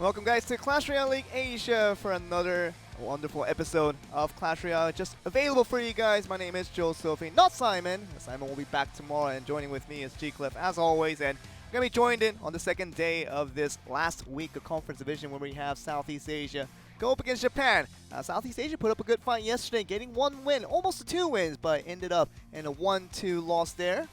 Welcome guys to Clash Royale League Asia for another wonderful episode of Clash Royale just available for you guys. My name is Joe Sophie, not Simon. Simon will be back tomorrow, and joining with me is G Cliff as always, and we're going to be joined in on the second day of this last week of Conference Division where we have Southeast Asia go up against Japan. Southeast Asia put up a good fight yesterday, getting one win, almost 2 wins, but ended up in a 1-2 loss there.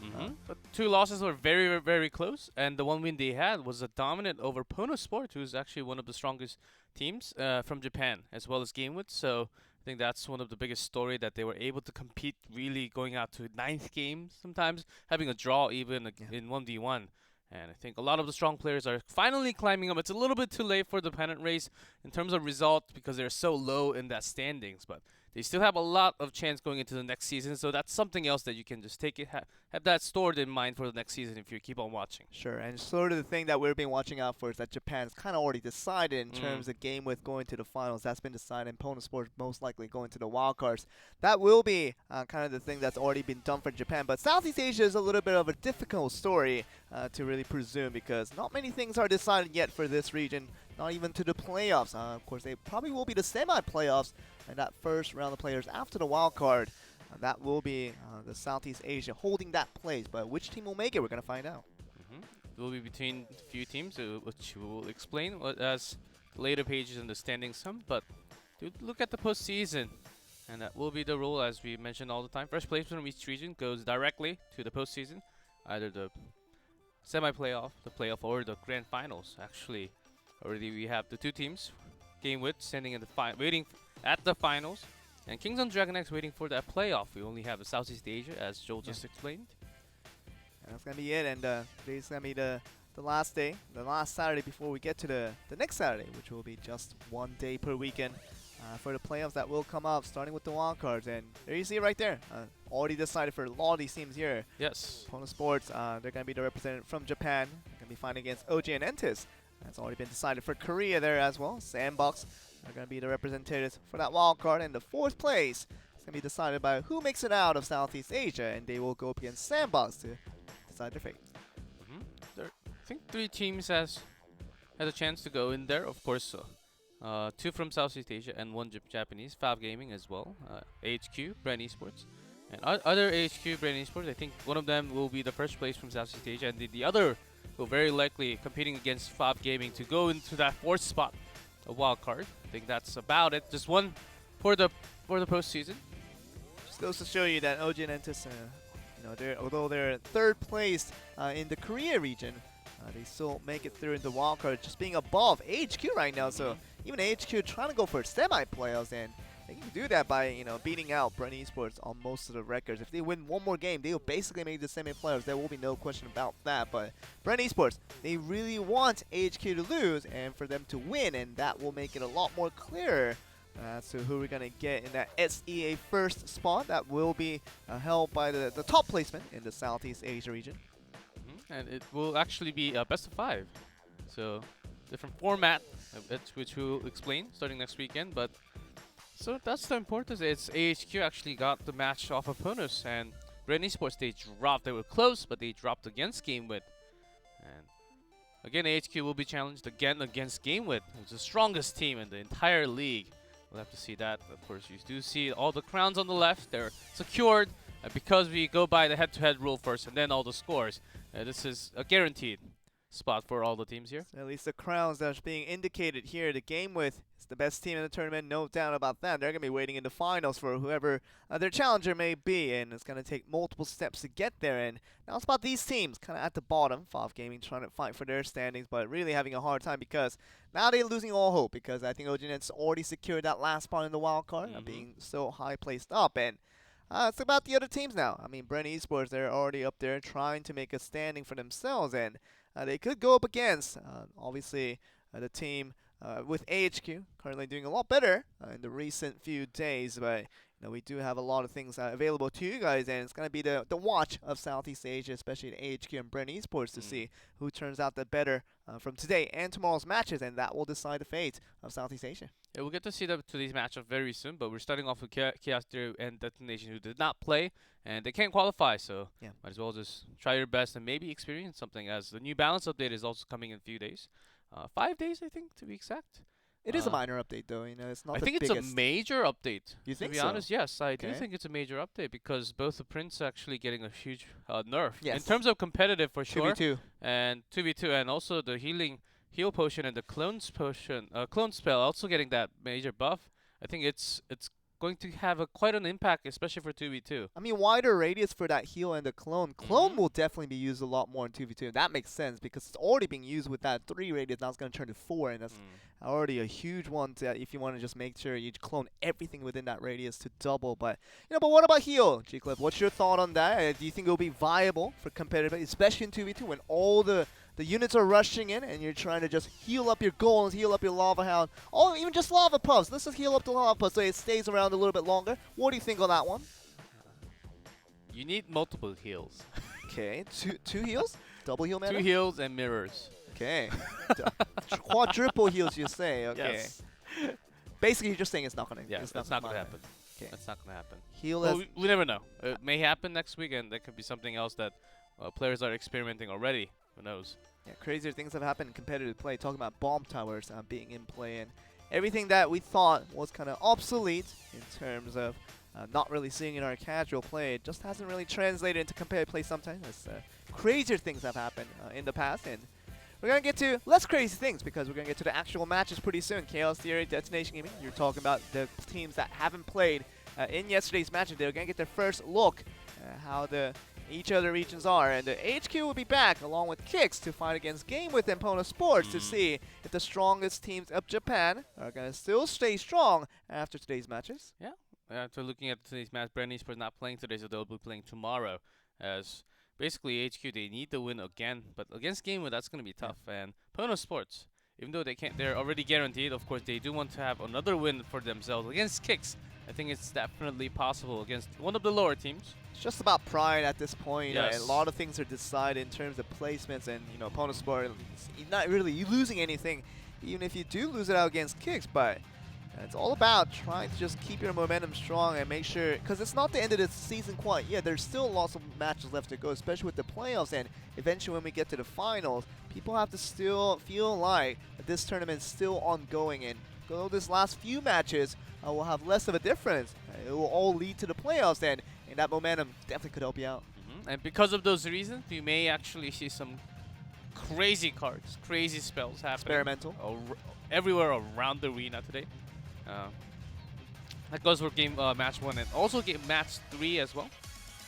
But 2 losses were very, very close, and the 1 win they had was a dominant over Pono Sport, who's actually one of the strongest teams from Japan, as well as Gamewood. So I think that's one of the biggest story, that they were able to compete, really going out to 9th game, sometimes having a draw even in 1v1. And I think a lot of the strong players are finally climbing up. It's a little bit too late for the pennant race in terms of result because they're so low in that standings, but they still have a lot of chance going into the next season. So that's something else that you can just take it, have that stored in mind for the next season if you keep on watching. Sure, and sort of the thing that we've been watching out for is that Japan's kind of already decided in terms of game with going to the finals. That's been decided, and Pono Sports most likely going to the wildcards. That will be kind of the thing that's already been done for Japan. But Southeast Asia is a little bit of a difficult story to really presume, because not many things are decided yet for this region, not even to the playoffs. Of course, they probably will be the semi-playoffs and that first round of players after the wild card. That will be the Southeast Asia holding that place, but which team will make it, we're going to find out. It will be between a few teams, which we will explain as later pages in the standings sum. But look at the postseason, and that will be the rule, as we mentioned all the time. First place from each region goes directly to the postseason, either the semi-playoff, the playoff, or the grand finals. Actually, already we have the 2 teams, Gamewood standing in the waiting at the finals, and Kings on Dragon X waiting for that playoff. We only have the Southeast Asia, as Joel just explained. And that's going to be it, and today's going to be the last day, the last Saturday before we get to the next Saturday, which will be just 1 day per weekend for the playoffs that will come up, starting with the wildcards. And there you see it right there. Already decided for a lot of these teams here. Yes. Pono Sports, they're going to be the representative from Japan. They're going to be fighting against OG and Entis. That's already been decided for Korea there as well. Sandbox are going to be the representatives for that wild card. And the 4th place is going to be decided by who makes it out of Southeast Asia. And they will go up against Sandbox to decide their fate. I think 3 teams has a chance to go in there. Of course, 2 from Southeast Asia and 1 Japanese. Fab Gaming as well. AHQ, Brand Esports. And other AHQ, Brand Esports, I think one of them will be the first place from Southeast Asia, and the other will very likely competing against Fab Gaming to go into that 4th spot, a wild card. I think that's about it. Just one for the postseason. Just goes to show you that OG and Entis, although they're 3rd place in the Korea region, they still make it through in the wild card, just being above AHQ right now. So even AHQ trying to go for semi-playoffs, and they can do that by beating out Brent Esports on most of the records. If they win one more game, they will basically make the semi-playoffs. There will be no question about that. But Brent Esports, they really want AHQ to lose and for them to win, and that will make it a lot more clearer as to who we're going to get in that SEA first spot. That will be held by the top placement in the Southeast Asia region. And it will actually be a best of 5. So different format, which we'll explain starting next weekend. But so that's the importance. It's AHQ actually got the match off of Ponos, and Brand Esports, they dropped. They were close, but they dropped against Gamewood. And again, AHQ will be challenged again against Gamewood. It's the strongest team in the entire league. We'll have to see that. Of course, you do see all the crowns on the left. They're secured because we go by the head-to-head rule first and then all the scores. This is a guaranteed spot for all the teams here. So at least the crowns that's being indicated here, the Gamewood is the best team in the tournament, no doubt about that. They're going to be waiting in the finals for whoever their challenger may be, and it's going to take multiple steps to get there. And now it's about these teams kind of at the bottom. Fab Gaming trying to fight for their standings, but really having a hard time because now they're losing all hope, because I think OGNet's already secured that last spot in the wild card, being so high placed up. And it's about the other teams now. I mean, Brent Esports, they're already up there trying to make a standing for themselves, and they could go up against, obviously, the team with AHQ, currently doing a lot better in the recent few days. But we do have a lot of things available to you guys, and it's going to be the watch of Southeast Asia, especially in AHQ and Brent Esports, to see who turns out the better from today and tomorrow's matches, and that will decide the fate of Southeast Asia. Yeah, we'll get to see today's matchup very soon, but we're starting off with Chaos Theory and Detonation, who did not play, and they can't qualify, so might as well just try your best and maybe experience something, as the new balance update is also coming in a few days. 5 days, I think, to be exact. It is a minor update, though. You know, it's not I the think it's biggest. a major update. You think to be so? honest, yes, I do Okay. think it's a major update because both the Prince actually getting a huge nerf in Yes. terms of competitive for sure, 2v2. and 2v2, and also the heal potion and the clone spell also getting that major buff. I think it's going to have quite an impact, especially for 2v2. I mean, wider radius for that heal and the clone. Clone Mhm. will definitely be used a lot more in 2v2. That makes sense because it's already being used with that 3 radius. Now it's going to turn to 4, and that's already a huge one to, if you want to just make sure you clone everything within that radius to double. But but what about heal, G-Clip? What's your thought on that? Do you think it will be viable for competitive, especially in 2v2 when all the units are rushing in and you're trying to just heal up your golems, heal up your lava hound, or even just lava puffs. Let's just heal up the lava puffs so it stays around a little bit longer. What do you think on that one? You need multiple heals. Okay, two heals? Double heal meta? 2 heals and mirrors. Okay. Quadruple heals, you say. Okay. Yes. Basically, you're just saying it's not going to Yeah, that's not going to happen. Okay. That's not going to happen. Heal Well, as we never know. It may happen next week, and there could be something else that players are experimenting already. Who knows? Yeah, crazier things have happened in competitive play. Talking about bomb towers being in play and everything that we thought was kind of obsolete in terms of not really seeing in our casual play. It just hasn't really translated into competitive play sometimes. As, crazier things have happened in the past, and we're going to get to less crazy things because we're going to get to the actual matches pretty soon. Chaos Theory, Detonation Gaming, you're talking about the teams that haven't played in yesterday's matches. They're going to get their first look how each other regions are, and the HQ will be back along with Kicks to fight against Game with Pono Sports to see if the strongest teams of Japan are going to still stay strong after today's matches. Yeah. After looking at today's match, Brandy's for not playing today, so they'll be playing tomorrow. As basically HQ, they need to win again, but against Gamewood, that's going to be tough. And Pono Sports, even though they're already guaranteed, of course, they do want to have another win for themselves against Kicks. I think it's definitely possible against one of the lower teams. It's just about pride at this point. Yes. A lot of things are decided in terms of placements, and Pono Sports, not really losing anything, even if you do lose it out against Kicks, but it's all about trying to just keep your momentum strong and make sure, because it's not the end of the season quite yet. There's still lots of matches left to go, especially with the playoffs, and eventually when we get to the finals, people have to still feel like that this tournament is still ongoing, and though this last few matches will have less of a difference, it will all lead to the playoffs, and that momentum definitely could help you out. And because of those reasons, we may actually see some crazy cards, crazy spells happening. Experimental. Everywhere around the arena today. That goes for match 1 and also match 3 as well.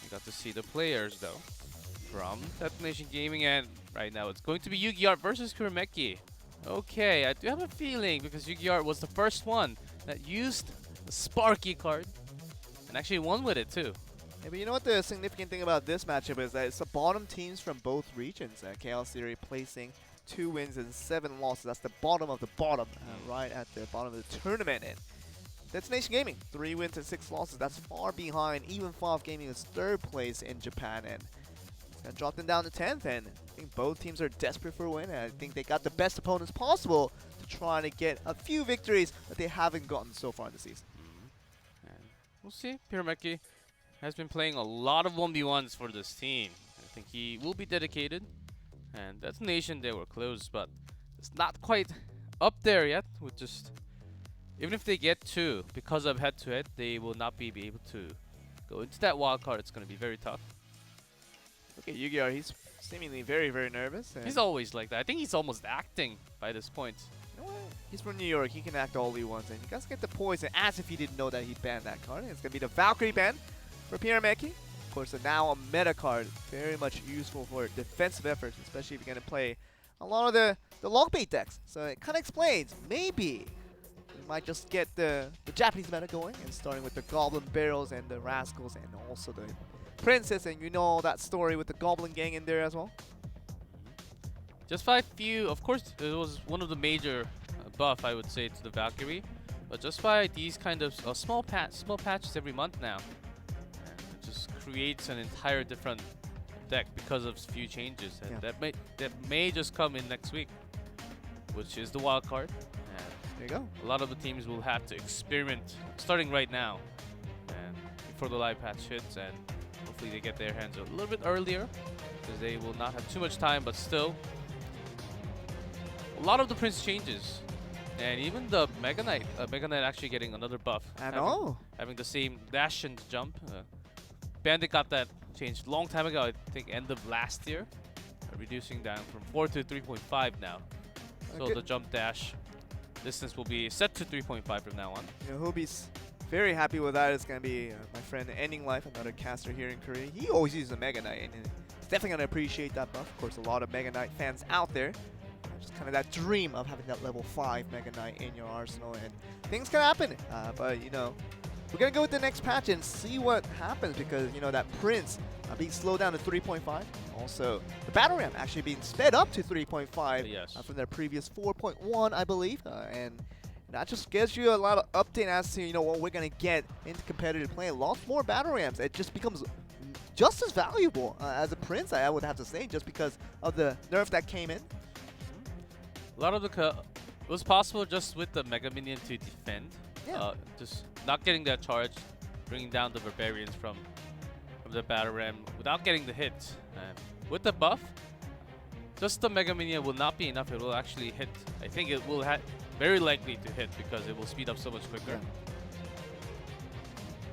You got to see the players though from Detonation Gaming, and right now it's going to be Yugi Art versus Kuremeki. Okay, I do have a feeling because Yugi Art was the first one that used the Sparky card and actually won with it too. Yeah, but you know what the significant thing about this matchup is that it's the bottom teams from both regions. Chaos Theory placing 2 wins and 7 losses. That's the bottom of the bottom, right at the bottom of the tournament. And Detonation Gaming, 3 wins and 6 losses. That's far behind even FOF Gaming is 3rd place in Japan, and it's gonna drop them down to 10th. And I think both teams are desperate for a win, and I think they got the best opponents possible to try to get a few victories that they haven't gotten so far in the season. And we'll see. Kuremeki has been playing a lot of 1v1s for this team. I think he will be dedicated. And Detonation, they were close, but it's not quite up there yet. With just, even if they get 2 because of head-to-head, they will not be able to go into that wild card. It's going to be very tough. Okay, Yu-Gi-Oh! He's seemingly very, very nervous. He's always like that. I think he's almost acting by this point. You know what? He's from New York. He can act all he wants, and you guys get the poison as if he didn't know that he banned that card. It's gonna be the Valkyrie ban for Kuremeki. Of course, now a meta card, very much useful for defensive efforts, especially if you're gonna play a lot of the lockbait decks. So it kind of explains maybe we might just get the Japanese meta going, and starting with the Goblin Barrels and the Rascals, and also the Princess, and you know that story with the Goblin Gang in there as well. Just by few, of course, it was one of the major buff, I would say, to the Valkyrie. But just by these kind of small patches every month now, it just creates an entire different deck because of few changes, and that may just come in next week, which is the wild card. And there you go. A lot of the teams will have to experiment starting right now, and before the live patch hits, and hopefully they get their hands a little bit earlier because they will not have too much time, but still. a lot of the Prince changes. And even the Mega Knight actually getting another buff. I know. Having the same dash and jump. Bandit got that changed a long time ago, I think end of last year. Reducing down from 4 to 3.5 now. So the jump dash distance will be set to 3.5 from now on. You know, who'll be very happy with that is going to be my friend Ending Life, another caster here in Korea. He always uses a Mega Knight, and he's definitely going to appreciate that buff. Of course, a lot of Mega Knight fans out there. Just kind of that dream of having that level 5 Mega Knight in your arsenal, and things can happen. But, you know, we're going to go with the next patch and see what happens because, you know, that Prince being slowed down to 3.5. Also, the battle ramp actually being sped up to 3.5 Yes. from their previous 4.1, I believe. And that just gives you a lot of update as to, you know, what we're going to get into competitive play. Lots more battle ramps. It just becomes just as valuable as a Prince, I would have to say, just because of the nerf that came in. A lot of the it was possible just with the Mega Minion to defend. Yeah. Just not getting that charge, bringing down the Barbarians from the battle ram without getting the hit. And with the buff, just the Mega Minion will not be enough. It will actually hit. I think it will very likely to hit because it will speed up so much quicker.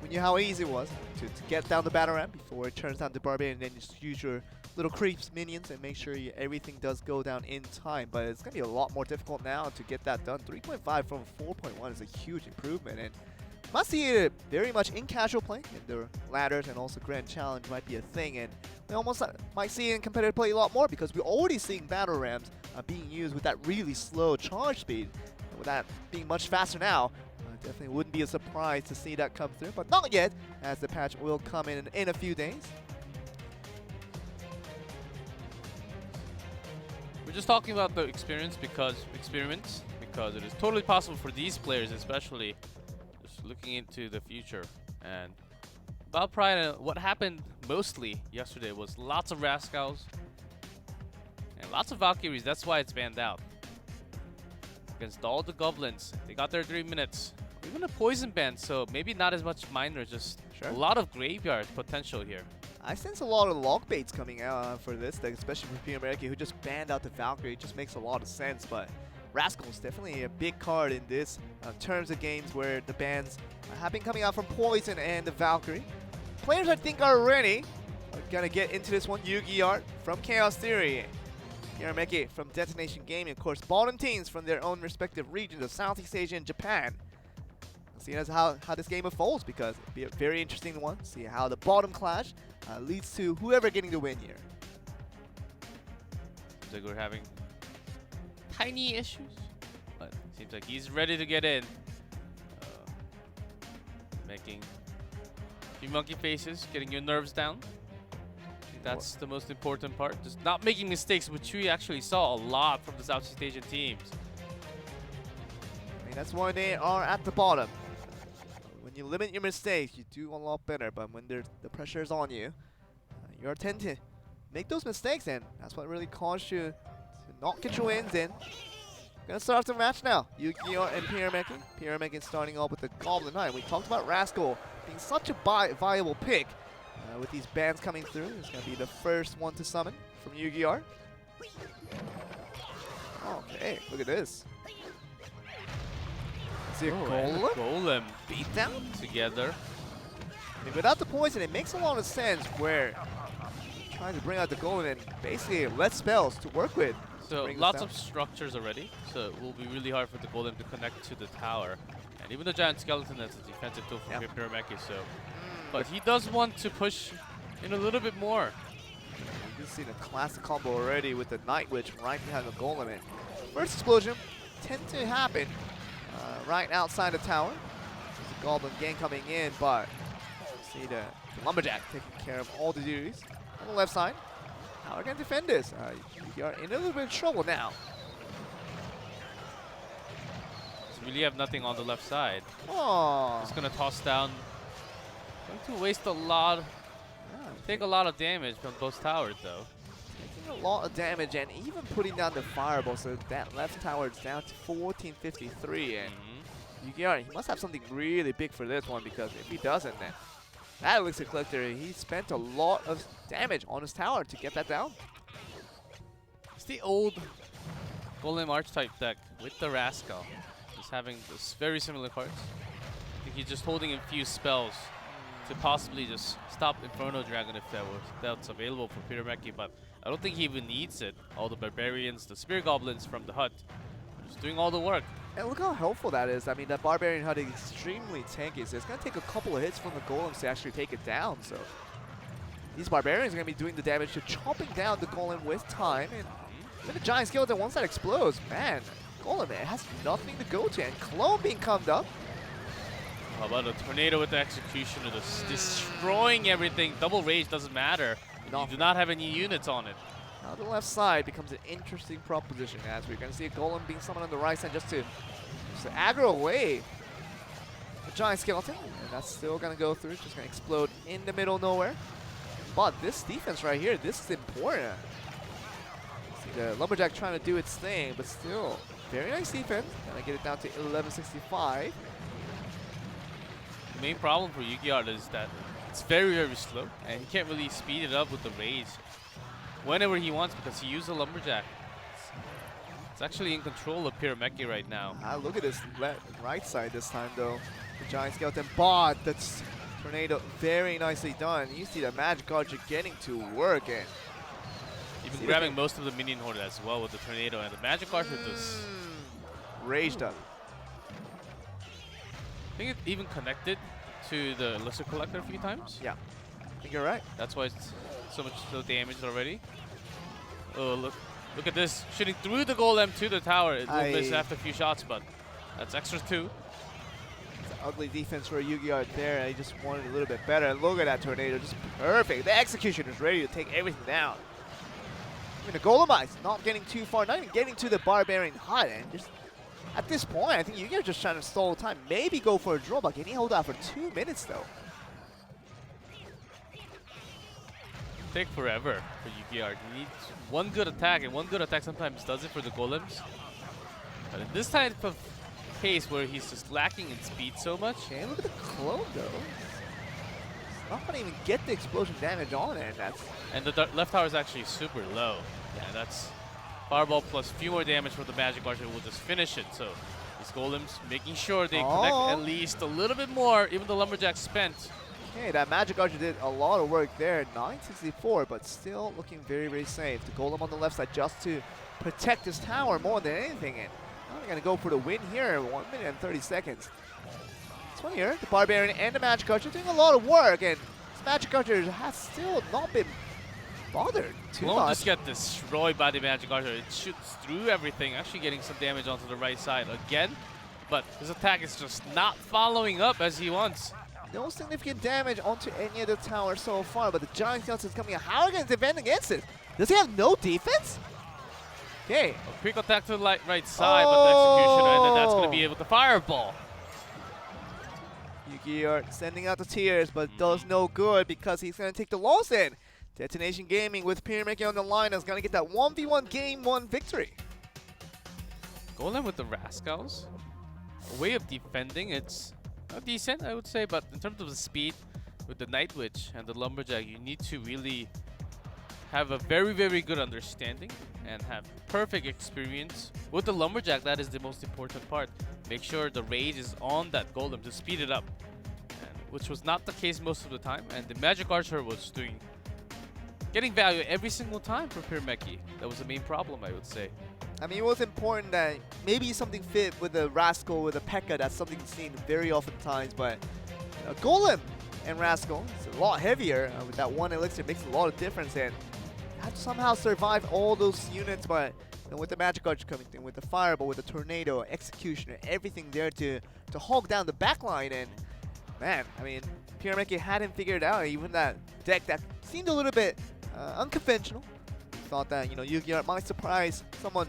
We knew how easy it was to get down the battle ramp before it turns down to Barbarian, and then just use your little creeps minions and make sure everything does go down in time. But it's going to be a lot more difficult now to get that done. 3.5 from 4.1 is a huge improvement, and must see it very much in casual play. And the ladders and also Grand Challenge might be a thing, and we almost might see it in competitive play a lot more because we're already seeing battle ramps being used with that really slow charge speed. And with that being much faster now, definitely wouldn't be a surprise to see that come through, but not yet, as the patch will come in a few days. We're just talking about the experiments because it is totally possible for these players, especially just looking into the future. And about Pride, what happened mostly yesterday was lots of Rascals and lots of Valkyries. That's why it's banned out. Against all the Goblins, they got their 3 minutes. Even a poison ban, so maybe not as much minor, just a lot of graveyard potential here. I sense a lot of log baits coming out for this deck, especially for Peter America, who just banned out the Valkyrie. It just makes a lot of sense, but Rascal's definitely a big card in this terms of games where the bans have been coming out from Poison and the Valkyrie. Players I think are ready. Are gonna get into this one. Yugi Art from Chaos Theory. Hirameki from Detonation Gaming, of course, bottom teams from their own respective regions of Southeast Asia and Japan. See as how this game unfolds, because it'll be a very interesting one. See how the bottom clash leads to whoever getting the win here. Seems like we're having tiny issues, but seems like he's ready to get in. Making a few monkey faces, getting your nerves down. I think that's the most important part. Just not making mistakes, which we actually saw a lot from the Southeast Asian teams. I mean, that's why they are at the bottom. When you limit your mistakes, you do a lot better. But when the pressure is on you, you tend to make those mistakes, and that's what really caused you to not get your wins in. Gonna start off the match now. Yu-Gi-Oh! And Pyrameki. Pyrameki starting off with the Goblin Knight. We talked about Rascal being such a viable pick. With these bans coming through, it's gonna be the first one to summon from Yu-Gi-Oh! Okay, look at this. See a Golem beat down together. I mean, without the poison, it makes a lot of sense where trying to bring out the Golem and basically less spells to work with. So lots of structures already, so it will be really hard for the Golem to connect to the tower. And even the Giant Skeleton is a defensive tool for Pyrameki, so. But he does want to push in a little bit more. You've seen a classic combo already with the Night Witch right behind the Golem. And first explosion tend to happen right outside the tower. There's a Goblin gang coming in, but you see the Lumberjack taking care of all the duties on the left side. How are we going to defend this? You are in a little bit of trouble now. So really have nothing on the left side. Oh, Just gonna toss down. Going to waste a lot. Take a lot of damage from both towers though. Taking a lot of damage and even putting down the fireball, so that left tower is down to 1453. And Yu-Gi-Oh! He must have something really big for this one, because if he doesn't, then that Elixir Collector, he spent a lot of damage on his tower to get that down. It's the old Golem Archetype deck with the Rascal is having this very similar cards. I think he's just holding a few spells to possibly just stop Inferno Dragon if that's available for Peter Mekki, but I don't think he even needs it. All the Barbarians, the Spear Goblins from the hut, are just doing all the work. And look how helpful that is. I mean, that Barbarian hut is extremely tanky, so it's going to take a couple of hits from the Golems to actually take it down. So these Barbarians are going to be doing the damage to chopping down the Golem with time. And then the Giant Skeleton, once that explodes, man, Golem, man, has nothing to go to. And Clone being cummed up. How about a Tornado with the Executioner just destroying everything? Double Rage doesn't matter. You do not have any units on it. Now the left side becomes an interesting proposition, as we're going to see a Golem being summoned on the right side just to aggro away the Giant Skeleton. And that's still going to go through. It's just going to explode in the middle of nowhere. But this defense right here, this is important. See the Lumberjack trying to do its thing, but still very nice defense. Gonna get it down to 1165. The main problem for Yu-Gi-Oh! Is that it's very, very slow, and he can't really speed it up with the Rage whenever he wants because he used a Lumberjack. It's actually in control of Peter Mekki right now. Look at this right side this time, though. The Giant Skeleton bot, that's Tornado, very nicely done. You see the Magic Archer getting to work, and even grabbing most of the minion horde as well with the Tornado, and the Magic Archer just raged up. I think it even connected to the Lesser Collector a few times. Yeah, I think you're right. That's why it's so much damaged already. Oh, look at this. Shooting through the Golem to the tower. It will miss after a few shots, but that's extra 2. It's an ugly defense for Yu-Gi-Oh! There. I just wanted a little bit better. And look at that Tornado, just perfect. The execution is ready to take everything down. I mean, the Golemites not getting too far, not even getting to the Barbarian hut, and just at this point, I think Yu-Gi-Oh! Just trying to stall time. Maybe go for a draw, but can he hold out for 2 minutes though? Take forever for Yu-Gi-Oh! You need one good attack, and one good attack sometimes does it for the Golems. But in this type of case where he's just lacking in speed so much. Okay, look at the clone though. It's not gonna even get the explosion damage on it. And the left tower is actually super low. Yeah, that's Fireball plus few more damage from the Magic Archer will just finish it. So these Golems making sure they connect at least a little bit more, even the Lumberjack spent. Okay, that Magic Archer did a lot of work there. 964, but still looking very, very safe. The Golem on the left side just to protect his tower more than anything. And now they're going to go for the win here. 1 minute and 30 seconds. This one here, the Barbarian and the Magic Archer doing a lot of work. And this Magic Archer has still not been bothered too much. Won't just get destroyed by the Magic Archer. It shoots through everything, actually getting some damage onto the right side again. But his attack is just not following up as he wants. No significant damage onto any of the towers so far, but the Giant Skeleton is coming out. How are you going to defend against it? Does he have no defense? Okay. A quick attack to the right side, but the Executioner, and then that's going to be able to Fireball. Yu-Gi-Oh! Sending out the tears, but does no good because he's going to take the loss in. Detonation Gaming with Peter Mekki on the line is going to get that 1v1 Game 1 victory. Golem with the Rascals. A way of defending, it's decent, I would say, but in terms of the speed, with the Night Witch and the Lumberjack, you need to really have a very, very good understanding and have perfect experience. With the Lumberjack, that is the most important part. Make sure the Rage is on that Golem to speed it up, which was not the case most of the time, and the Magic Archer was getting value every single time for Peter Mekki. That was the main problem, I would say. I mean, it was important that maybe something fit with the Rascal, with the P.E.K.K.A. That's something seen very often times, but Golem and Rascal, it's a lot heavier. With that one elixir, it makes a lot of difference, and you have to somehow survive all those units, but with the Magic Archer coming in, with the Fireball, with the Tornado, Executioner, everything there to hog down the backline, and man, I mean, Peter Mekki hadn't figured out even that deck that seemed a little bit unconventional. Thought that, Yu-Gi-Oh! Might surprise someone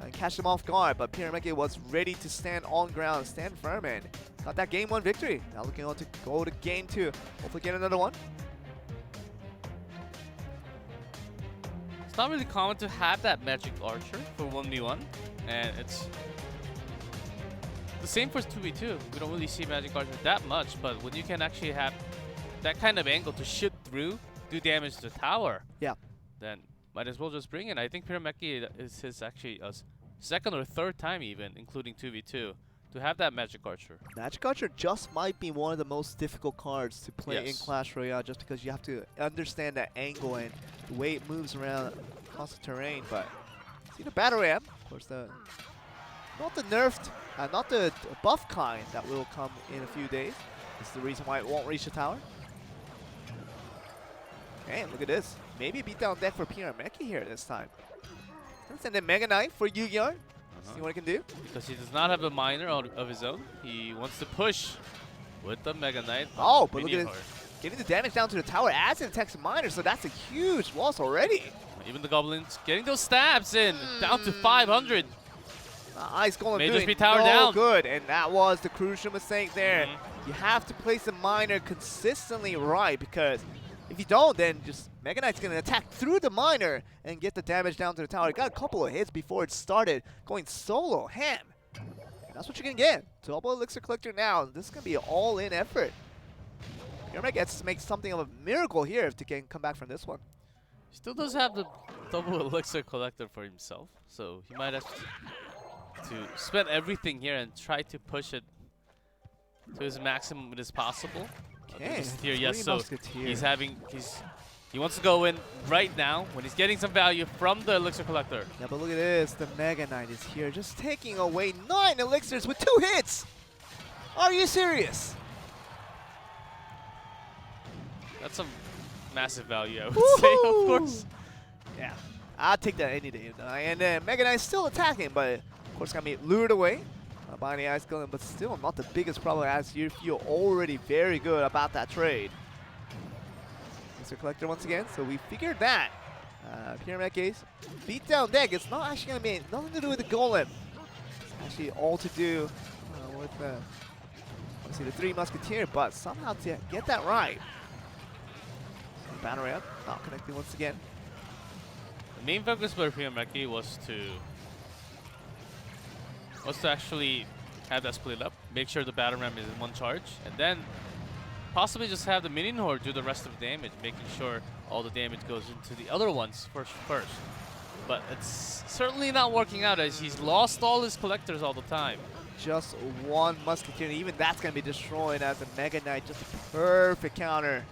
and catch them off guard, but Peter Mekki was ready to stand on ground, stand firm, and got that Game 1 victory. Now looking on to go to Game 2. Hopefully get another one. It's not really common to have that Magic Archer for 1v1, and it's the same for 2v2. We don't really see Magic Archer that much, but when you can actually have that kind of angle to shoot through, do damage to the tower, yeah, then might as well just bring it. I think Peter Mekki is his actually second or third time even, including 2v2, to have that Magic Archer. Magic Archer just might be one of the most difficult cards to play in Clash Royale, just because you have to understand that angle and the way it moves around across the terrain. But see the battle ram, of course, not the nerfed, not the buff kind that will come in a few days. This is the reason why it won't reach the tower. Okay, look at this. Maybe a beatdown deck for Pyrameki here this time. Let's send in Mega Knight for Yu-Gi-Oh! See what he can do. Because he does not have a miner of his own. He wants to push with the Mega Knight. Oh, but look at it. Getting the damage down to the tower as it attacks a miner, so that's a huge loss already. Even the goblins getting those stabs in. Down to 500. Ice Golem May doing just be towered no down. good, and that was the crucial mistake there. You have to place the miner consistently right, because if you don't, then just Mega Knight's going to attack through the miner and get the damage down to the tower. He got a couple of hits before it started going solo ham. And that's what you're going to get. Double Elixir Collector now. This is going to be an all-in effort. Pyrameki gets to make something of a miracle here if they can come back from this one. He still does have the double Elixir Collector for himself, so he might have to spend everything here and try to push it to his maximum as possible. Okay, yes, so he wants to go in right now when he's getting some value from the Elixir Collector. Yeah, but look at this. The Mega Knight is here, just taking away 9 elixirs with 2 hits. Are you serious? That's some massive value, I would say, of course. Yeah, I'll take that any day. And Mega Knight's still attacking, but of course gonna be lured away by the Ice Golem, but still not the biggest problem, as you feel already very good about that trade. Mr. Collector once again, so we figured that. Pyrameki's beatdown deck, it's not actually going to be nothing to do with the Golem. It's actually all to do with obviously the 3 Musketeer, but somehow to get that right. Battle ram, not connecting once again. The main focus for Pyrameki was to actually have that split up, make sure the battle ram is in one charge, and then possibly just have the minion horde do the rest of the damage, making sure all the damage goes into the other ones first. But it's certainly not working out, as he's lost all his collectors all the time. Just 1 Musketeer, even that's going to be destroyed as a Mega Knight, just a perfect counter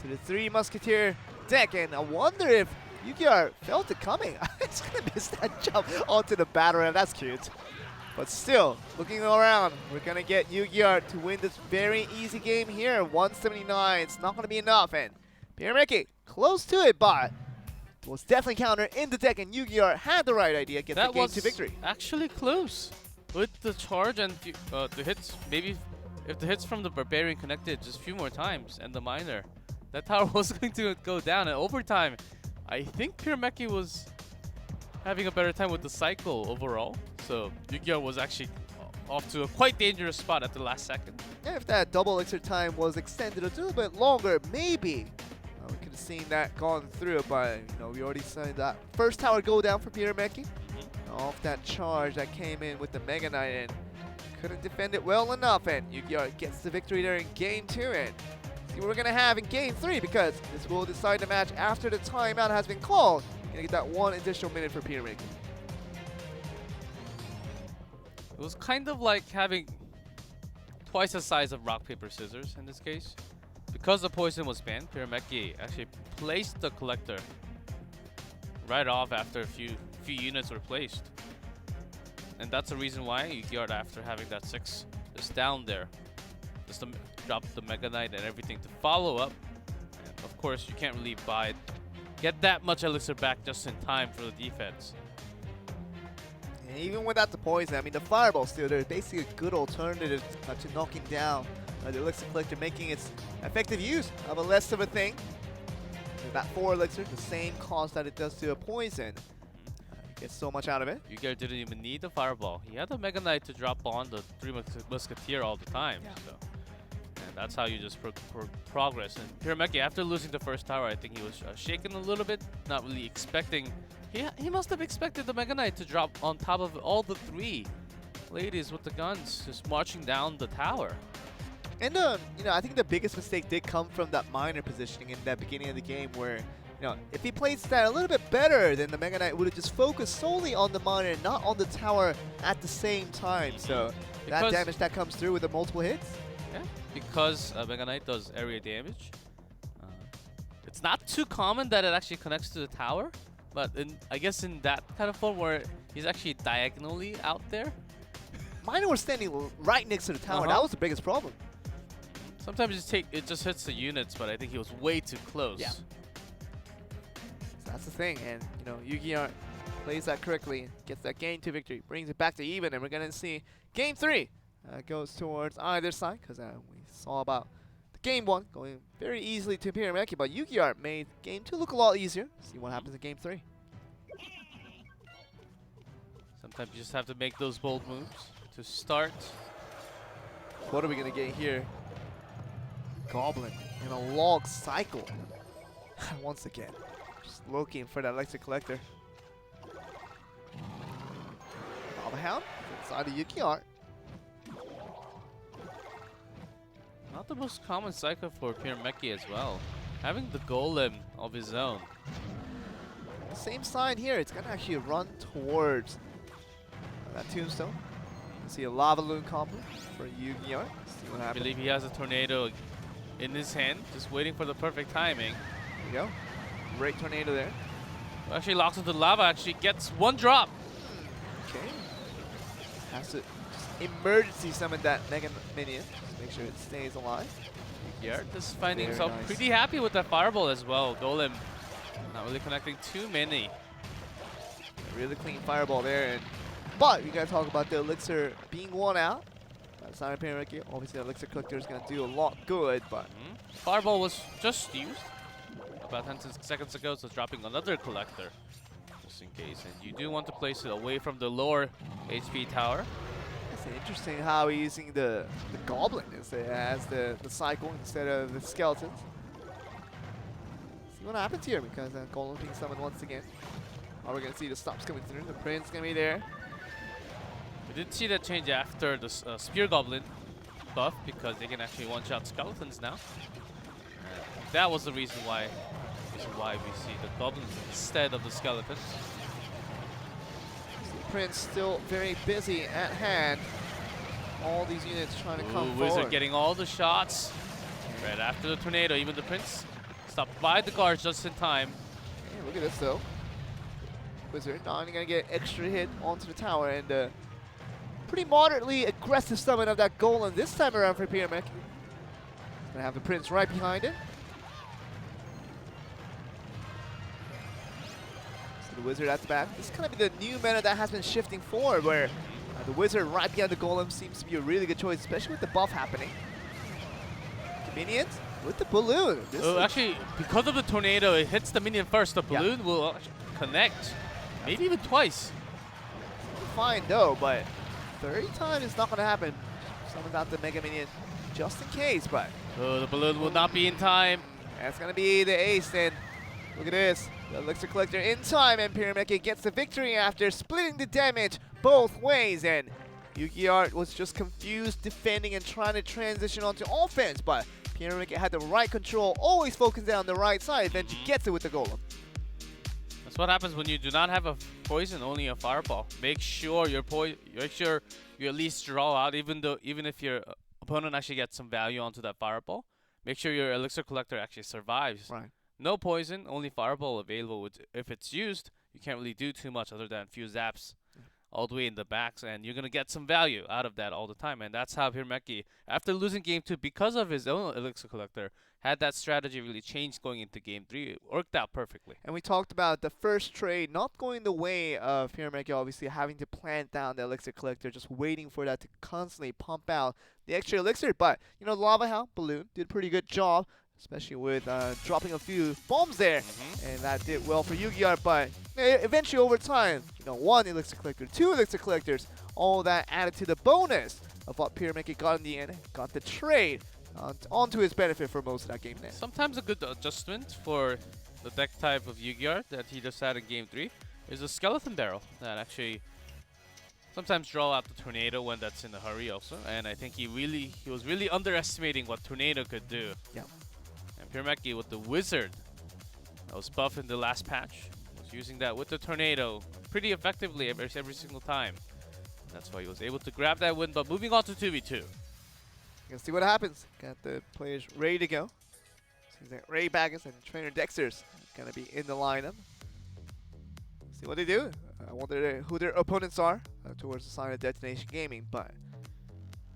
to the 3 Musketeer deck. And I wonder if Yu-Gi-Oh! Felt it coming. It's going to miss that jump onto the battle ram. That's cute. But still, looking around, we're going to get Yu-Gi-Oh! To win this very easy game here. 179, it's not going to be enough. And Pyrameki, close to it, but was definitely counter in the deck, and Yu-Gi-Oh! Had the right idea, get the game to victory. Actually close with the charge and the hits. Maybe if the hits from the Barbarian connected just a few more times, and the Miner, that tower was going to go down. And overtime, I think Pyrameki was having a better time with the cycle overall. So Yu-Gi-Oh! Was actually off to a quite dangerous spot at the last second. Yeah, if that double elixir time was extended a little bit longer, maybe we could have seen that gone through. But we already saw that first tower go down for Pyrameki off that charge that came in with the Mega Knight, and couldn't defend it well enough. And Yu-Gi-Oh! Gets the victory there in game 2. And see what we're gonna have in game 3, because this will decide the match after the timeout has been called. Gonna get that 1 additional minute for Pyrameki. It was kind of like having twice the size of rock, paper, scissors in this case. Because the poison was banned, Pyrameki actually placed the collector right off after a few units were placed. And that's the reason why Yu-Gi-Oh! After having that 6 just down there, just to drop the Mega Knight and everything to follow up. And of course, you can't really get that much elixir back just in time for the defense. And even without the poison, I mean, the fireball still there, basically a good alternative to knocking down the elixir collector, making its effective use of a less of a thing. That 4 elixir, the same cost that it does to a poison. Gets so much out of it. Yu-Gi-Oh! Didn't even need the fireball. He had the Mega Knight to drop on the 3 Musketeer all the time. Yeah. So. And that's how you just progress. And Pyrameki, after losing the first tower, I think he was shaken a little bit, not really expecting. He must have expected the Mega Knight to drop on top of all the 3 ladies with the guns, just marching down the tower. And I think the biggest mistake did come from that minor positioning in that beginning of the game, where You know, if he plays that a little bit better, then the Mega Knight would have just focused solely on the monitor, not on the tower at the same time. So that damage that comes through with the multiple hits. Yeah, because Mega Knight does area damage. It's not too common that it actually connects to the tower, but I guess in that kind of form where he's actually diagonally out there. Miner was standing right next to the tower. That was the biggest problem. Sometimes it just hits the units, but I think he was way too close. Yeah. So that's the thing, and you know, Yu-Gi-Oh plays that correctly, gets that game 2 victory, brings it back to even, and we're gonna see game 3 goes towards either side, because we saw about the game 1 going very easily to Pyrameki, but Yu-Gi-Oh made game 2 look a lot easier. See what happens in game 3. Sometimes you just have to make those bold moves to start. What are we gonna get here? Goblin in a log cycle. Once again, just looking for that electric collector. Lava Hound inside of Yu-Gi-Oh! Not the most common cycle for Pyrameki as well. Having the golem of his own. Same side here, it's gonna actually run towards that tombstone. See a lava loon combo for Yu-Gi-Oh! See what I happens. believe he has a tornado in his hand, just waiting for the perfect timing. There you go. Great tornado there. Actually locks into the lava, actually gets one drop. Okay. Has to just emergency summon that Mega Minion. Just make sure it stays alive. Yu-Gi-Oh! Just finding Very himself nice. pretty happy with that fireball as well. Golem not really connecting too many. Really clean fireball there. But we gotta talk about the elixir being one out. Simon Pyrameki, obviously the elixir collector is gonna do a lot good, but Fireball was just used about 10 seconds ago, so dropping another collector just in case. And you do want to place it away from the lower HP tower. it's interesting how he's using the goblin as the cycle instead of the skeletons. See what happens here, because golem being summoned once again. Are we gonna see the stops coming through? The prince gonna be there. We did see that change after the Spear Goblin buff, because they can actually one-shot skeletons now. That was the reason why we see the goblins instead of the skeletons. The prince still very busy at hand. All these units trying to come Wizard forward. getting all the shots right after the tornado. Even the prince stopped by the guards just in time. Okay, look at this though. Wizard not only gonna get extra hit onto the tower, and pretty moderately aggressive summon of that golem this time around for Pyrameki. Gonna have the prince right behind it. So the wizard at the back. This is gonna be the new meta that has been shifting forward, where the wizard right behind the golem seems to be a really good choice, especially with the buff happening. Convenient with the balloon. Actually, because of the tornado, it hits the minion first. The balloon will actually connect, maybe even twice. Fine though, but third time is not gonna happen. Summons out the Mega Minion just in case, but The balloon will not be in time. that's gonna be the ace. And look at this, the elixir collector in time, and Pyrameki gets the victory after splitting the damage both ways. And Yu-Gi-Oh! Was just confused defending and trying to transition onto offense, but Pyrameki had the right control, always focusing on the right side, then she gets it with the golem. That's what happens when you do not have a poison, only a fireball. Make sure you at least draw out, even if your opponent actually gets some value onto that fireball. Make sure your elixir collector actually survives. Right. No poison, only fireball available. If it's used, you can't really do too much other than a few zaps all the way in the backs, and you're gonna get some value out of that all the time. And that's how Pyrameki, after losing game 2 because of his own elixir collector, had that strategy really changed going into game 3. It worked out perfectly. And we talked about the first trade not going the way of Pyrameki, obviously having to plant down the elixir collector, just waiting for that to constantly pump out the extra elixir. But, you know, Lava Hound, Balloon, did a pretty good job, especially with dropping a few bombs there. And that did well for Yu-Gi-Oh! But eventually over time, you know, 1 elixir collector, 2 elixir collectors, all that added to the bonus of what Pyrameki got in the end, got the trade onto his benefit for most of that game there. Sometimes a good adjustment for the deck type of Yu-Gi-Oh! That he just had in game 3 is a skeleton barrel that actually sometimes draw out the tornado when that's in a hurry also. And I think he was really underestimating what tornado could do. Yeah. And Pyrameki with the wizard That was buffed in the last patch. He was using that with the Tornado pretty effectively every single time. That's why he was able to grab that win, but moving on to 2v2. Let's see what happens. Got the players ready to go. Seems like Ray Baggins and Trainer Dexter's gonna be in the lineup. See what they do. I wonder who their opponents are towards the side of Detonation Gaming, but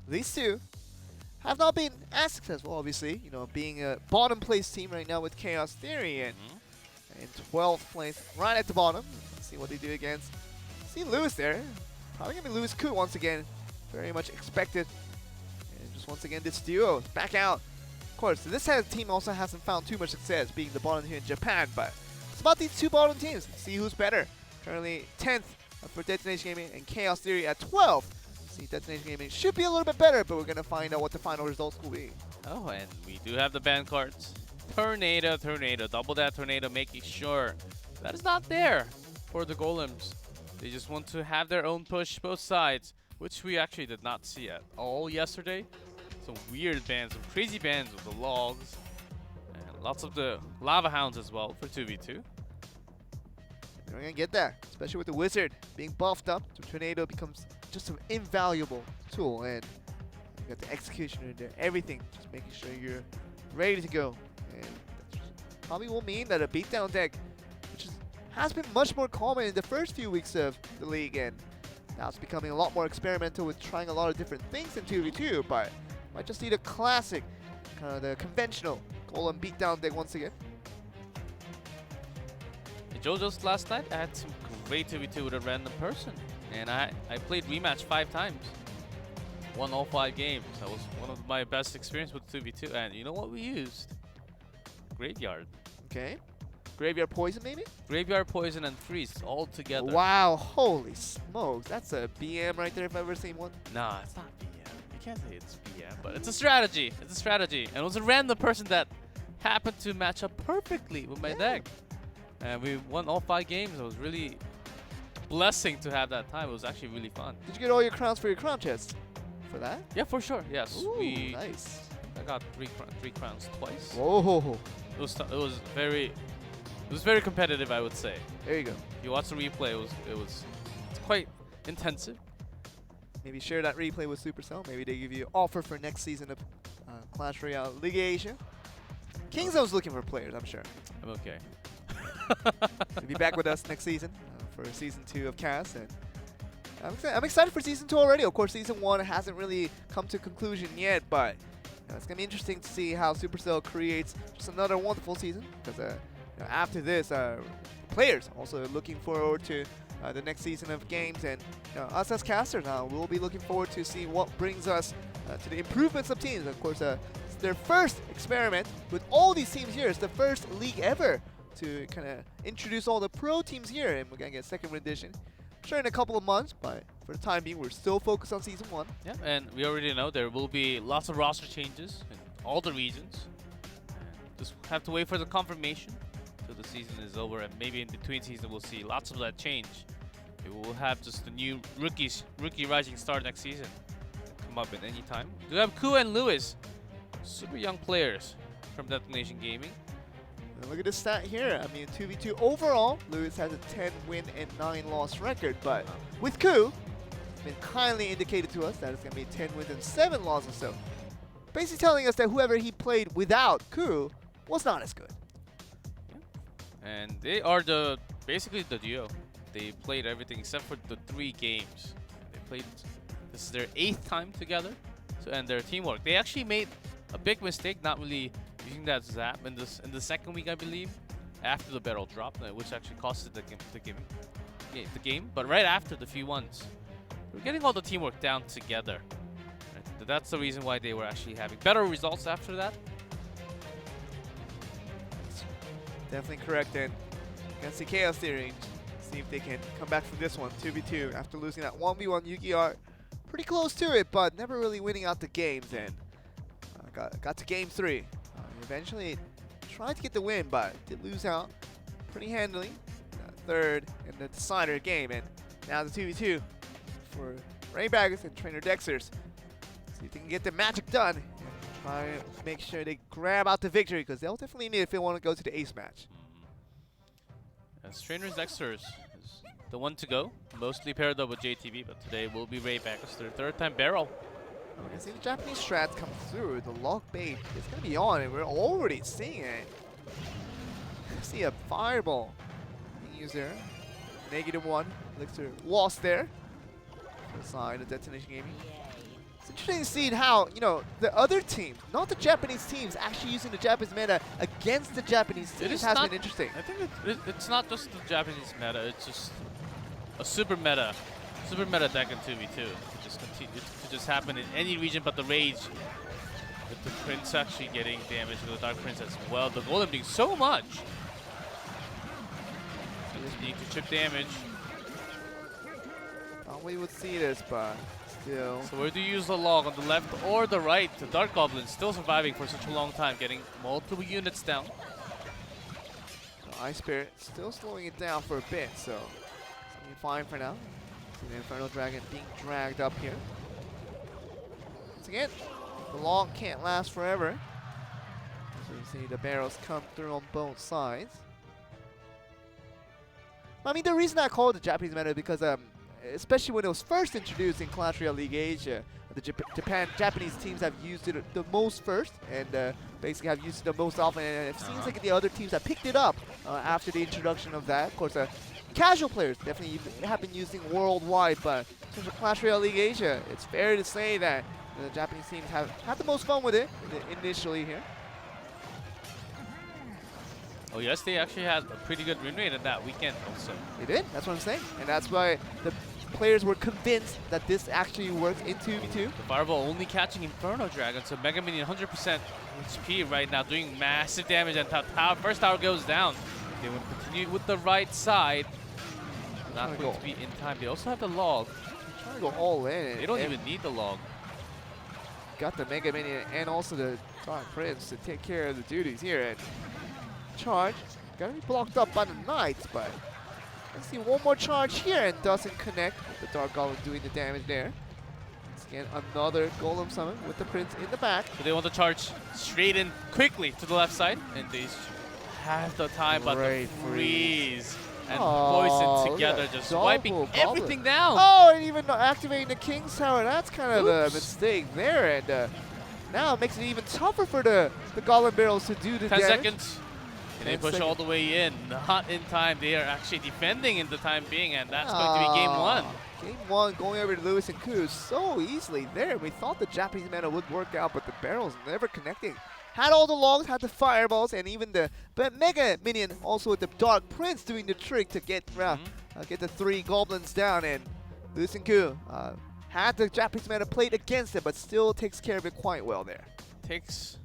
these two have not been as successful, obviously. You know, being a bottom place team right now with Chaos Theory and in 12th place, right at the bottom. Let's see what they do against. See Lewis there. Probably gonna be Lewis Koo once again. Very much expected. And just once again, this duo back out. Of course, this team also hasn't found too much success being the bottom here in Japan, but it's about these two bottom teams. See who's better. Currently 10th for Detonation Gaming and Chaos Theory at 12th. See, Detonation Gaming should be a little bit better, but we're gonna find out what the final results will be. Oh, and we do have the ban cards. Tornado, double that Tornado, making sure that is not there for the Golems. They just want to have their own push both sides, which we actually did not see at all yesterday. Some weird bans, some crazy bans with the logs, and lots of the Lava Hounds as well for 2v2. We're gonna get that, especially with the Wizard being buffed up. The Tornado becomes just an invaluable tool, and you got the Executioner in there, everything, just making sure you're ready to go. And that probably will mean that a beatdown deck, which has been much more common in the first few weeks of the league, and now it's becoming a lot more experimental with trying a lot of different things in 2v2, but might just need a classic, kind of the conventional Golem beatdown deck once again. JoJo's last night, I had some great 2v2 with a random person, and I played rematch 5 times. Won all 5 games. That was one of my best experience with 2v2, and you know what we used? Graveyard. Okay. Graveyard Poison, maybe? Graveyard Poison and Freeze all together. Wow, holy smokes. That's a BM right there if I've ever seen one. Nah, it's not BM. You can't say it's BM, but it's a strategy. It's a strategy. And it was a random person that happened to match up perfectly with my deck. And we won all 5 games. It was really a blessing to have that time. It was actually really fun. Did you get all your crowns for your crown chest for that? Yeah, for sure. Yes. Ooh, nice. I got three crowns twice. Whoa. It was very competitive, I would say. There you go. If you watch the replay, it's quite intensive. Maybe share that replay with Supercell. Maybe they give you an offer for next season of Clash Royale League Asia. Kingzone's looking for players, I'm sure. I'm okay. He'll be back with us next season for season 2 of CAS, and I'm excited for season 2 already. Of course, season 1 hasn't really come to conclusion yet, but it's gonna be interesting to see how Supercell creates just another wonderful season. Because after this, players also looking forward to the next season of games, and us as casters now we'll be looking forward to see what brings us to the improvements of teams. Of course, it's their first experiment with all these teams here. It's the first league ever to kind of introduce all the pro teams here, and we're gonna get second edition. I'm sure in a couple of months, but for the time being, we're still focused on season 1. Yeah, and we already know there will be lots of roster changes in all the regions. Just have to wait for the confirmation till the season is over, and maybe in between season we'll see lots of that change. We will have just the new rookie rising star next season come up at any time. We have Koo and Lewis, super young players from Detonation Gaming. And look at this stat here. I mean, 2v2 overall, Lewis has a 10 win and 9 loss record, but with Koo, it's been kindly indicated to us that it's going to be 10 wins and 7 losses. So basically telling us that whoever he played without Koo was not as good. Yeah. And they are basically the duo. They played everything except for the 3 games. This is their 8th time together, and their teamwork. They actually made a big mistake not really using that zap in the second week, I believe, after the barrel drop, which actually costed the game. But right after the few ones, we're getting all the teamwork down together. Right? That's the reason why they were actually having better results after that. Definitely correct. And against the Chaos Theory, see if they can come back from this one, 2v2, after losing that 1v1. Yuki are pretty close to it, but never really winning out the games. And got to game 3. Eventually tried to get the win, but did lose out pretty handily. Third in the decider game, and now the 2v2 for Ray Baggers and Trainer Dexters. See if they can get the magic done and try to make sure they grab out the victory, because they'll definitely need it if they want to go to the ace match. As Trainers Dexter's is the one to go, mostly paired up with JTB, but today will be Rayback as their third time barrel. I see the Japanese strats come through. The lock bait is going to be on, and we're already seeing it. See a fireball being used there. -1. Elixir lost there. For the side of Detonation Gaming. It's interesting to see how, you know, the other teams, not the Japanese teams, actually using the Japanese meta against the Japanese teams has been interesting. I think it's not just the Japanese meta, it's just a super meta deck in 2v2. It could just happen in any region but the Rage. With the Prince actually getting damage with the Dark Prince as well. The Golem doing so much. Continue to chip damage. Thought we would see this, but still. So where do you use the log, on the left or the right? The Dark Goblin still surviving for such a long time, getting multiple units down. So Ice Spirit still slowing it down for a bit, so something fine for now. See the Infernal Dragon being dragged up here. Once again, the log can't last forever. So you see the barrels come through on both sides. I mean, the reason I call it the Japanese meta is because especially when it was first introduced in Clash Royale League Asia, the Japanese teams have used it the most first, and basically have used it the most often. And it seems like the other teams have picked it up after the introduction of that. Of course, casual players definitely have been using worldwide, but in terms of Clash Royale League Asia, it's fair to say that the Japanese teams have had the most fun with it initially here. Oh yes, they actually had a pretty good win rate at that weekend also. They did, that's what I'm saying. And that's why the players were convinced that this actually works in 2v2. The Fireball only catching Inferno Dragon, so Mega Minion 100% HP right now, doing massive damage, and first tower goes down. They will continue with the right side. Not going to be in time. They also have the log. Trying to go all in. They don't even need the log. Got the Mega Minion and also the Dark Prince to take care of the duties here. And charge, gonna be blocked up by the Knights, but let's see one more charge here and doesn't connect with the Dark Golem doing the damage there. Once again, another Golem summon with the Prince in the back. So they want to charge straight in quickly to the left side, and they have the time, but the freeze and poison together, just wiping everything down. Oh, and even activating the King's Tower, that's kind of a mistake there, and now it makes it even tougher for the Golem Barrels to do the 10 damage. seconds. And they push all the way in, not in time. They are actually defending in the time being, and that's going to be game one. Game one going over to Lewis and Kuz so easily there. We thought the Japanese meta would work out, but the barrels never connecting. Had all the logs, had the fireballs, and even the Mega Minion also with the Dark Prince doing the trick to get the 3 goblins down. And Lewis and Kuz had the Japanese meta played against it, but still takes care of it quite well there. Takes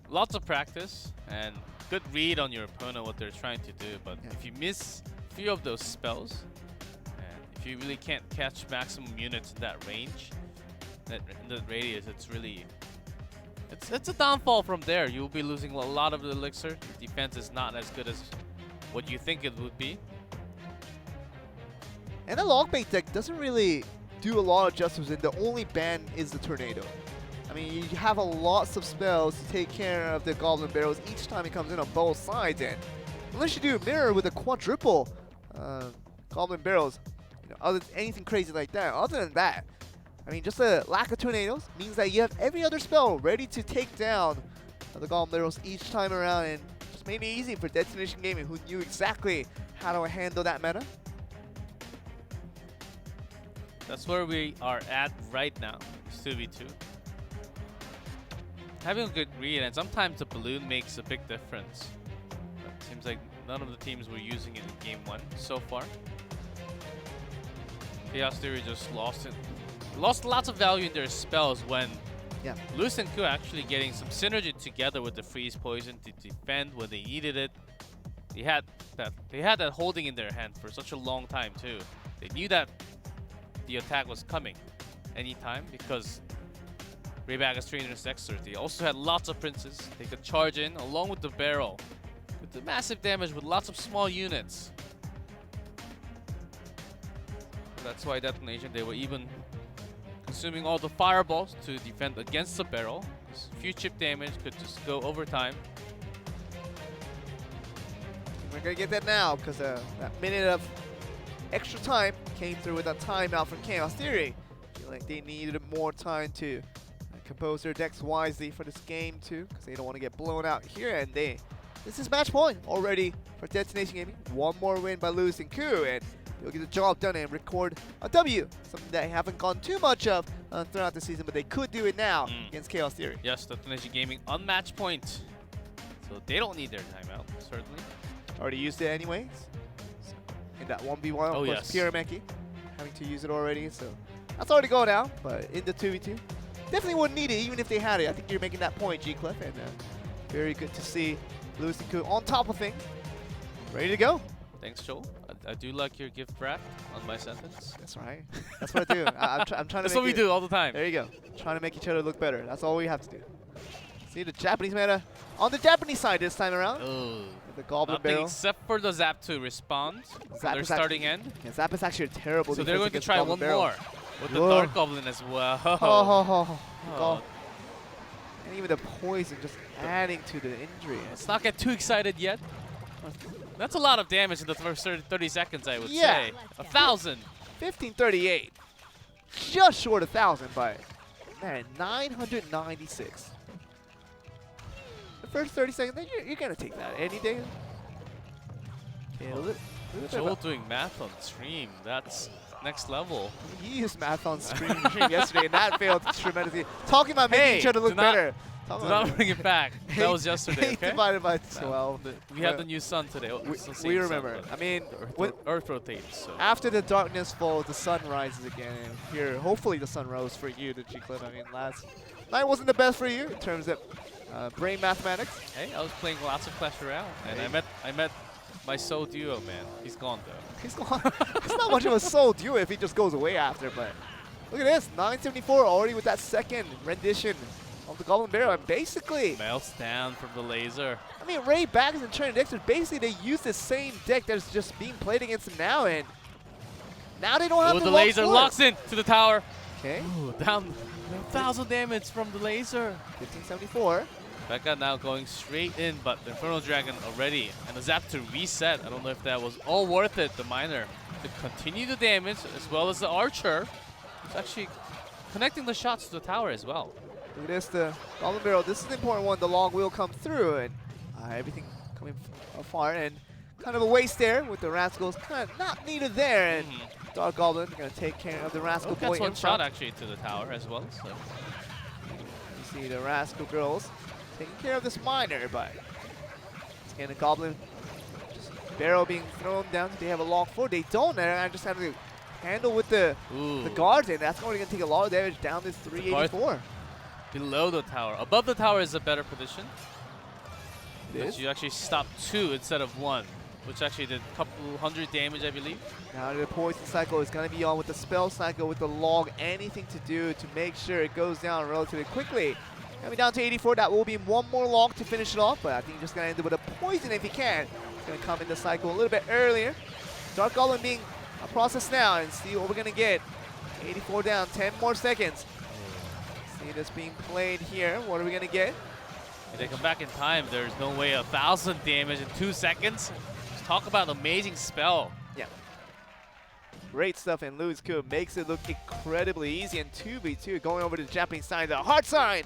lots of practice and good read on your opponent, what they're trying to do, but if you miss a few of those spells, and if you really can't catch maximum units in that range, in the radius, it's really, it's a downfall from there. You'll be losing a lot of the elixir. Your defense is not as good as what you think it would be. And the log bait deck doesn't really do a lot of justice, and the only ban is the Tornado. I mean, you have a lots of spells to take care of the Goblin Barrels each time it comes in on both sides, and unless you do a mirror with a quadruple Goblin Barrels, you know, other than anything crazy like that, other than that, I mean, just a lack of tornadoes means that you have every other spell ready to take down the Goblin Barrels each time around, and just made it easy for Detonation Gaming, who knew exactly how to handle that meta. That's where we are at right now. It's 2v2. Having a good read, and sometimes the balloon makes a big difference. It seems like none of the teams were using it in game one so far. Chaos Theory just lost lots of value in their spells when Lewis and Ku actually getting some synergy together with the freeze poison to defend when they needed it. They had that holding in their hand for such a long time too. They knew that the attack was coming anytime because Rayback as Trainers Dexter. They also had lots of princes. They could charge in along with the barrel with the massive damage with lots of small units. So that's why Detonation, they were even consuming all the fireballs to defend against the barrel. A few chip damage could just go over time. We're going to get that now because that minute of extra time came through with a timeout from Chaos Theory. I feel like they needed more time to compose their decks wisely for this game too, because they don't want to get blown out here. And this is match point already for Detonation Gaming. One more win by Lewis and Ku, and they'll get the job done and record a W. Something they haven't gone too much of throughout the season, but they could do it now against Chaos Theory. Yes, Detonation Gaming on match point. So they don't need their timeout, certainly. Already used it anyways. So in that 1v1, of course, yes. Pyrameki having to use it already. So that's already going out, but in the 2v2, definitely wouldn't need it even if they had it. I think you're making that point, G-Cliff, and very good to see Lewis and Ku on top of things. Ready to go. Thanks, Joel. I do like your gift wrap on my sentence. That's right. That's what I do. I'm trying to That's make what we do all the time. There you go. Trying to make each other look better. That's all we have to do. See the Japanese meta on the Japanese side this time around. Oh. With the Goblin Nothing Barrel. except for the Zap to respond Zap on their is starting end. Yeah, Zap is actually a terrible So defense they're going to against try Goblin one Barrel. more with the Whoa. Dark Goblin as well. Oh. And even the poison just adding to the injury. Let's not get too excited yet. That's a lot of damage in the first 30 seconds, I would Yeah. say. 1,000. 1538. Just short of 1,000, but man, 996. The first 30 seconds, you're going to take that any day. Yeah, a little bit Joel of doing math on stream. That's next level. he used math on stream yesterday, and that failed tremendously. Talking about making each other look do not- better. Do not bring it back. That was yesterday, 8 okay? divided by 12. We have the new sun today. Oh, We, it's the same we sun, remember. but I mean, Earth rotates. So. after the darkness falls, the sun rises again. And here, hopefully the sun rose for you, the G-Clip. I mean, last night wasn't the best for you in terms of brain mathematics. Hey, I was playing lots of Clash Royale, and Hey. I met my soul duo, man. He's gone though. He's not much of a soul duo if he just goes away after, but look at this, 974 already with that second rendition of the Goblin Barrel, and basically, Melts down from the laser. I mean, Ray Baggins and Trent Dexter, basically they use the same deck that's just being played against them now, and now they don't have Oh, to the walk laser forward. locks in to the tower. Okay, Ooh, down 1,000 damage from the laser. 1574. Becca now going straight in, but the Infernal Dragon already. And the Zap to reset. I don't know if that was all worth it, the Miner, to continue the damage, as well as the Archer. It's actually connecting the shots to the tower as well. Look at this, the Goblin Barrel. This is the important one. The long will come through, and everything coming far, and kind of a waste there with the Rascals. Kind of not needed there, and Dark Goblin going to take care of the Rascal boy That's in one front. shot actually to the tower as well. So. You see the Rascal girls taking care of this Miner, but again, the Goblin just Barrel being thrown down. They have a long four. They don't, and I just have to handle with the guards, and that's going to take a lot of damage down this 384. Below the tower. Above the tower is a better position. This? You actually stop 2 instead of 1, which actually did a couple hundred damage, I believe. Now the poison cycle is going to be on with the spell cycle, with the log, anything to do to make sure it goes down relatively quickly. Coming down to 84, that will be one more log to finish it off, but I think you're just going to end it with a poison if you can. It's going to come in the cycle a little bit earlier. Dark Goblin being processed now, and see what we're going to get. 84 down, 10 more seconds. See this being played here. What are we going to get? If they come back in time, there's no way 1,000 damage in 2 seconds. Just talk about an amazing spell. Yeah. Great stuff, and Lewis Ku makes it look incredibly easy. And 2v2 going over to the Japanese side, the heart sign,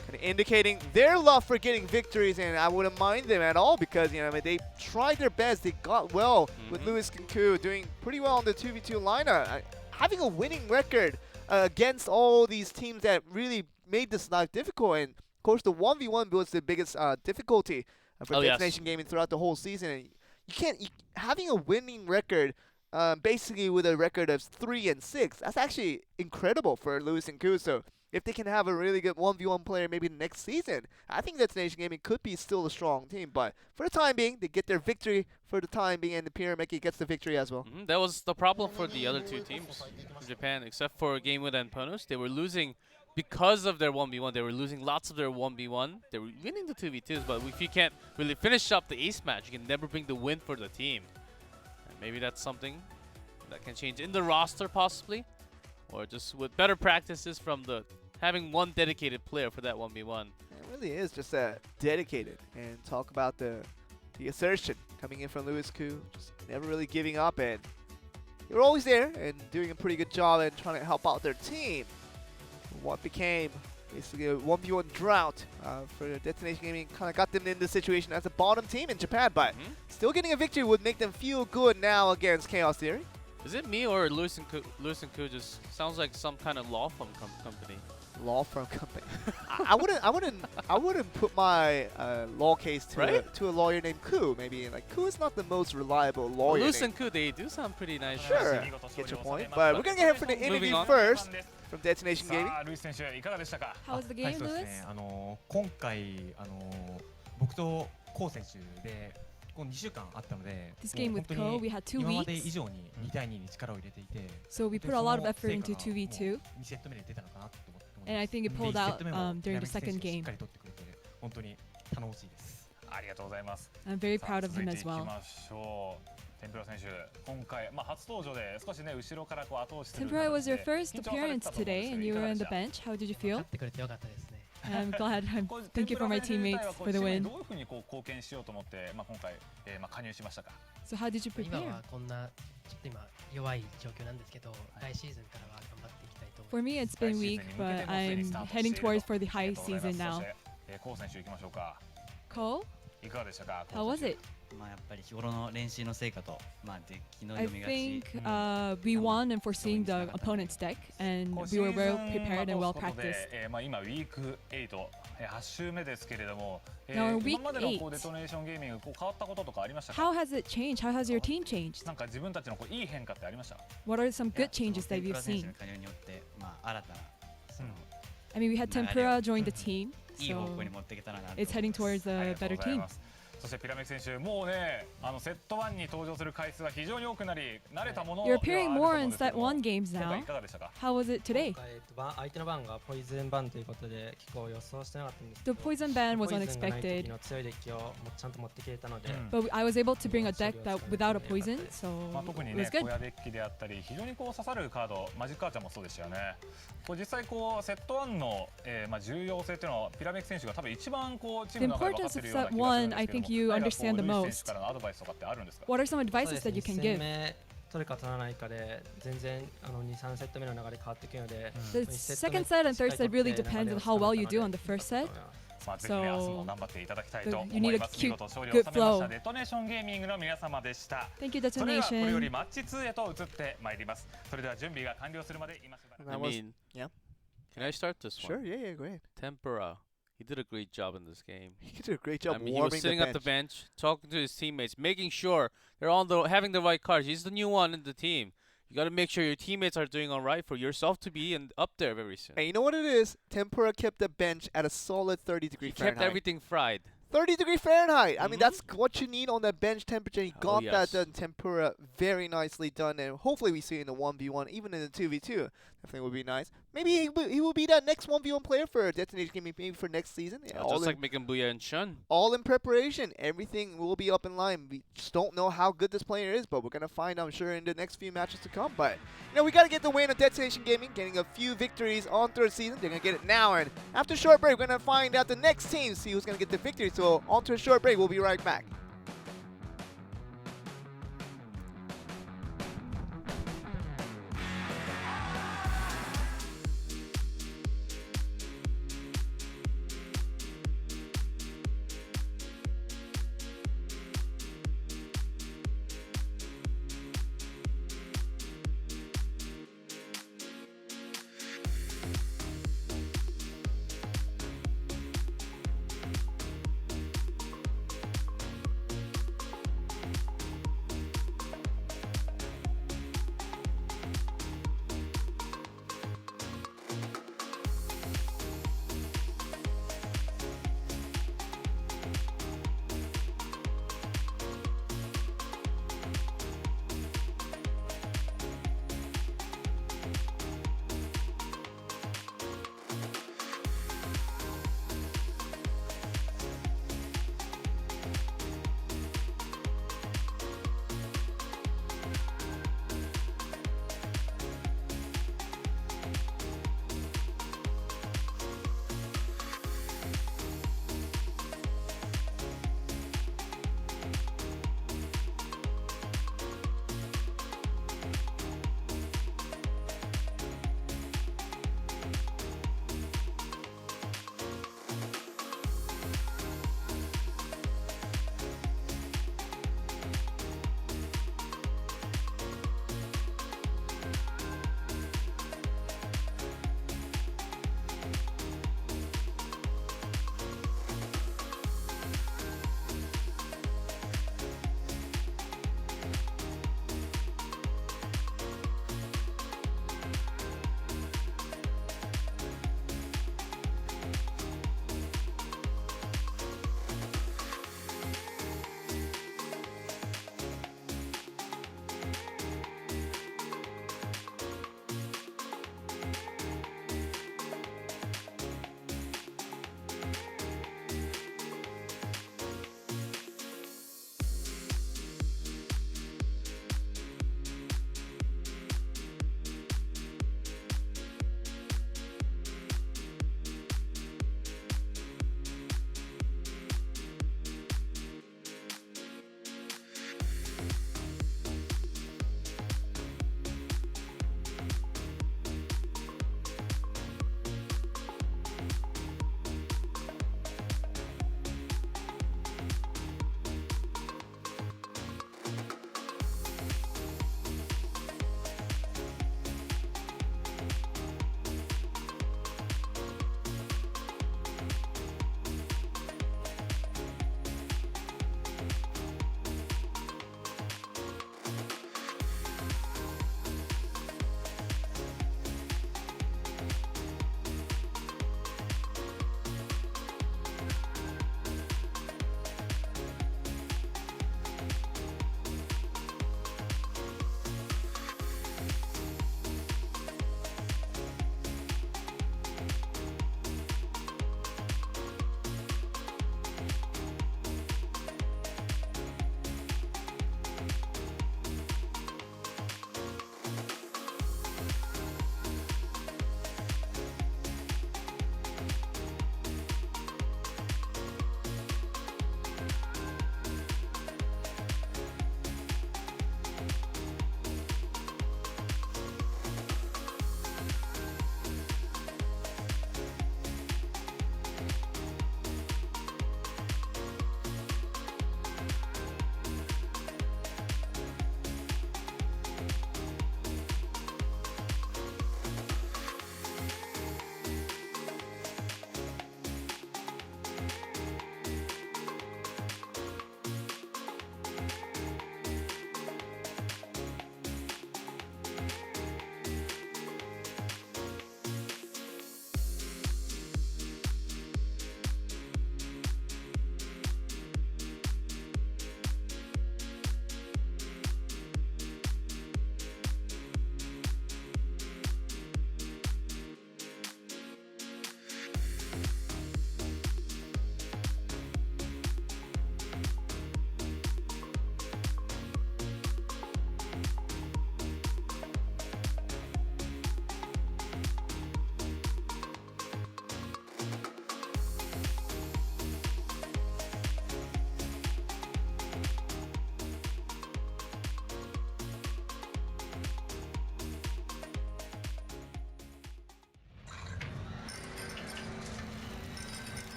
kind of indicating their love for getting victories, and I wouldn't mind them at all because, you know, I mean, they tried their best. They got well with Lewis Ku doing pretty well on the 2v2 lineup. Having a winning record against all these teams that really made this life difficult, and of course the 1v1 was the biggest difficulty for Detonation Gaming throughout the whole season. And you can't having a winning record, basically with a record of 3-6. That's actually incredible for Lewis and Ku. So if they can have a really good 1v1 player maybe next season, I think Detonation Gaming could be still a strong team. But for the time being, they get their victory for the time being, and the Pyrameki gets the victory as well. That was the problem for the other 2 teams from Japan, except for Game With and Ponos. They were losing because of their 1v1. They were losing lots of their 1v1. They were winning the 2v2s, but if you can't really finish up the ace match, you can never bring the win for the team. And maybe that's something that can change in the roster possibly, or just with better practices from the having one dedicated player for that 1v1. It really is just dedicated, and talk about the assertion coming in from Lewis Koo, just never really giving up, and they were always there and doing a pretty good job and trying to help out their team. What became basically a 1v1 drought for Detonation Gaming kind of got them in the situation as a bottom team in Japan, but still getting a victory would make them feel good now against Chaos Theory. Is it me or Lewis and Koo just sounds like some kind of law firm company? Law firm company. I wouldn't put my law case to a lawyer named Koo. Maybe like Koo is not the most reliable lawyer. Lewis and Koo, they do sound pretty nice. Sure, get your point. But we're gonna get here for the interview first from Detonation Gaming. How was the game, Lewis? 今回僕とコウ選手でこう2週間あったので、 This game with もう Ko, 本当 we に had 2今まで以 weeks, 上に2対2に力を入れていて、 so we 本 put 当 a に lot of その effort into 成果がもう 2v2, 2セット目で出たのかなと思ってます。 and I think it pulled で out 1セット目も during the 選手 second しっ game. かり取ってくれて、本当に頼もしいです。ありがとうございます。 I'm very proud of him as 続いていき well. ましょう。天ぷら選手、今回初登場で少しね後ろからこう後押しする Tempura was your 形 first で緊張されて appearance たと思うんです today, けど and you いか were が in で the した bench. How did you 勝 feel? ってくれてよかったですね。I'm glad. こう Thank you for my 天ぷら teammates 選手自体はこう for the チームに win. どういうふうにこう貢献しようと思って今回加入しましたか。 So how did you 今 prepare? はこんなちょっと今弱い状況なんですけど、来シーズンからは頑張っていきたいと思い For me, it's been weak, but I'm heading towards for the high season now. そしてコウ選手いきましょうか。 Cole, いかがでしたか。 how was it? やっぱり日頃の練習の成果と、デッキの I 読み勝 think ち、we won in foreseeing the opponent's deck, and こう we were well シーズン prepared and ま well あ通すことで practiced. 今ウィーク8、8週目ですけれども、 Now, week 今までのこう 8. デトネーションゲーミングこう変わったこととかありましたか。 How has it changed? How has your team changed? なんか自分たちのこういい変化ってありました。 What are some いや good changes その that 天ぷ you've ら選手 seen? の加入によって、新たなその、 I mean, we had 流れを Tempura join the team, いい方 so 向に持っていけたらなと。 it's heading towards あり a がとう better ござい team. ます。そしてピラメキ選手、もうね、セット1に登場する回数が非常に多くなり、慣れたもの You're では appearing あると more 思うん in ですけ set ども、 1 games 今回 now. いかがでしたか。 How was it 今 today? 回相手の番がポイズンバンということで結構予想してなかったんですけ The ど poison ban ポ was イズンがない時 unexpected, の強いデッキをちゃんと持ってきれたので、うん but I was able to bring a deck that without a poison, so 特に it ね、 was 小 good. 屋デッキであったり、非常にこう刺さるカード、マジックアーチャーもそうでしたよね。こう実際こうセット1の、重要性というのはピラメキ選手が多分一番こうチームの中で分かっているような気がするんですけども、 The importance of set 1, I think you 何かこう understand the ルイス most. 選手からのアドバイスとかってあるんですか。 What are some そう advices です that ね you can 2 give? 戦目取るか取らないかで全然2、3セット目の流れ変わってくるので、 The second set and third set really depends on how well you do on the first set. ぜひね、明日も頑張っていただきたいと思 You need い a ます。 cute- 見事勝利を収めました good flow. デトネーションゲーミングの皆様でした。 Thank you, それではこれより Detonation. マッチ2へと移ってまいります。それでは準備が完了するまで今しばらく I That was- mean, yeah. Can I start this Sure, one? yeah, go ahead. Tempura, he did a great job in this game. He did a great job I mean, he warming was sitting the at the bench. bench, talking to his teammates, making sure they're on the having the right cards. He's the new one in the team. You got to make sure your teammates are doing all right for yourself to be up there very soon. And you know what it is? Tempura kept the bench at a solid 30 He degree kept Fahrenheit. everything fried. 30-degree Fahrenheit. I mean, Mhm. that's what you need on that bench temperature. He Oh, got that yes. done. Tempura very nicely done, and hopefully we see it in the 1v1, even in the 2v2. Definitely would be nice. Maybe he will be that next 1v1 player for Detonation Gaming, maybe for next season. Yeah, Just like making Booyah and Shun. all in preparation. Everything will be up in line. We just don't know how good this player is, but we're going to find, I'm sure, in the next few matches to come. But, we got to get the win of Detonation Gaming, getting a few victories on third season. They're going to get it now. And after a short break, we're going to find out the next team, see who's going to get the victory. So, on to a short break. We'll be right back.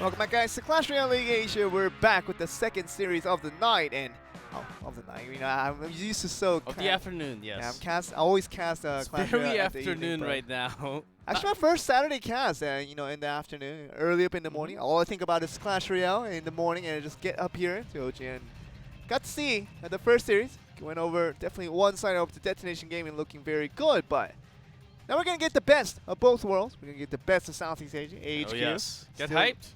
Welcome back, guys, to Clash Royale League Asia. We're back with the second series of the night, and of the night. You know, I'm used to Of the afternoon, yes. Yeah, I always cast It's Clash very Royale at the afternoon evening, but right now. actually, my first Saturday cast, you know, in the afternoon, early up in the morning. All I think about is Clash Royale in the morning, and I just get up here to OG and got to see the first series. Went over definitely one side up to Detonation Gaming, looking very good, but now we're gonna get the best of both worlds. We're gonna get the best of Southeast Asia, AHQ. Oh yes. Get Still- hyped.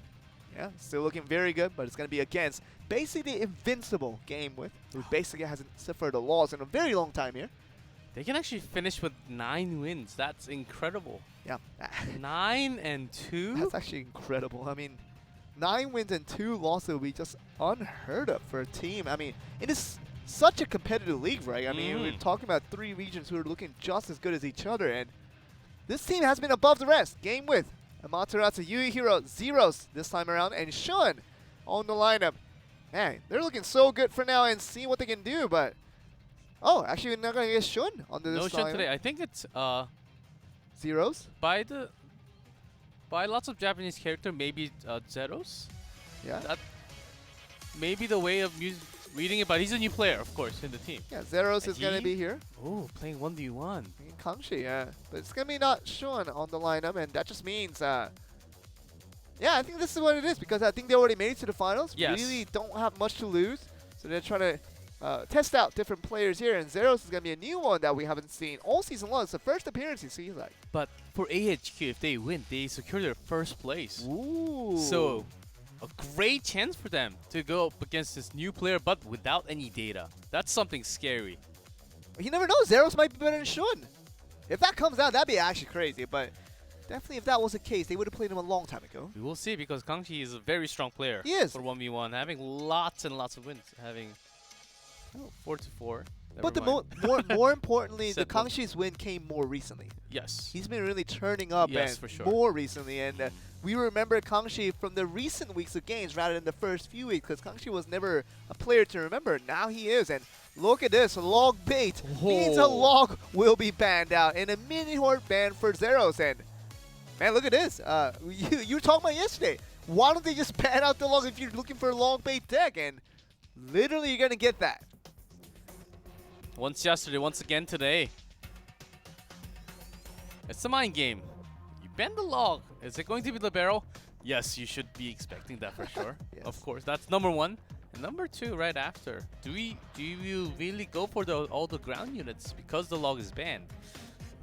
Yeah, still looking very good, but it's going to be against basically the invincible Game With, who basically hasn't suffered a loss in a very long time here. They can actually finish with 9 wins. That's incredible. Yeah, 9 and 2. that's actually incredible. I mean, 9 wins and 2 losses would be just unheard of for a team. I mean, it is such a competitive league, right? I mean, we're talking about 3 regions who are looking just as good as each other, and this team has been above the rest. Game With Amaterasu, Yui Hero, Zeros this time around, and Shun on the lineup. Man, they're looking so good for now and see what they can do, but... Oh, actually, we're not going to get Shun on this No lineup. Shun today. I think it's Zeros? by lots of Japanese character, maybe Zeros. Yeah. That may be the way of reading it, but he's a new player, of course, in the team. Yeah, Zeros And is going to he- be here. Oh, playing 1v1. Kangshi, yeah. But it's going to be not Shun on the lineup, and that just means... yeah, I think this is what it is, because I think they already made it to the finals. Yes. Really don't have much to lose, so they're trying to test out different players here, and Zeros is going to be a new one that we haven't seen all season long. It's the first appearance you see, like. But for AHQ, if they win, they secure their first place. Ooh. So, a great chance for them to go up against this new player, but without any data. That's something scary. You never know, Zeros might be better than Shun. If that comes out, that'd be actually crazy, but definitely if that was the case, they would have played him a long time ago. We will see, because Kangchi is a very strong player. He is. For 1v1, having lots and lots of wins. Having 4-4. But the more importantly, the Kangshi's win came more recently. Yes. He's been really turning up Yes, and for sure. more recently, and we remember Kangshi from the recent weeks of games rather than the first few weeks, because Kangshi was never a player to remember. Now he is, and look at this, log bait means a log will be banned out, and a mini horde ban for Zeros, and man, look at this. You were talking about yesterday. Why don't they just ban out the log if you're looking for a log bait deck, and literally you're gonna get that. Once yesterday, once again today. It's a mind game. You bend the log. Is it going to be the barrel? Yes, you should be expecting that for sure. Yes. Of course, that's number one. And number two, right after, do you really go for all the ground units because the log is banned?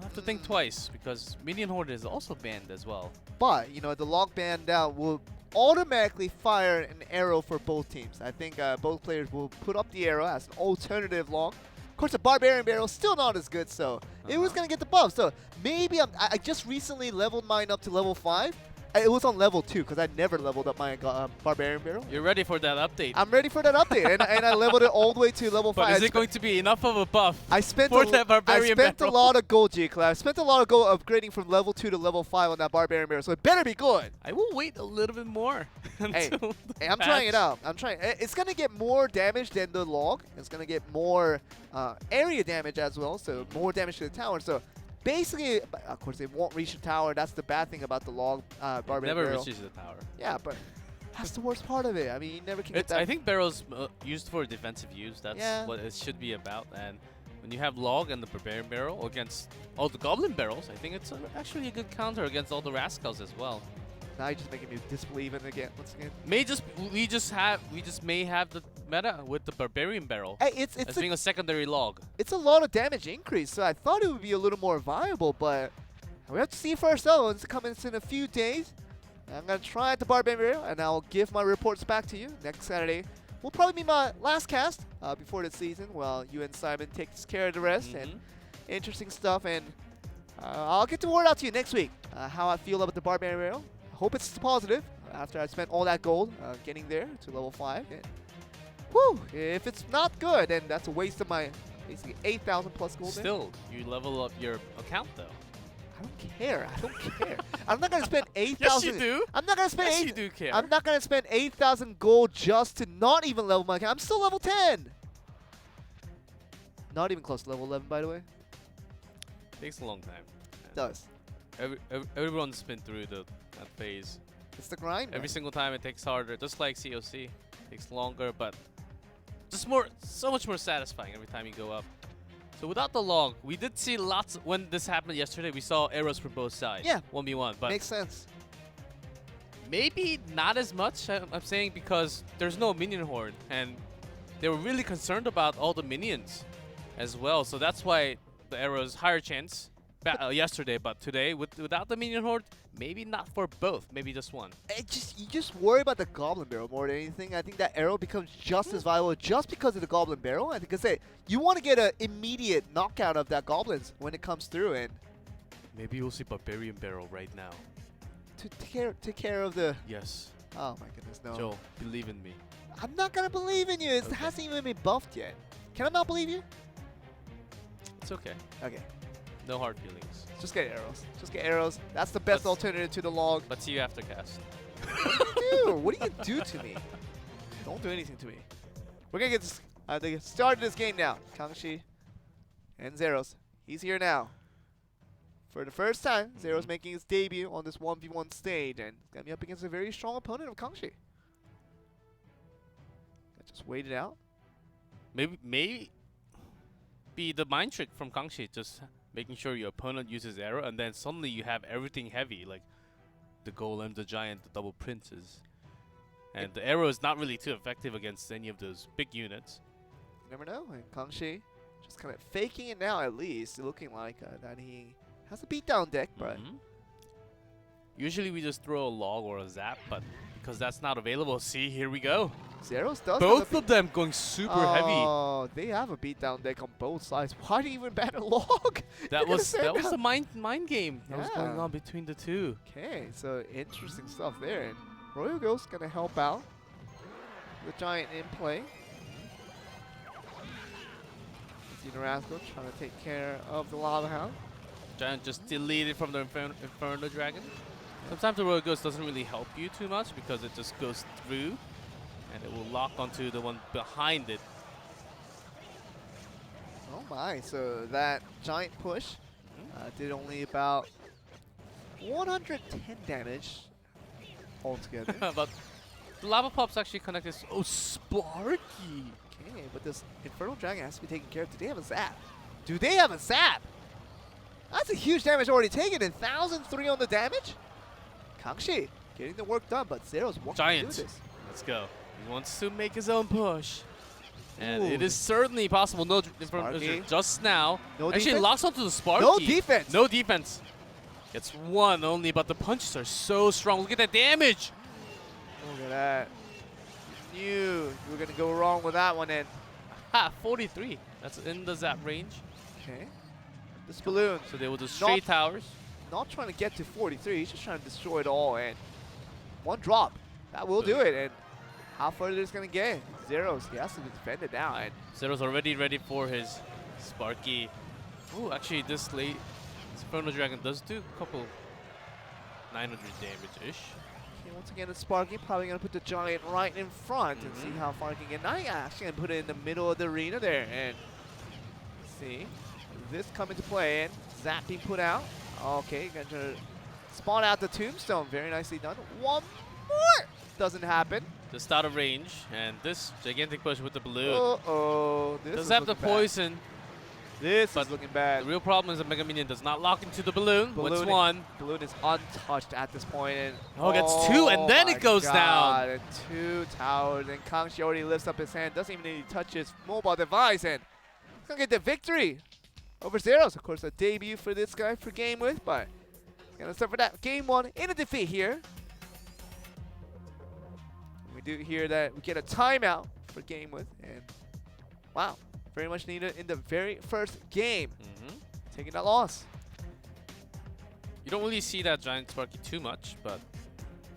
I have to think twice, because Minion Horde is also banned as well. But, you know, the log banned out will automatically fire an arrow for both teams. I think both players will put up the arrow as an alternative log. Of course, the Barbarian Barrel still not as good, so it was going to get the buff. So maybe I just recently leveled mine up to level 5. It was on level 2 because I never leveled up my Barbarian Barrel. You're ready for that update. I'm ready for that update, and I leveled it all the way to level 5. But is it going to be enough of a buff I spent for that Barbarian I spent Barrel? a lot of gold, G-Class. I spent a lot of gold upgrading from level 2 to level 5 on that Barbarian Barrel, so it better be good. I will wait a little bit more. Hey, until the hey, I'm trying it patch. out. I'm trying. It's gonna get more damage than the log. It's gonna get more area damage as well, so more damage to the tower. So basically, of course, it won't reach the tower. That's the bad thing about the log Barbarian Never Barrel. reaches the tower. Yeah, but that's the worst part of it. I mean, you never can get that. I think barrels used for defensive use. That's Yeah. what it should be about. And when you have log and the barbarian barrel against all the goblin barrels, I think it's actually a good counter against all the rascals as well. Now you're just making me disbelieve in it again. Once again. We just may have the meta with the barbarian barrel Hey, as it's being a secondary log. it's a lot of damage increase, so I thought it would be a little more viable, but we have to see for ourselves. It's coming in a few days. I'm going to try at the Barbarian Barrel, and I'll give my reports back to you next Saturday. Will probably be my last cast before the season, while you and Simon takes care of the rest, and interesting stuff, and I'll get the word out to you next week, how I feel about the Barbarian Barrel. I hope it's positive after I spent all that gold getting there to level 5. And whew, if it's not good, then that's a waste of my basically 8,000 plus gold. there. Still, you level up your account though. I don't care. I don't care. I'm not gonna spend 8,000. Yes, you do. I'm not gonna spend Yes, 8. you do care. I'm not gonna spend 8,000 gold just to not even level my account. I'm still level 10. Not even close to level 11, by the way. Takes a long time. It does. Everyone's been through that phase. It's the grind. Every man. single time it takes harder, just like COC. Takes longer, but so much more satisfying every time you go up. So without the log, we did see lots. When this happened yesterday, we saw arrows from both sides. Yeah. 1v1, but Makes sense. maybe not as much. I'm saying because there's no minion horde, and they were really concerned about all the minions as well. So that's why the arrows higher chance yesterday, but today without the minion horde, maybe not for both, maybe just one. You just worry about the Goblin Barrel more than anything. I think that arrow becomes just as viable just because of the Goblin Barrel. I think I say you want to get an immediate knockout of that Goblins when it comes through, and Maybe you'll see Barbarian Barrel right now. to take care of the. Yes. Oh my goodness, no. Joel, believe in me. I'm not gonna believe in you. It Okay. hasn't even been buffed yet. Can I not believe you? It's okay. Okay, No hard feelings. just get arrows. Just get arrows. That's the best That's- alternative to the log. But see you after cast. Dude, what do you do to me? Don't do anything to me. We're gonna get this, the start of this game now. Kangxi and Zeros. He's here now. For the first time, Zeros making his debut on this 1v1 stage, and he's gonna be up against a very strong opponent of Kangxi. Just wait it out. Maybe be the mind trick from Kangxi, just making sure your opponent uses arrow, and then suddenly you have everything heavy, like the golem, the giant, the double princes. And the arrow is not really too effective against any of those big units. You never know. And Kangxi just kind of faking it now, at least, looking like that he has a beatdown deck, but Mhm. Usually we just throw a log or a zap, but because that's not available, see, here we go. Zeros does Both have of them going super heavy. Oh, they have a beatdown deck on both sides. Why do you even ban a log? That You're gonna was send the out- mind game that was going Yeah. on between the two. Okay, so interesting stuff there. And Royal Ghost gonna help out. The giant in play. Zeno Rascal trying to take care of the Lava Hound. Giant just deleted from the Inferno Dragon. Sometimes the Royal Ghost doesn't really help you too much because it just goes through and it will lock onto the one behind it. Oh my, so that giant push did only about 110 damage altogether. But the Lava Pop's actually connected. Oh, Sparky! Okay, but this Infernal Dragon has to be taken care of. Do they have a zap? Do they have a zap? That's a huge damage already taken, and 1,003 on the damage? Kangxi getting the work done, but Zero's what can Giant. do this? Let's go. He wants to make his own push. And Ooh, it is certainly possible. No, Sparky. just now. No Actually, defense? locks onto the Sparky. No defense. No defense. Gets one only, but the punches are so strong. Look at that damage. Look at that. You knew you were going to go wrong with that one, and Ha, 43. That's in the zap range. okay. This balloon So they will just straight towers. not trying to get to 43. He's just trying to destroy it all, and one drop. That will do it, and how further it's going to get? Zeros, he has to defend it now, and Zero's already ready for his Sparky. Oh, actually, this Inferno Dragon does do a couple 900 damage-ish. okay, once again, the Sparky probably going to put the giant right in front and see how far he can get. Now he's actually going to put it in the middle of the arena there, and see this come into play, and Zap being put out. Okay, going to spawn out the tombstone. Very nicely done. One more! Doesn't happen. Just out of range, and this gigantic push with the balloon. Uh-oh. This Does is have the looking bad. poison. This but is looking The bad. real problem is the Mega Minion does not lock into the balloon. What's Balloon- one? Balloon is untouched at this point, and Oh, it gets two, and then it my goes down. God, and 2 towers, and Kangxi already lifts up his hand, doesn't even need to touch his mobile device, and he's gonna get the victory over Zeros. Of course, a debut for this guy for game with, but he's gonna suffer that game 1 in a defeat here. We do hear that we get a timeout for game with, and wow, very much needed in the very first game, taking that loss. You don't really see that Giant Sparky too much, but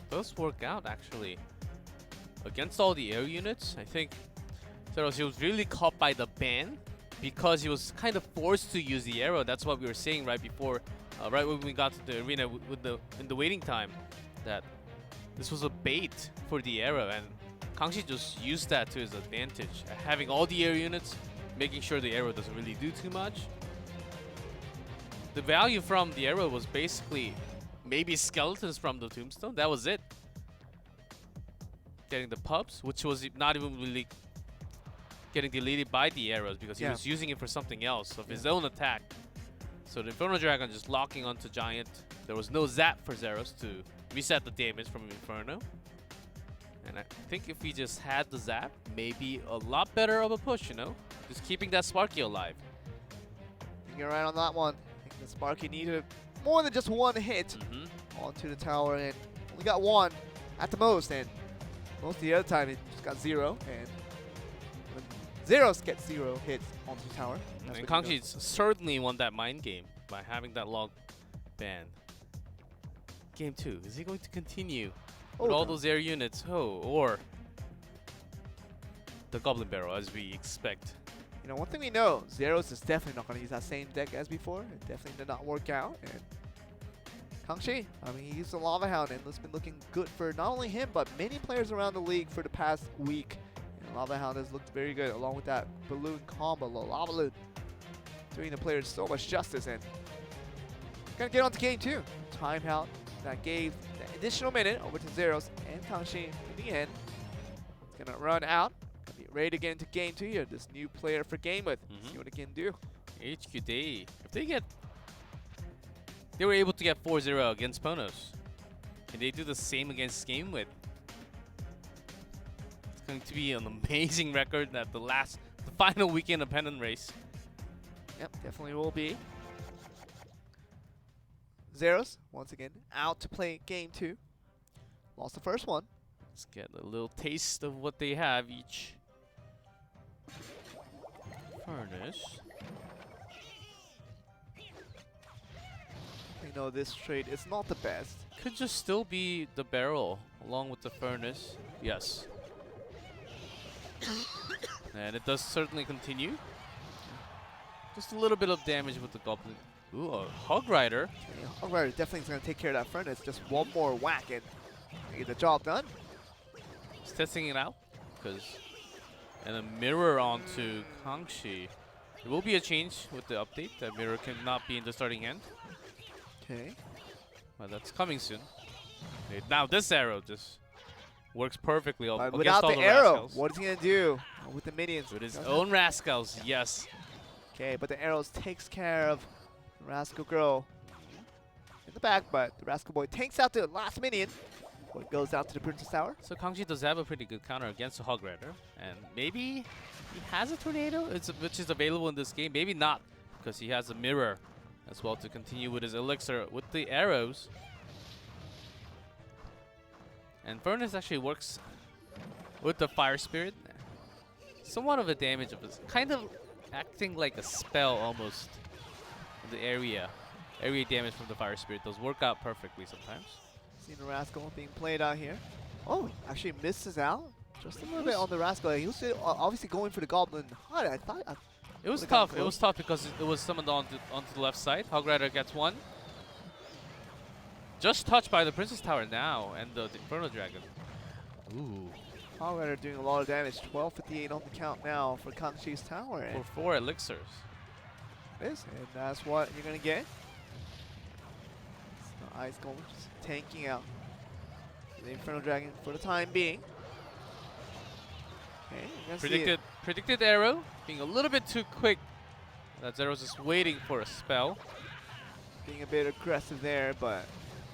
those work out actually. Against all the air units, I think Zeros, he was really caught by the ban because he was kind of forced to use the arrow. That's what we were saying right before, right when we got to the arena in the waiting time, that this was a bait for the arrow, and Kangxi just used that to his advantage. Having all the air units, making sure the arrow doesn't really do too much. the value from the arrow was basically maybe skeletons from the tombstone. That was it. Getting the pubs, which was not even really getting deleted by the arrows because he was using it for something else of his own attack. So the Inferno Dragon just locking onto Giant. There was no zap for Zeros to reset the damage from Inferno. And I think if he just had the zap, maybe a lot better of a push, you know? Just keeping that Sparky alive. You're right on that one. I think the Sparky needed more than just one hit onto the tower, and we got one at the most, and most of the other time it just got 0, and when Zeros get 0 hits onto the tower. And Kangxi certainly won that mind game by having that log ban. Game 2, is he going to continue with all those air units? Or the Goblin Barrel as we expect? You know, one thing we know, Zeros is definitely not going to use that same deck as before. It definitely did not work out. And Kangxi, I mean, he used the Lava Hound, and it's been looking good for not only him, but many players around the league for the past week. And Lava Hound has looked very good, along with that balloon combo, the Lava Balloon, doing the players so much justice. And gonna get on to game 2. Timeout that gave the additional minute over to Zeros and Kangxi in the end. It's gonna run out. Gonna be ready to get into game 2 here. This new player for Game with. See what it can do. HQ Day. If they were able to get 4-0 against Ponos. Can they do the same against Game with? It's going to be an amazing record at the final weekend of Pennant Race. Yep, definitely will be. Zeros, once again, out to play game 2. Lost the first one. Let's get a little taste of what they have each. Furnace. We know this trade is not the best. Could just still be the barrel along with the furnace. Yes. And it does certainly continue. Just a little bit of damage with the Goblin. Ooh, a Hog Rider. Yeah, Hog Rider definitely is going to take care of that furnace. Just one more whack and get the job done. Just testing it out. And a mirror onto Kangxi. There will be a change with the update. That mirror cannot be in the starting hand. Okay. Well, that's coming soon. Okay, now this arrow just works perfectly against without all the the arrow, rascals. what is he going to do with the minions? With his own rascals, yes. Okay, but the arrows takes care of the Rascal Girl in the back, but the Rascal Boy takes out the last minion. What goes out to the Princess Tower. So Kangxi does have a pretty good counter against the Hog Rider. And maybe he has a Tornado, which is available in this game. Maybe not, because he has a mirror as well to continue with his elixir with the arrows. And Furnace actually works with the Fire Spirit. Somewhat of a damage of this, kind of acting like a spell almost in the area. Area damage from the Fire Spirit does work out perfectly sometimes. Seeing the Rascal being played out here. Oh, actually misses out just a little bit on the Rascal. He was obviously going for the Goblin Hut. I thought it was tough. It was tough because it was summoned onto the left side. Hog Rider gets one. Just touched by the Princess Tower now and the Inferno Dragon. Ooh. Hog Rider doing a lot of damage. 1258 on the count now for Kangxi's Tower. For 4 elixirs. It is, and that's what you're going to get. The Ice Golem just tanking out the Inferno Dragon for the time being. Okay, Predicted arrow being a little bit too quick. That Zero's just waiting for a spell. Being a bit aggressive there, but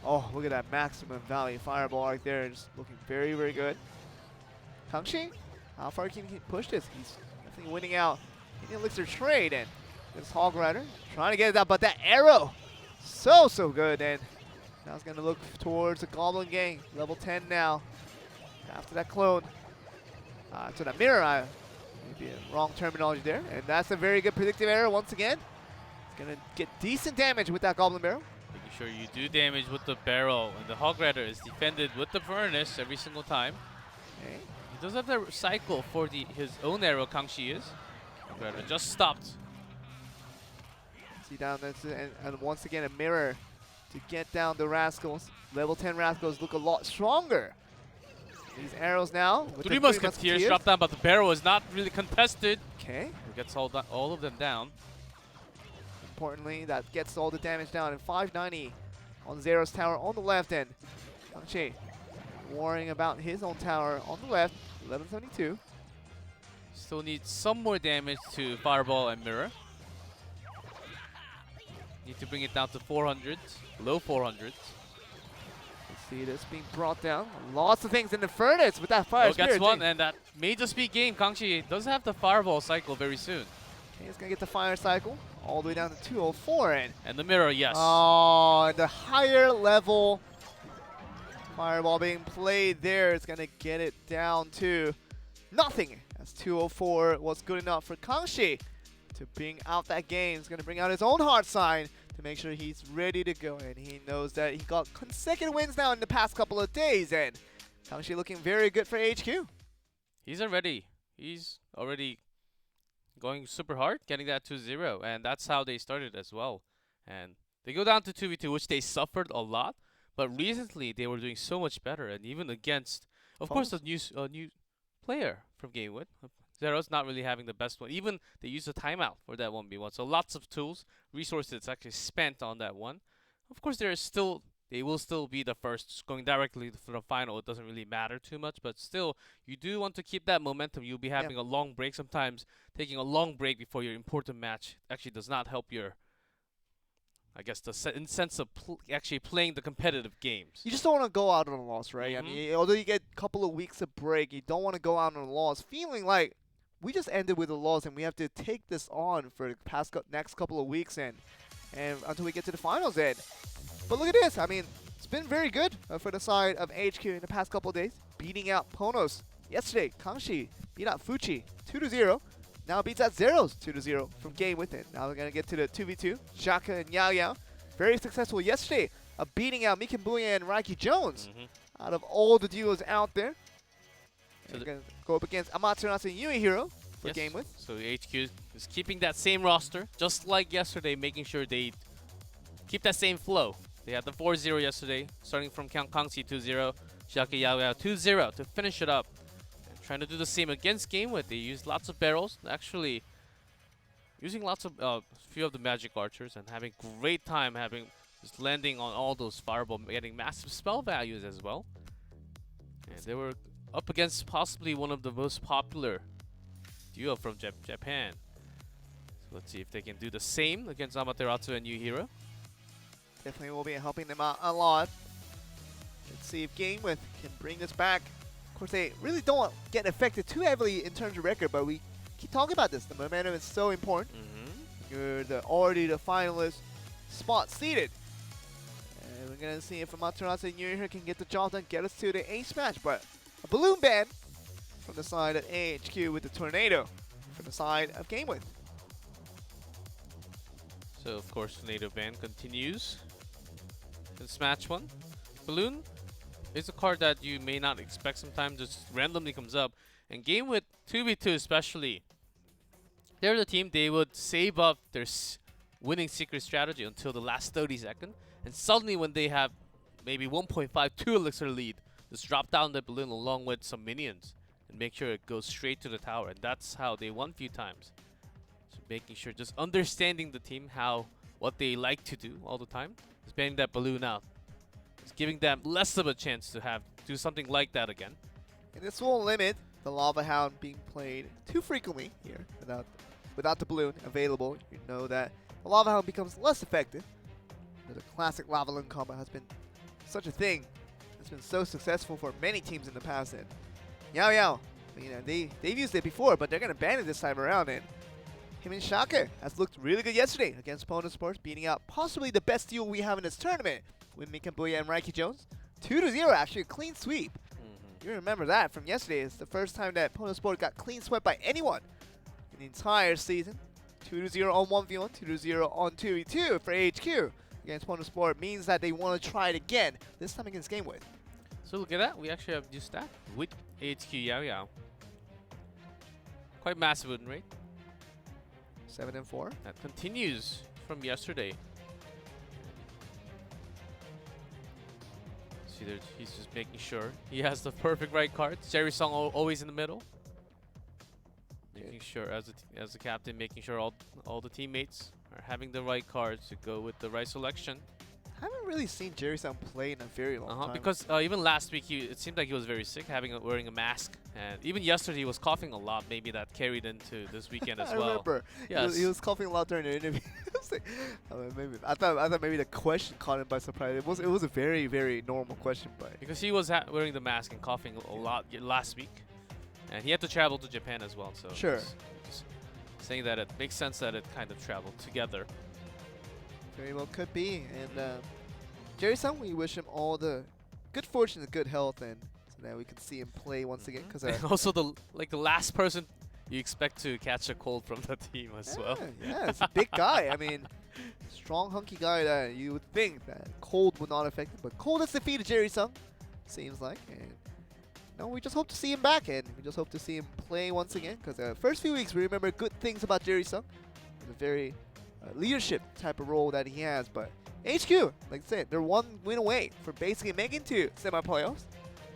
oh, look at that maximum value fireball right there. Just looking very, very good. Kangxi, how far can he push this? He's definitely winning out in the elixir trade, and this Hog Rider trying to get it out, but that arrow, so good. And now it's going to look towards the Goblin Gang, level 10 now. After that clone, to that mirror, maybe a wrong terminology there. And that's a very good predictive arrow once again. It's going to get decent damage with that Goblin Barrel. Making sure you do damage with the barrel, and the Hog Rider is defended with the Furnace every single time. Okay. He does have the cycle for his own arrow, Kangxi is. Hog Rider just stopped. See down there, and once again a mirror to get down the Rascals. Level 10 Rascals look a lot stronger. These arrows now. With 3 Musketeers drop down, but the barrel is not really contested. Okay. He gets all of them down. importantly, that gets all the damage down. And 590 on Zero's tower on the left end. Kangxi worrying about his own tower on the left. 1172. Still needs some more damage to Fireball and Mirror. Need to bring it down to 400s, low 400s. Let's see this being brought down. Lots of things in the furnace with that fire Oh, spirit. gets one, and that may just be game. Kangxi does have the Fireball cycle very soon. Okay, he's gonna get the fire cycle all the way down to 204 And the Mirror, yes. Oh, the higher level Fireball being played there is gonna get it down to nothing. As 204 was good enough for Kangxi to bring out that game. He's gonna bring out his own heart sign to make sure he's ready to go. And he knows that he got consecutive wins now in the past couple of days. And Kangxi looking very good for HQ. He's already going super hard, getting that 2-0, and that's how they started as well. And they go down to 2v2, which they suffered a lot, but recently they were doing so much better, and even against, of course, a new player from Gamewood. Zero's not really having the best one. Even they used a timeout for that 1v1, so lots of tools, resources actually spent on that one. Of course, they will still be the first, going directly for the final. It doesn't really matter too much, but still, you do want to keep that momentum. You'll be having a long break. Sometimes taking a long break before your important match actually does not help your, I guess, in sense of actually playing the competitive games. You just don't want to go out on a loss, right? I mean, although you get a couple of weeks of break, you don't want to go out on a loss feeling like we just ended with a loss and we have to take this on for the next couple of weeks and until we get to the finals end. But look at this. I mean, it's been very good for the side of HQ in the past couple of days. Beating out Ponos yesterday. Kangxi beat out Fuchi 2-0. Now beats out Zeros 2-0 from game with it. Now we're going to get to the 2v2. Shaka and Yao Yao. Very successful yesterday of beating out Mikenbuya and Raiki Jones. Out of all the duos out there. So they're going to go up against Amaterasu and Yuihiro for game with. So HQ is keeping that same roster, just like yesterday, making sure they keep that same flow. They had the 4-0 yesterday, starting from Kangxi 2-0, Shaka Yao Yao 2-0 to finish it up. And trying to do the same against Gamewood. They used lots of barrels, actually using lots of few of the magic archers and having great time just landing on all those fireball, getting massive spell values as well. And they were up against possibly one of the most popular duo from Japan. So let's see if they can do the same against Amaterasu and Yuihiro. Definitely will be helping them out a lot. Let's see if Gamewood can bring this back. Of course, they really don't get affected too heavily in terms of record, but we keep talking about this. The momentum is so important. You're already the finalist spot seated. And we're going to see if Amaterasu and Yuihiro can get the job done, get us to the ace match. But a balloon ban from the side of AHQ with the tornado from the side of Gamewood. So of course, Tornado Ban continues. This match one. Balloon is a card that you may not expect sometimes, just randomly comes up. And Gamewood 2v2 especially, they're the team, they would save up their winning secret strategy until the last 30 seconds. And suddenly when they have maybe 1.5, 2 elixir lead, just drop down the balloon along with some minions and make sure it goes straight to the tower. And that's how they won a few times. So making sure, just understanding the team, what they like to do all the time, is banning that balloon out. It's giving them less of a chance to do something like that again. And this will limit the Lava Hound being played too frequently here without the balloon available. You know that the Lava Hound becomes less effective. The classic Lava Balloon combo has been such a thing. It's been so successful for many teams in the past. And Yao Yao, you know, they've used it before, but they're gonna ban it this time around. And him and Shaka has looked really good yesterday against Pono Sports, beating out possibly the best duo we have in this tournament with Mikenbuya and Raiki Jones. 2-0, actually a clean sweep. You remember that from yesterday. It's the first time that Pono Sport got clean swept by anyone in the entire season. 2-0 on 1v1, 2-0 on 2v2 for HQ against Pono Sport means that they want to try it again, this time against Gamewood. So look at that, we actually have new stat with HQ Yao Yao. Quite massive win rate. 7-4. That continues from yesterday. See there, he's just making sure he has the perfect right cards. Jerry Song always in the middle. Making sure as the captain, making sure all the teammates are having the right cards to go with the right selection. Haven't really seen Jerry-san play in a very long time. Because even last week, it seemed like he was very sick, wearing a mask. And even yesterday, he was coughing a lot. Maybe that carried into this weekend as well. I remember. Yes. He was coughing a lot during the interview. I was like, I thought maybe the question caught him by surprise. It was a very, very normal question, but Because he was wearing the mask and coughing a lot last week. And he had to travel to Japan as well. So Sure. just saying that it makes sense that it kind of traveled together. very well could be. And Jerry-san, we wish him all the good fortune and good health, and so that we can see him play once again. Because And also the last person you expect to catch a cold from the team as well. Yeah, it's a big guy. I mean, strong, hunky guy that you would think that cold would not affect him, but cold has defeated Jerry-san, seems like. And no, we just hope to see him back, and we just hope to see him play once again. Because the first few weeks, we remember good things about Jerry-san, the very leadership type of role that he has. But HQ, like I said, they're one win away for basically making to semi-playoffs,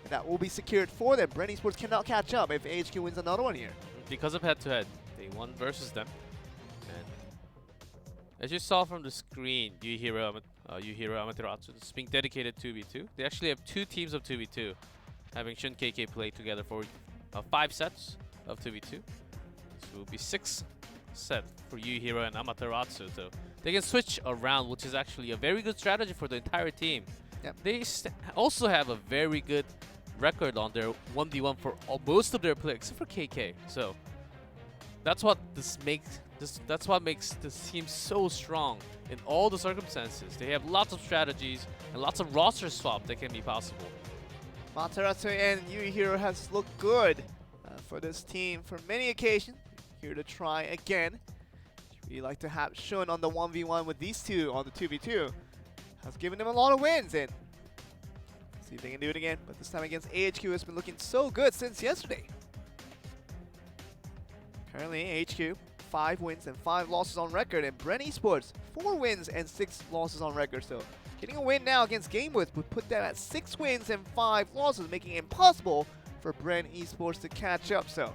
and that will be secured for them. Bren Esports cannot catch up if HQ wins another one here. Because of head-to-head, they won versus them. And as you saw from the screen, Yuhiro Amaterasu is being dedicated 2v2. They actually have 2 teams of 2v2, having Shun KK play together for 5 sets of 2v2. So it will be 6 set for Yuhiro and Amaterasu. So they can switch around, which is actually a very good strategy for the entire team. Yep. They also have a very good record on their 1v1 for most of their play, except for KK. So that's what makes this team so strong in all the circumstances. They have lots of strategies and lots of roster swap that can be possible. Amaterasu and Yuhiro has looked good for this team for many occasions. Here to try again. We like to have Shun on the 1v1 with these two on the 2v2. Has given them a lot of wins, and see if they can do it again. But this time against AHQ has been looking so good since yesterday. Currently AHQ 5 wins and 5 losses on record, and Bren Esports 4 wins and 6 losses on record. So getting a win now against Gamewith would put them at 6 wins and 5 losses, making it impossible for Bren Esports to catch up. So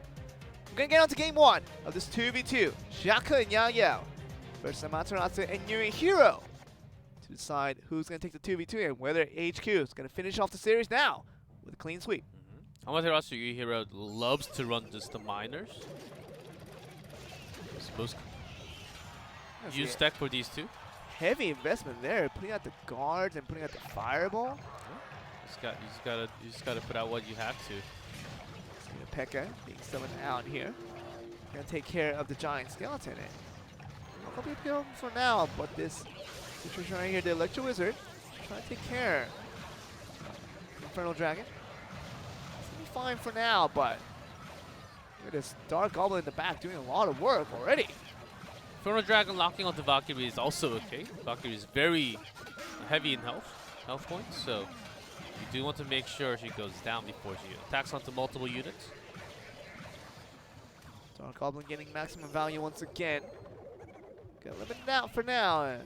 we're going to get on to game 1 of this 2v2. Shaka and Yao Yao versus Amaterasu and Yuhiro to decide who's going to take the 2v2 and whether HQ is going to finish off the series now with a clean sweep. Amaterasu Yuhiro loves to run just the minors. Most use tech for these two. Heavy investment there, putting out the guards and putting out the fireball. You just gotta put out what you have to. Pekka being summoned out here. Gonna take care of the giant skeleton. And a couple of people for now, but this situation right here, the Electro Wizard, trying to take care. Infernal Dragon. It's gonna be fine for now, but look at this Dark Goblin in the back doing a lot of work already. Infernal Dragon locking onto Valkyrie is also okay. Valkyrie is very heavy in health points, so you do want to make sure she goes down before she attacks onto multiple units. Dark Goblin getting maximum value once again. Got a little bit out for now.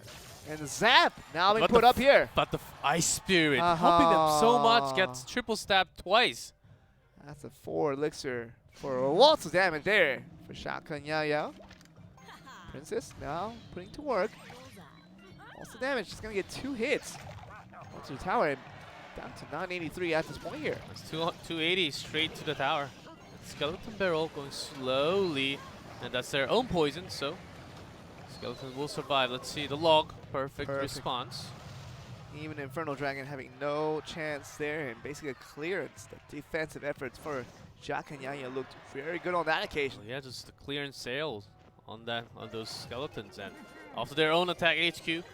And the Zap now being put up here. But the Ice Spirit helping them so much, gets triple stabbed twice. That's a 4 elixir for lots of damage there for Shaka and Yao Yao. Princess now putting to work. Also damage, just gonna get 2 hits onto the tower and down to 983 at this point here. It's 280 straight to the tower. Skeleton Barrel going slowly, and that's their own poison, so Skeleton will survive. Let's see the log. Perfect response. Even Infernal Dragon having no chance there, and basically a clearance. The defensive efforts for Shaka and Yao Yao looked very good on that occasion. Well, yeah, just the clearance sales on those skeletons, and after their own attack HQ.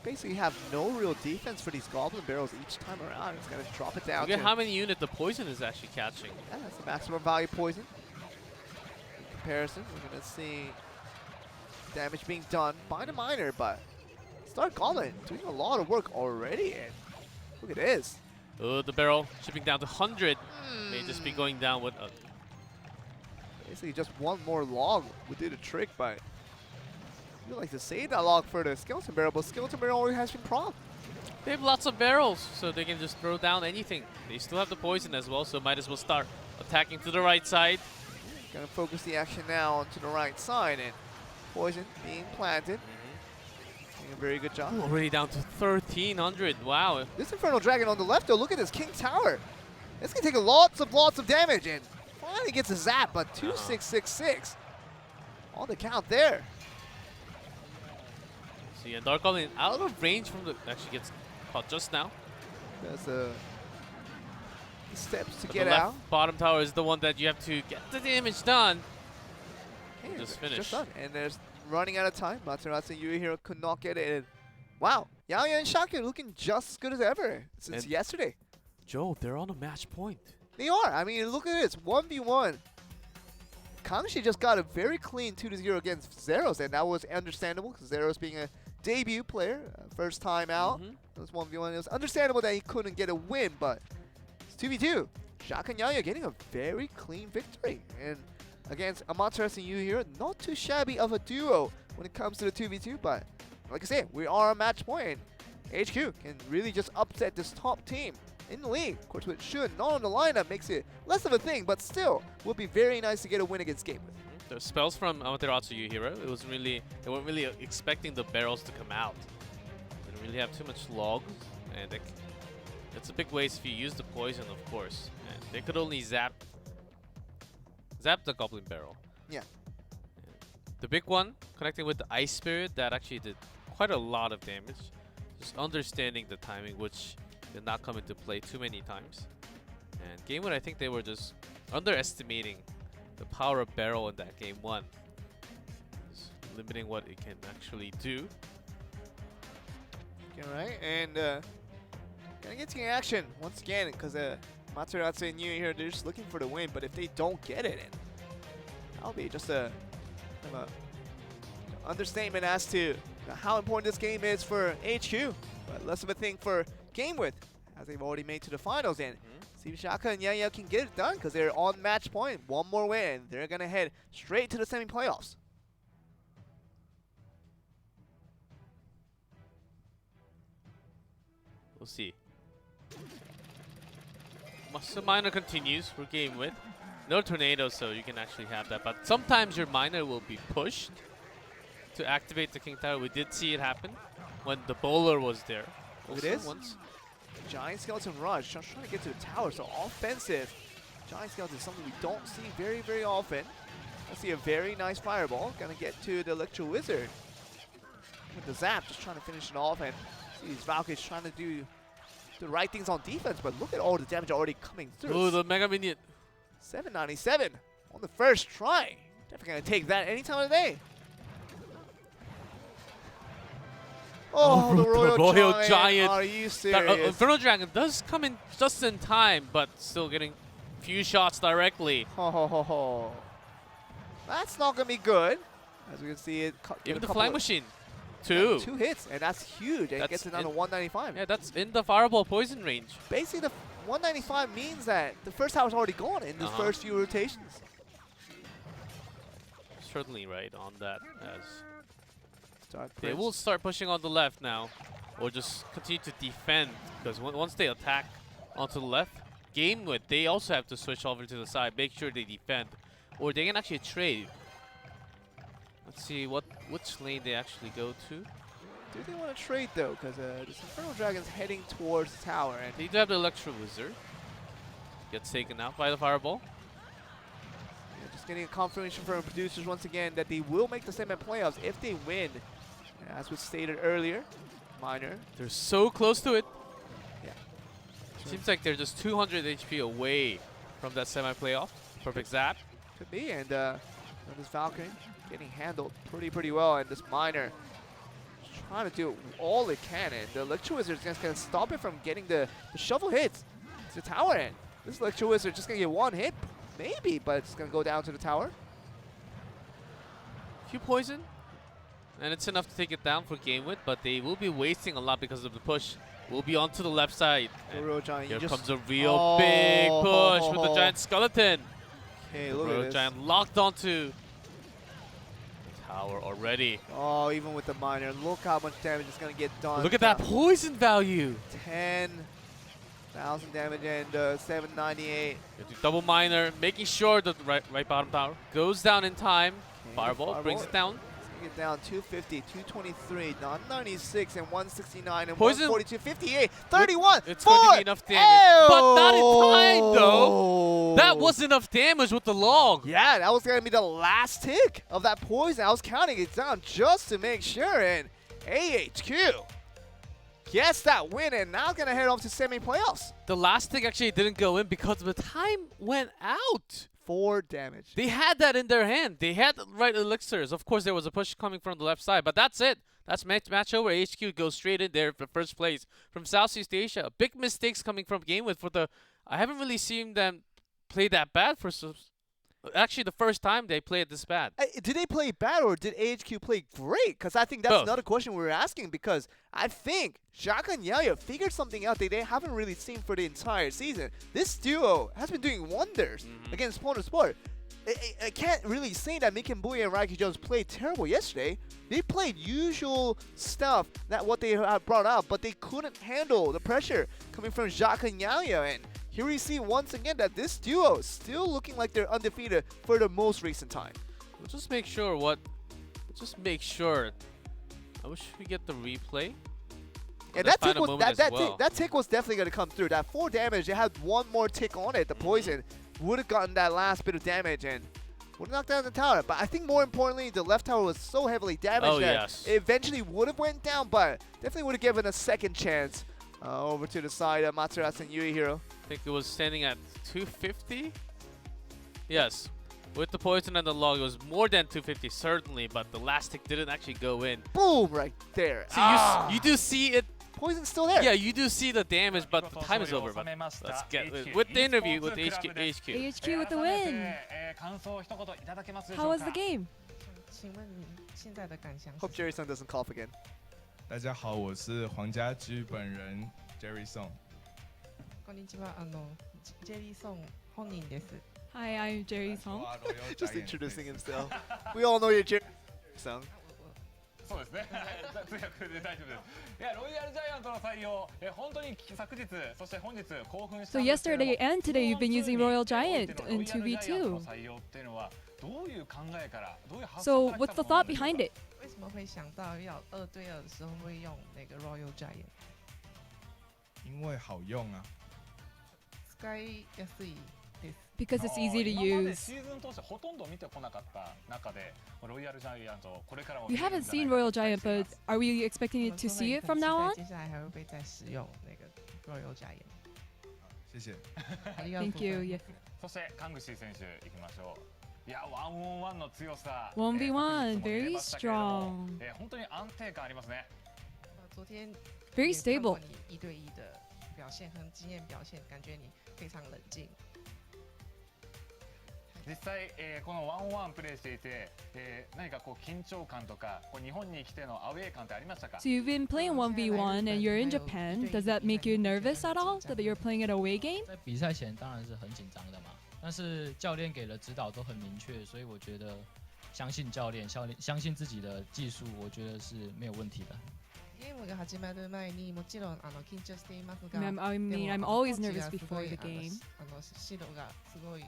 Basically have no real defense for these Goblin Barrels each time around. It's going to drop it down. Look at how many units the poison is actually catching. Yeah, that's the maximum value poison. In comparison, we're going to see damage being done by the miner, but Dark Goblin doing a lot of work already. And look at this. Oh, the barrel shipping down to 100. May just be going down with a... Basically just one more log would do the trick, but you'd like to save that log for the Skeleton Barrel, but Skeleton Barrel already has been propped. They have lots of barrels, so they can just throw down anything. They still have the poison as well, so might as well start attacking to the right side. Gonna focus the action now onto the right side, and Poison being planted. Doing a very good job. Ooh, already down to 1,300. Wow. This Infernal Dragon on the left, though, look at this King Tower. It's going to take lots of damage, and finally gets a zap, but 2666 on the count there. So yeah, Dark Goblin out of range from the... Actually gets caught just now. That's the steps to But get the left out. bottom tower is the one that you have to get the damage done. Okay, Just it's finish. Just done. And there's running out of time. Materazzi and Yuihiro could not get it. And wow, Yaya and Shaka looking just as good as ever since And- yesterday. Joe, they're on a match point. They are. I mean, look at this. 1v1. Kamishi just got a very clean 2-0 against Zeros, and that was understandable because Zeros being a debut player, first time out. It was 1v1. It was understandable that he couldn't get a win, but it's 2v2. Shaka and Yaya getting a very clean victory. And against Amaterasu and Yuhiro, not too shabby of a duo when it comes to the 2v2, but like I said, we are a match point. HQ can really just upset this top team in the league. Of course, with Shun not on the lineup makes it less of a thing, but still would be very nice to get a win against Gateway. The spells from Amaterasu Yuhiro, it wasn't really, they weren't really expecting the barrels to come out. They didn't really have too much logs, and it's a big waste if you use the poison, of course. And they could only zap the Goblin Barrel. Yeah. The big one, connecting with the Ice Spirit, that actually did quite a lot of damage. Just understanding the timing, which did not come into play too many times. And game 1, I think they were just underestimating the power of Barrel in that game 1. Just limiting what it can actually do. Okay, right, and gonna get to action once again because Materazzi and Yu here, they're just looking for the win, but if they don't get it, that'll be just a kind of a understatement as to how important this game is for HQ, but less of a thing for Game With, as they've already made to the finals. And see if Shaka and Yaya can get it done because they're on match point. One more win, they're gonna head straight to the semi-playoffs. We'll see. So minor continues for Game With. No tornado, so you can actually have that. But sometimes your minor will be pushed to activate the King Tower. We did see it happen when the bowler was there. Look at this. Giant Skeleton Rush, just trying to get to the tower, so offensive. Giant Skeleton is something we don't see very, very often. I see a very nice fireball. Gonna get to the Electro Wizard. With the zap, just trying to finish it off, and see these Valkyries trying to do the right things on defense, but look at all the damage already coming through. Oh, the Mega Minion. 797 on the first try. Definitely gonna take that any time of the day. Oh, the Royal Giant. Are you That, serious? Infernal Dragon does come in just in time, but still getting few shots directly. Ho ho ho ho. That's not gonna be good. As we can see it. Even the Flying Machine. Two Two. hits, and that's huge. And it gets it down to 195. Yeah, that's in the Fireball poison range. Basically, the 195 means that the first tower's already gone in the first few rotations. Certainly right on that, as Dark they Prince. will start pushing on the left now, or just continue to defend, because once they attack onto the left, Game With, they also have to switch over to the side, make sure they defend, or they can actually trade. Let's see which lane they actually go to. Do they want to trade though? Because this Infernal Dragon's heading towards the tower, and They do have the Electro Wizard. Gets taken out by the Fireball. yeah, just getting a confirmation from producers once again that they will make the semi-playoffs if they win. And as was stated earlier, minor. They're so close to it. Yeah. Seems like they're just 200 HP away from that semi-playoff. Perfect zap. Could be, and this Valkyrie getting handled pretty well, and this minor trying to do all it can, and the Electro Wizard is just gonna stop it from getting the shovel hits to the tower end. This Electro Wizard just gonna get one hit, maybe, but it's gonna go down to the tower. Few poison, and it's enough to take it down for Game With, but they will be wasting a lot because of the push. Will be onto the left side. The And Royal Giant, here you comes just, a real big push with the Oh. Giant Skeleton. hey, The look Royal at this. Giant locked onto the tower already. Oh, even with the minor, look how much damage is gonna get done. Look at that poison value. 10,000 damage and 798. Into double minor, making sure that the right bottom tower goes down in time. Okay, Fireball brings it down. It's gonna it down 250, 223, 196, and 169, and Poison. 142, 58, 31, It's 4. going to be enough damage. But not in time, though. Oh. That was enough damage with the log. Yeah, that was going to be the last tick of that poison. I was counting it down just to make sure, and AHQ gets that win, and now going to head off to semi-playoffs. The last thing actually didn't go in because the time went out. 4 damage. They had that in their hand. They had the right elixirs. Of course, there was a push coming from the left side, but that's it. That's match over. HQ goes straight in there for first place from Southeast Asia. Big mistakes coming from GameWith for the. I haven't really seen them play that bad for. Actually, the first time they played this bad. Did they play bad or did AHQ play great? Because I think that's Both. another question we were asking, because I think Shaka and Yaya figured something out that they haven't really seen for the entire season. This duo has been doing wonders against Pono Sport. I can't really say that Mick and Bowie and Raiki Jones played terrible yesterday. They played usual stuff, that what they had brought out, but they couldn't handle the pressure coming from Shaka and Yaya. And here we see once again that this duo is still looking like they're undefeated for the most recent time. We'll just make sure what. Just make sure. I wish we get the replay. And That that tick final was moment as well. that tick was definitely gonna come through. That 4 damage, it had one more tick on it. The poison would have gotten that last bit of damage and would have knocked down the tower. But I think more importantly, the left tower was so heavily damaged that yes. it eventually would have went down, but definitely would have given a second chance over to the side of Matsuratsu and Yui Hiro. I think it was standing at 250. Yes. With the poison and the log, it was more than 250, certainly, but the last tick didn't actually go in. Boom, right there. So you do see it. Poison's still there. Yeah, you do see the damage, but the time is over. But let's get with the interview with HQ. AHQ with the win. How was the game? Hope Jerry-san doesn't cough again. 大家好，我是皇家剧本人 Jerry Song。こんにちは、ジェリーソン本人です。 Hi, I'm Jerry Song. Just introducing himself. We all know you're Jerry-san. そうですね。通訳で大丈夫です。いや、ロイヤルジャイアントの採用、本当に昨日、そして本日興奮した So んですけれども。 yesterday and today you've been using Royal Giant in ロイヤルジャイアントの 2v2. 採用っていうのはどういう考えからどういう発 So 想から what's 来 the たもの thought なんでしょう behind か it? 为什么会想到要2对2的时候会用那个 Royal Giant？ 因为好用啊。使いやすいです。 Because it's easy to 今まで use. シーズン通してほとんど見てこなかった中でロイヤルジャイアントこれからも You 見れるん haven't じゃない seen かと Royal 期待 Giant, していま but す are we expecting it to see it from now on? 接下来还会不会再使用那个 Royal Giant？ 谢谢。ありがとうご Thank ざい you. ます Yeah. そしてカングシー選手いきましょう。いや、ワンオンワンの強さ。 1v1, 昨日も見れ very ましたけれども strong. 本当に安定感ありますね。昨天 Very 也看过 stable. 你1对1的表现和经验表现，感觉你非常冷静。実際、このワンオンワンプレーしていて、何かこう緊張感とかこう日本に来てのアウェー感ってありましたか？ So you've been playing 1v1 and you're in Japan. Does that make you nervous at all that you're playing an away game? 在比赛前当然是很紧张的嘛，但是教练给的指導都很明確，所以我覺得相信教練，相信自己的技術，我覺得是沒有問題的。ゲームが始まる前にもちろん緊張していますが、 I mean, I'm always nervous before the game. 指導がすごい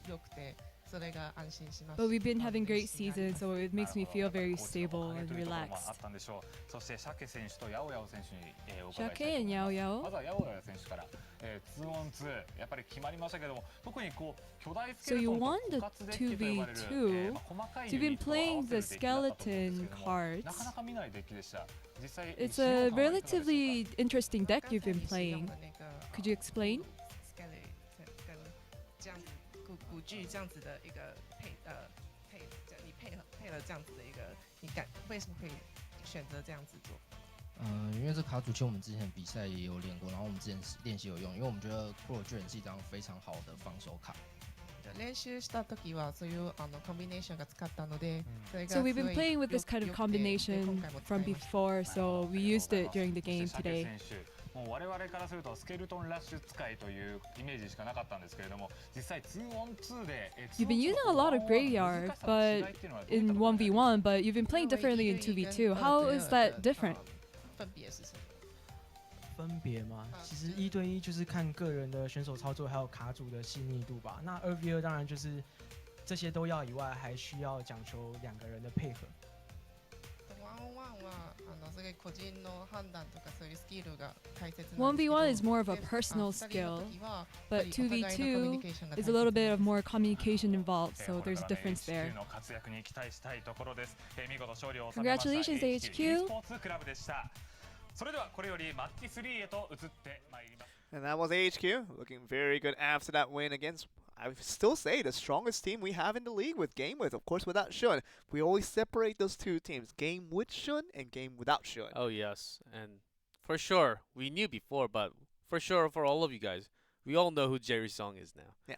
良くて、それが安心します。 But we've been having great seasons, so it makes me feel very stable and というところもあ relaxed. ったんでしょう。そしてシャケ選手とヤオヤオ選手に、お伺いした Shake いと and 思います Yao ま Yao. ずはヤオヤオ選手から、2 on 2やっぱり決まりましたけども、特にこう巨大スケ So ル you トン won と the 枯渇デッキと呼ばれる、 2v2. 細かい So ユ you've ニ been ットを合 playing わせ the るデッキだったと思うんですけ skeleton ども、 cards. なかなか見ないデッキでした。実際 It's 使用 a 感はいかがでしょうか？ relatively interesting deck you've been playing. Could you explain? 跟这样古剧这样子的一个你配了这样子的一个，你为什么会选择这样子做？因为这卡组其实我们之前比赛也有练过，然后我们之前练习有用，因为我们觉得骷髅巨人是一张非常好的防守卡。練習した時はそういうコンビネーションが使ったので、それが So we've been すごい playing with this kind of 良くて、 combination 今回も使 from いました。 before, so we used it during the game そしてシャケ today. 選手、もう我々からするとスケルトンラッシュ使いというイメージしかなかったんですけれども、実際2 on 2で You've been using a lot of graveyard, but in 1v1, but you've been playing differently in 2v2. How is that different? 分别是什么？分别嘛，其实1对1就是看个人的选手操作，还有卡组的细腻度吧。那2v2当然就是这些都要以外，还需要讲求2个人的配合。で個人の判断とかそういうスキルが大切なんですけど 1v1 is more of a で personal 二人の skill, 時は but やっぱりお互いのコミュニ 2v2 ケーションが大 is 切 a little な bit の of で more communication involved, so これ there's か a らね difference there. HQ の活躍に期待したいところです。見事勝利を収めました Congratulations, HQ HQ. スポーツクラブでした。それではこれよりマッチ3へと移ってまいります。 And that was AHQ, looking very good after that win against, I would still say, the strongest team we have in the league with Game With. Of course, without Shun, we always separate those two teams, Game With Shun and Game Without Shun. Oh yes, and for sure we knew before, but for sure for all of you guys, we all know who Jerry Song is now.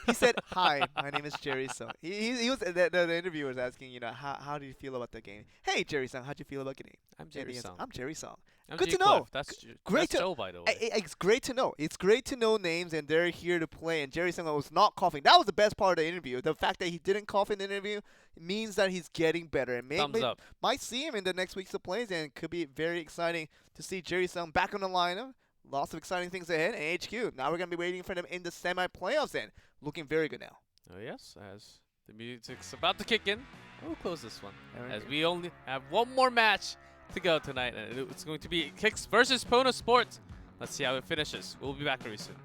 He said, "Hi, my name is Jerry Song." He was the interviewer was asking, how do you feel about the game? Hey, Jerry Song, how do you feel about the game? I'm And Jerry he answered, Song. I'm Jerry Song. I'm Good to G-Clef. know. That's Great that's to- Joe, by the way. It's great to know. It's great to know names, and they're here to play. And Jerry Song was not coughing. That was the best part of the interview. The fact that he didn't cough in the interview means that he's getting better. And Thumbs up. might see him in the next weeks of plays, and it could be very exciting to see Jerry Song back on the lineup. Lots of exciting things ahead. And HQ, now we're going to be waiting for them in the semi-playoffs then. Looking very good now. Oh yes, as the music's about to kick in, we'll close this one. There we As go. we only have one more match to go tonight, and it's going to be Kicks versus Pono Sports. Let's see how it finishes. We'll be back very soon.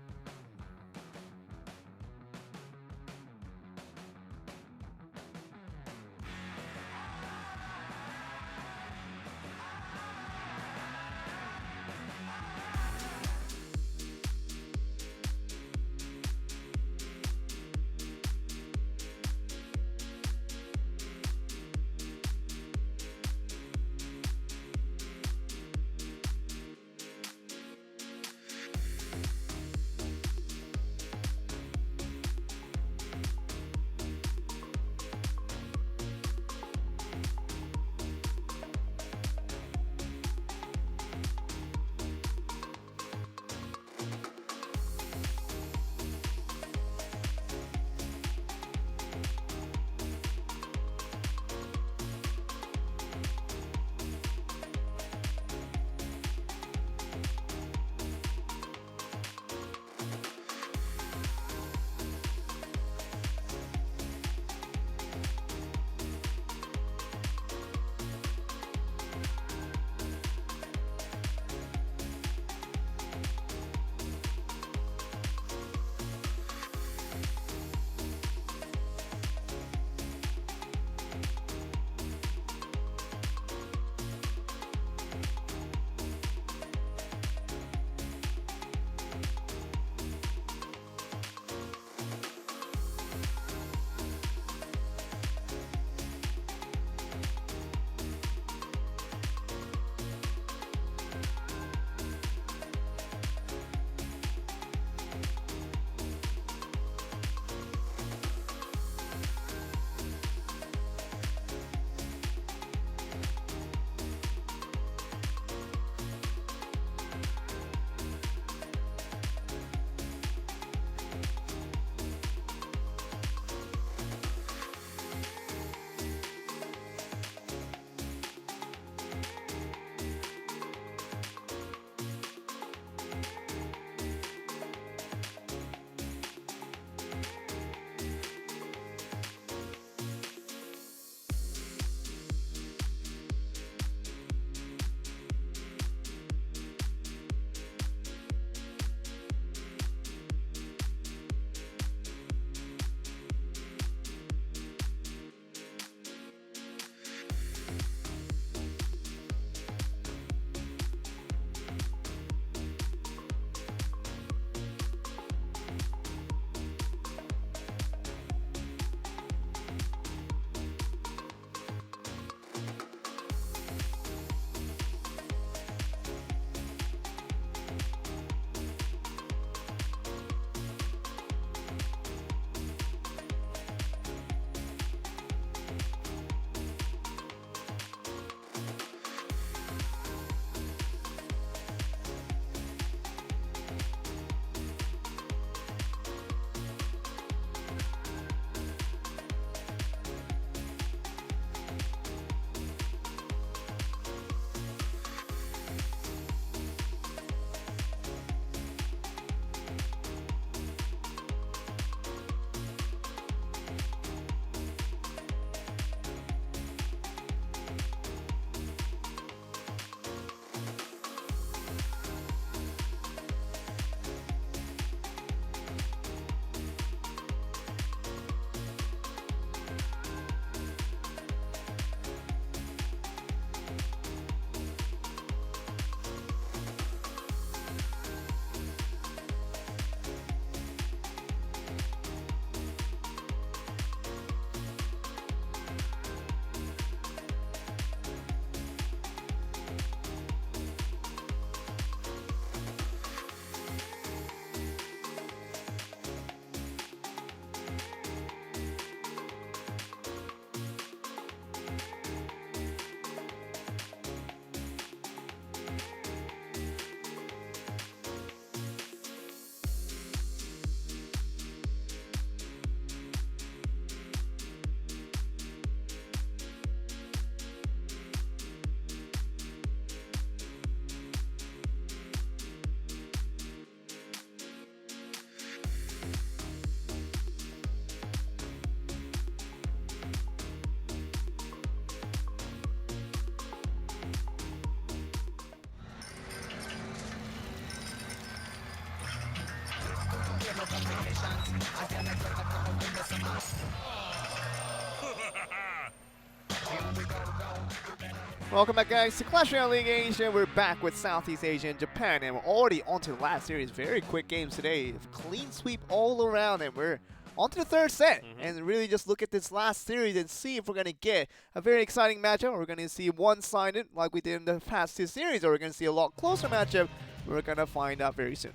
Welcome back, guys, to Royale League Asia. We're back with Southeast Asia and Japan, and we're already on to the last series. Very quick games today. Clean sweep all around, and we're on to the third set. And really just look at this last series and see if we're going to get a very exciting matchup. We're going to see one-sided like we did in the past two series, or we're going to see a lot closer matchup. We're going to find out very soon.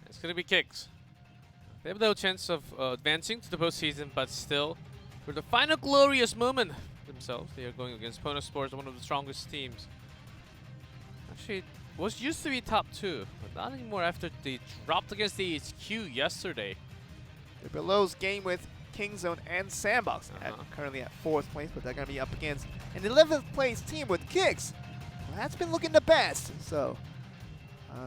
It's going to be kicks. They have no chance of advancing to the postseason, but still, for the final glorious moment themselves, they are going against Pono Sports, one of the strongest teams. Actually, was used to be top 2, but not anymore after they dropped against the HQ yesterday. They're below's game with Kingzone and Sandbox, currently at 4th place, but they're going to be up against an 11th place team with Kicks. Well, that's been looking the best, so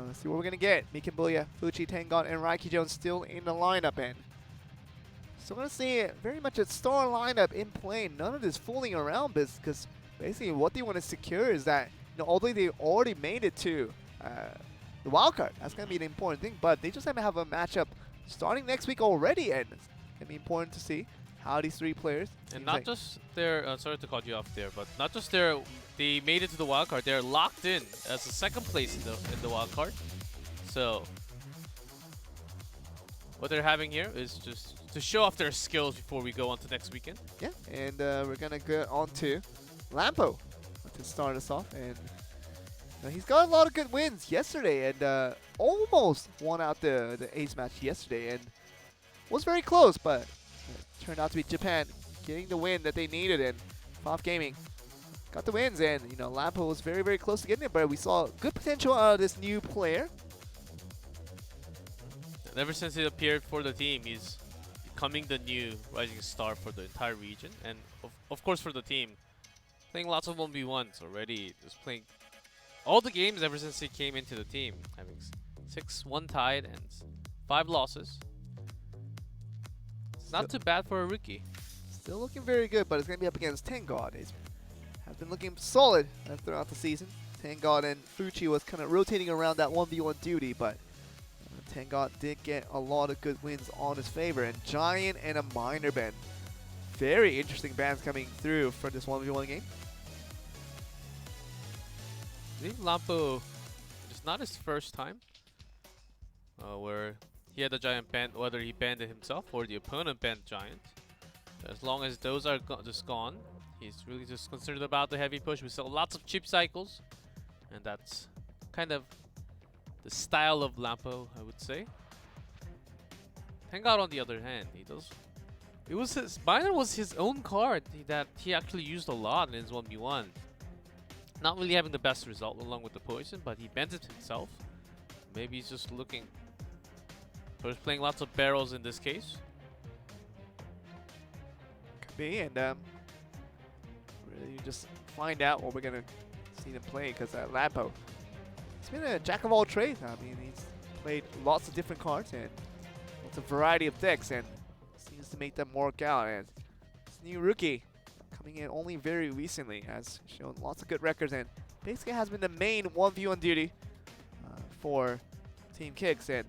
let's see what we're going to get. Mikenbuya, Fuchi, Tengon, and Raiki Jones still in the lineup, and so we're going to see very much a star lineup in play. None of this fooling around, because basically what they want to secure is that, although they already made it to the wildcard, that's going to be an important thing, but they just have to have a matchup starting next week already, and it's going to be important to see how these three players. And not just their, sorry to cut you off there, but not just they made it to the wildcard, they're locked in as the 2nd place in the wildcard. So what they're having here is just to show off their skills before we go on to next weekend. Yeah, and we're going to go on to Lampo to start us off. And he's got a lot of good wins yesterday, and almost won out the ace match yesterday, and was very close, but it turned out to be Japan getting the win that they needed, and FOF Gaming got the wins, and Lampo was very, very close to getting it, but we saw good potential out of this new player. And ever since he appeared for the team, he's becoming the new rising star for the entire region, and of course for the team. Playing lots of 1v1s already, just playing all the games ever since he came into the team, having 6 1-tied and 5 losses. It's not too bad for a rookie. Still looking very good, but it's going to be up against Tengod. He's has been looking solid throughout the season. Tengod and Fuchi was kind of rotating around that 1v1 duty, but Tengod did get a lot of good wins on his favor. And Giant and a minor band. Very interesting bands coming through for this 1v1 game. I think Lampo, it's not his first time where he had a Giant banned, whether he banned it himself or the opponent banned Giant. As long as those are just gone, he's really just concerned about the heavy push. We saw lots of chip cycles, and that's kind of the style of Lampo, I would say. Tengod, on the other hand, Minor was his own card that he actually used a lot in his 1v1. Not really having the best result along with the poison, but he bent it himself. Maybe he's just looking. But he's playing lots of barrels in this case. Could be, and really just find out what we're going to see them play, because Lampo, he's been a jack of all trades. I mean, he's played lots of different cards and lots of variety of decks, and seems to make them work out. And this new rookie coming in only very recently has shown lots of good records, and basically has been the main 1v1 duty for Team Kicks. And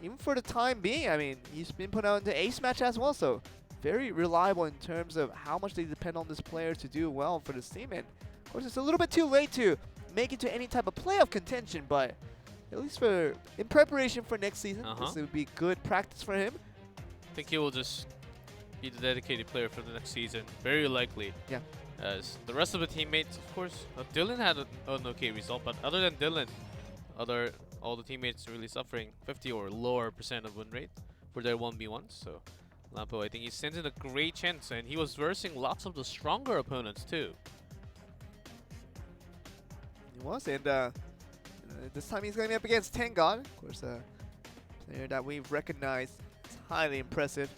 even for the time being, I mean, he's been put out into ace match as well, so very reliable in terms of how much they depend on this player to do well for this team. And of course, it's a little bit too late to make it to any type of playoff contention, but at least in preparation for next season, this would be good practice for him. I think he will just be the dedicated player for the next season, very likely. Yeah. As the rest of the teammates, of course, Dylan had an okay result, but other than Dylan, all the teammates really suffering 50 or lower % of win rate for their 1v1s. So Lampo, I think he stands in a great chance, and he was versing lots of the stronger opponents too. He was, and this time he's going to be up against Tengod, of course, a player that we've recognized is highly impressive.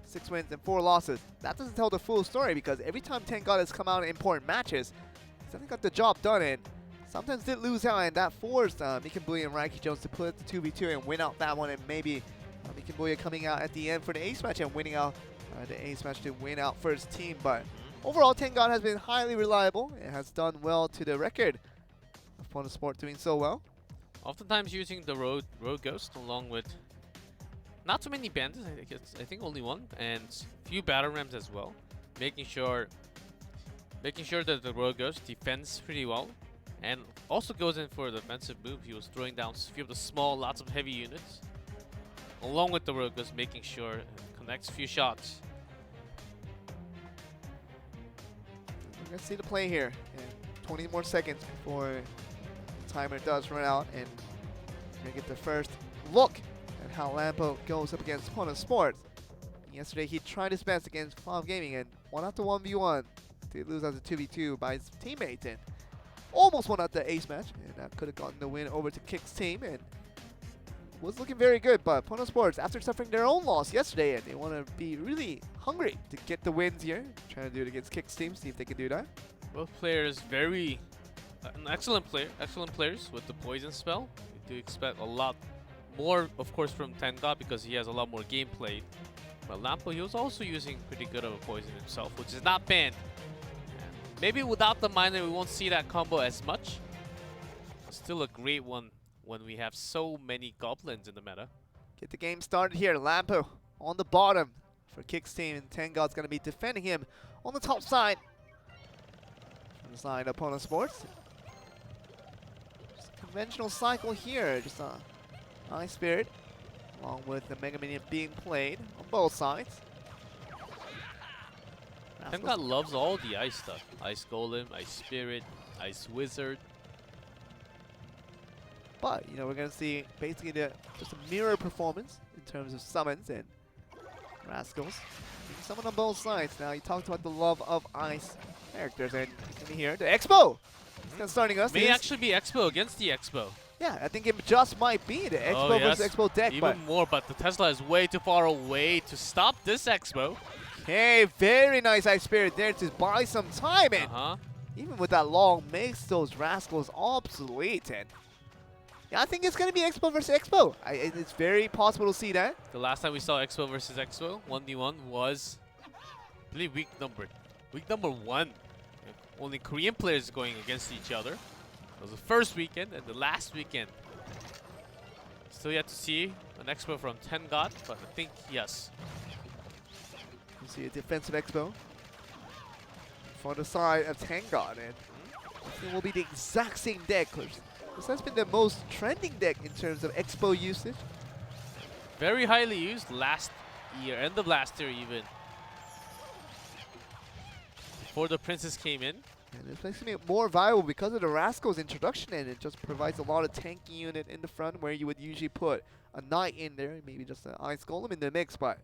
6 wins and 4 losses. That doesn't tell the full story, because every time Tengod has come out in important matches, he's definitely got the job done, and sometimes did lose out, and that forced Mikenbuya and Raiki Jones to put the 2v2 and win out that one, and maybe Mikenbuya coming out at the end for the ace match and winning out the ace match to win out for his team. But overall, Tengod has been highly reliable and has done well to the record of Pono Sport doing so well. Oftentimes using the road ghost along with not too many bandits. I think only one, and few battle rams as well. Making sure that the Royal Ghost defends pretty well, and also goes in for the defensive move. He was throwing down a few of the small, lots of heavy units, along with the Royal Ghost, making sure it connects a few shots. We're gonna see the play here. And 20 more seconds before the timer does run out, and we're gonna get the first look at how Lampo goes up against Pono Sports. Yesterday he tried his best against Cloud Gaming and won out the 1v1 to lose out to 2v2 by his teammates, and almost won out the ace match, and could have gotten the win over to Kick's team, and was looking very good. But Pono Sports, after suffering their own loss yesterday, and they want to be really hungry to get the wins here, trying to do it against Kick's team, see if they can do that. Both players very an excellent players with the poison spell. We do expect a lot more, of course, from Tenga because he has a lot more game played. But Lampo, he was also using pretty good of a poison himself, which is not banned. And maybe without the miner, we won't see that combo as much. Still a great one when we have so many goblins in the meta. Get the game started here. Lampo on the bottom for Kick's team, and Tengod's going to be defending him on the top side. On the side of Pono Sports. Just a conventional cycle here. Just a Ice Spirit, along with the Mega Minion being played on both sides. Tenga loves all the ice stuff. Ice Golem, Ice Spirit, Ice Wizard. But, you know, we're going to see basically just a mirror performance in terms of summons and Rascals. Being summoned on both sides. Now, you talked about the love of ice characters, and you can hear the Expo. It's kind of starting us. May actually be Expo against the Expo. Yeah, I think it just might be the Expo versus Expo deck. Even more, but the Tesla is way too far away to stop this Expo. Okay, very nice Ice Spirit there to buy some time, and even with that long, makes those Rascals obsolete. And yeah, I think it's going to be Expo versus Expo. It's very possible to see that. The last time we saw Expo versus Expo, 1v1, was, I believe, week number 1. Only Korean players going against each other. It was the first weekend and the last weekend. Still yet to see an Expo from Tengot, but I think yes. You see a defensive Expo for the side of Tengot, and it will be the exact same deck. This has been the most trending deck in terms of Expo usage. Very highly used last year, end of last year even. Before the Princess came in. And it's making it more viable because of the Rascal's introduction, and it just provides a lot of tanky unit in the front where you would usually put a Knight in there, maybe just an Ice Golem in the mix, but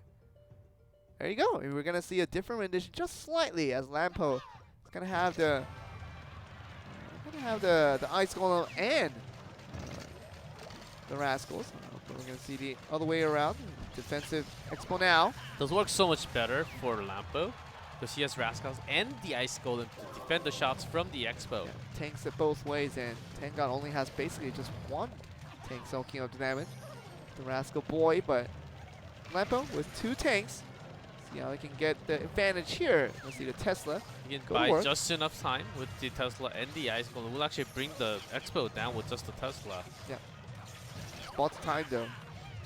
there you go. And we're going to see a different rendition just slightly as Lampo is going to have the Ice Golem and the Rascals. We're going to see the other way around. Defensive Expo now. Does work so much better for Lampo because he has Rascals and the Ice Golem to defend the shots from the Expo. Yeah, tanks it both ways, and Tengot only has basically just one tank soaking up the damage. The Rascal boy, but Lampo with 2 tanks. See how he can get the advantage here. Let's see the Tesla. He can buy just enough time with the Tesla and the Ice Golem. We'll actually bring the Expo down with just the Tesla. Yeah. Spot the time though.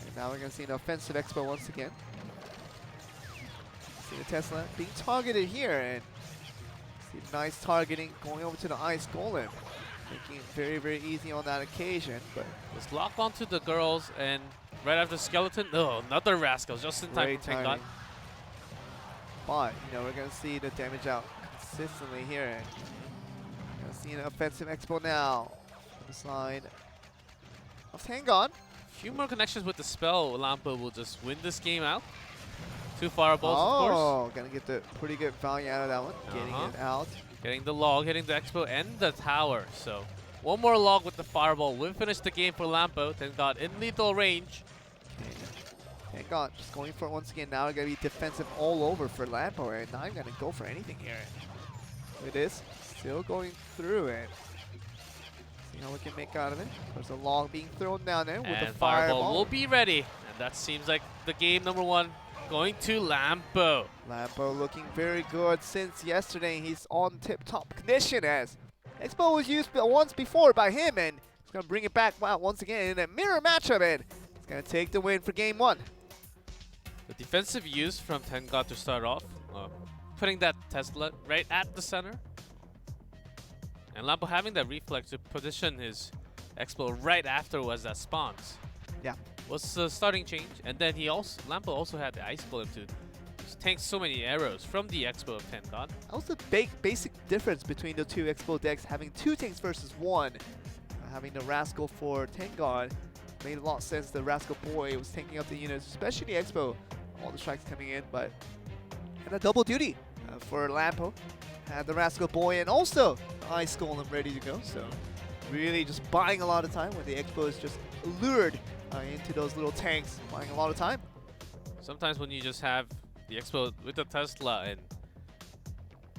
And now we're going to see an offensive Expo once again. See the Tesla being targeted here, and see nice targeting going over to the Ice Golem. Making it very, very easy on that occasion. But just lock onto the girls, and right after Skeleton, no, another Rascal, just in time for Tengot. But, you know, we're going to see the damage out consistently here. And we're see an offensive Expo now on the side of Tengot. Few more connections with the spell, Lampo will just win this game out. 2 fireballs, of course. Oh, gonna get the pretty good value out of that one. Getting it out. Getting the log, hitting the Expo and the tower. So, one more log with the fireball will finish the game for Lampo. Tengot in lethal range. Tengot just going for it once again. Now gonna be defensive all over for Lampo, and not gonna go for anything here. It is still going through it. See how we can make out of it. There's a log being thrown down there with the fireball. Will be ready. And that seems like the game number 1 going to Lampo. Lampo looking very good since yesterday. He's on tip-top condition as Expo was used once before by him, and he's going to bring it back once again in a mirror matchup, and he's going to take the win for game 1. The defensive use from Tenga to start off, putting that Tesla right at the center. And Lampo having that reflex to position his Expo right after was that spawns. Yeah. Was the starting change. And then Lampo also had the Ice Golem to tank so many arrows from the Expo of Tenga. That was the basic difference between the two Expo decks, having 2 tanks versus 1. Having the Rascal for Tengon made a lot of sense. The Rascal Boy was taking up the units, especially the Expo. All the strikes coming in, but had a double duty for Lampo. Had the Rascal Boy and also the Ice Golem ready to go. So really just buying a lot of time when the Expo is just lured into those little tanks, buying a lot of time. Sometimes when you just have the Expo with the Tesla, and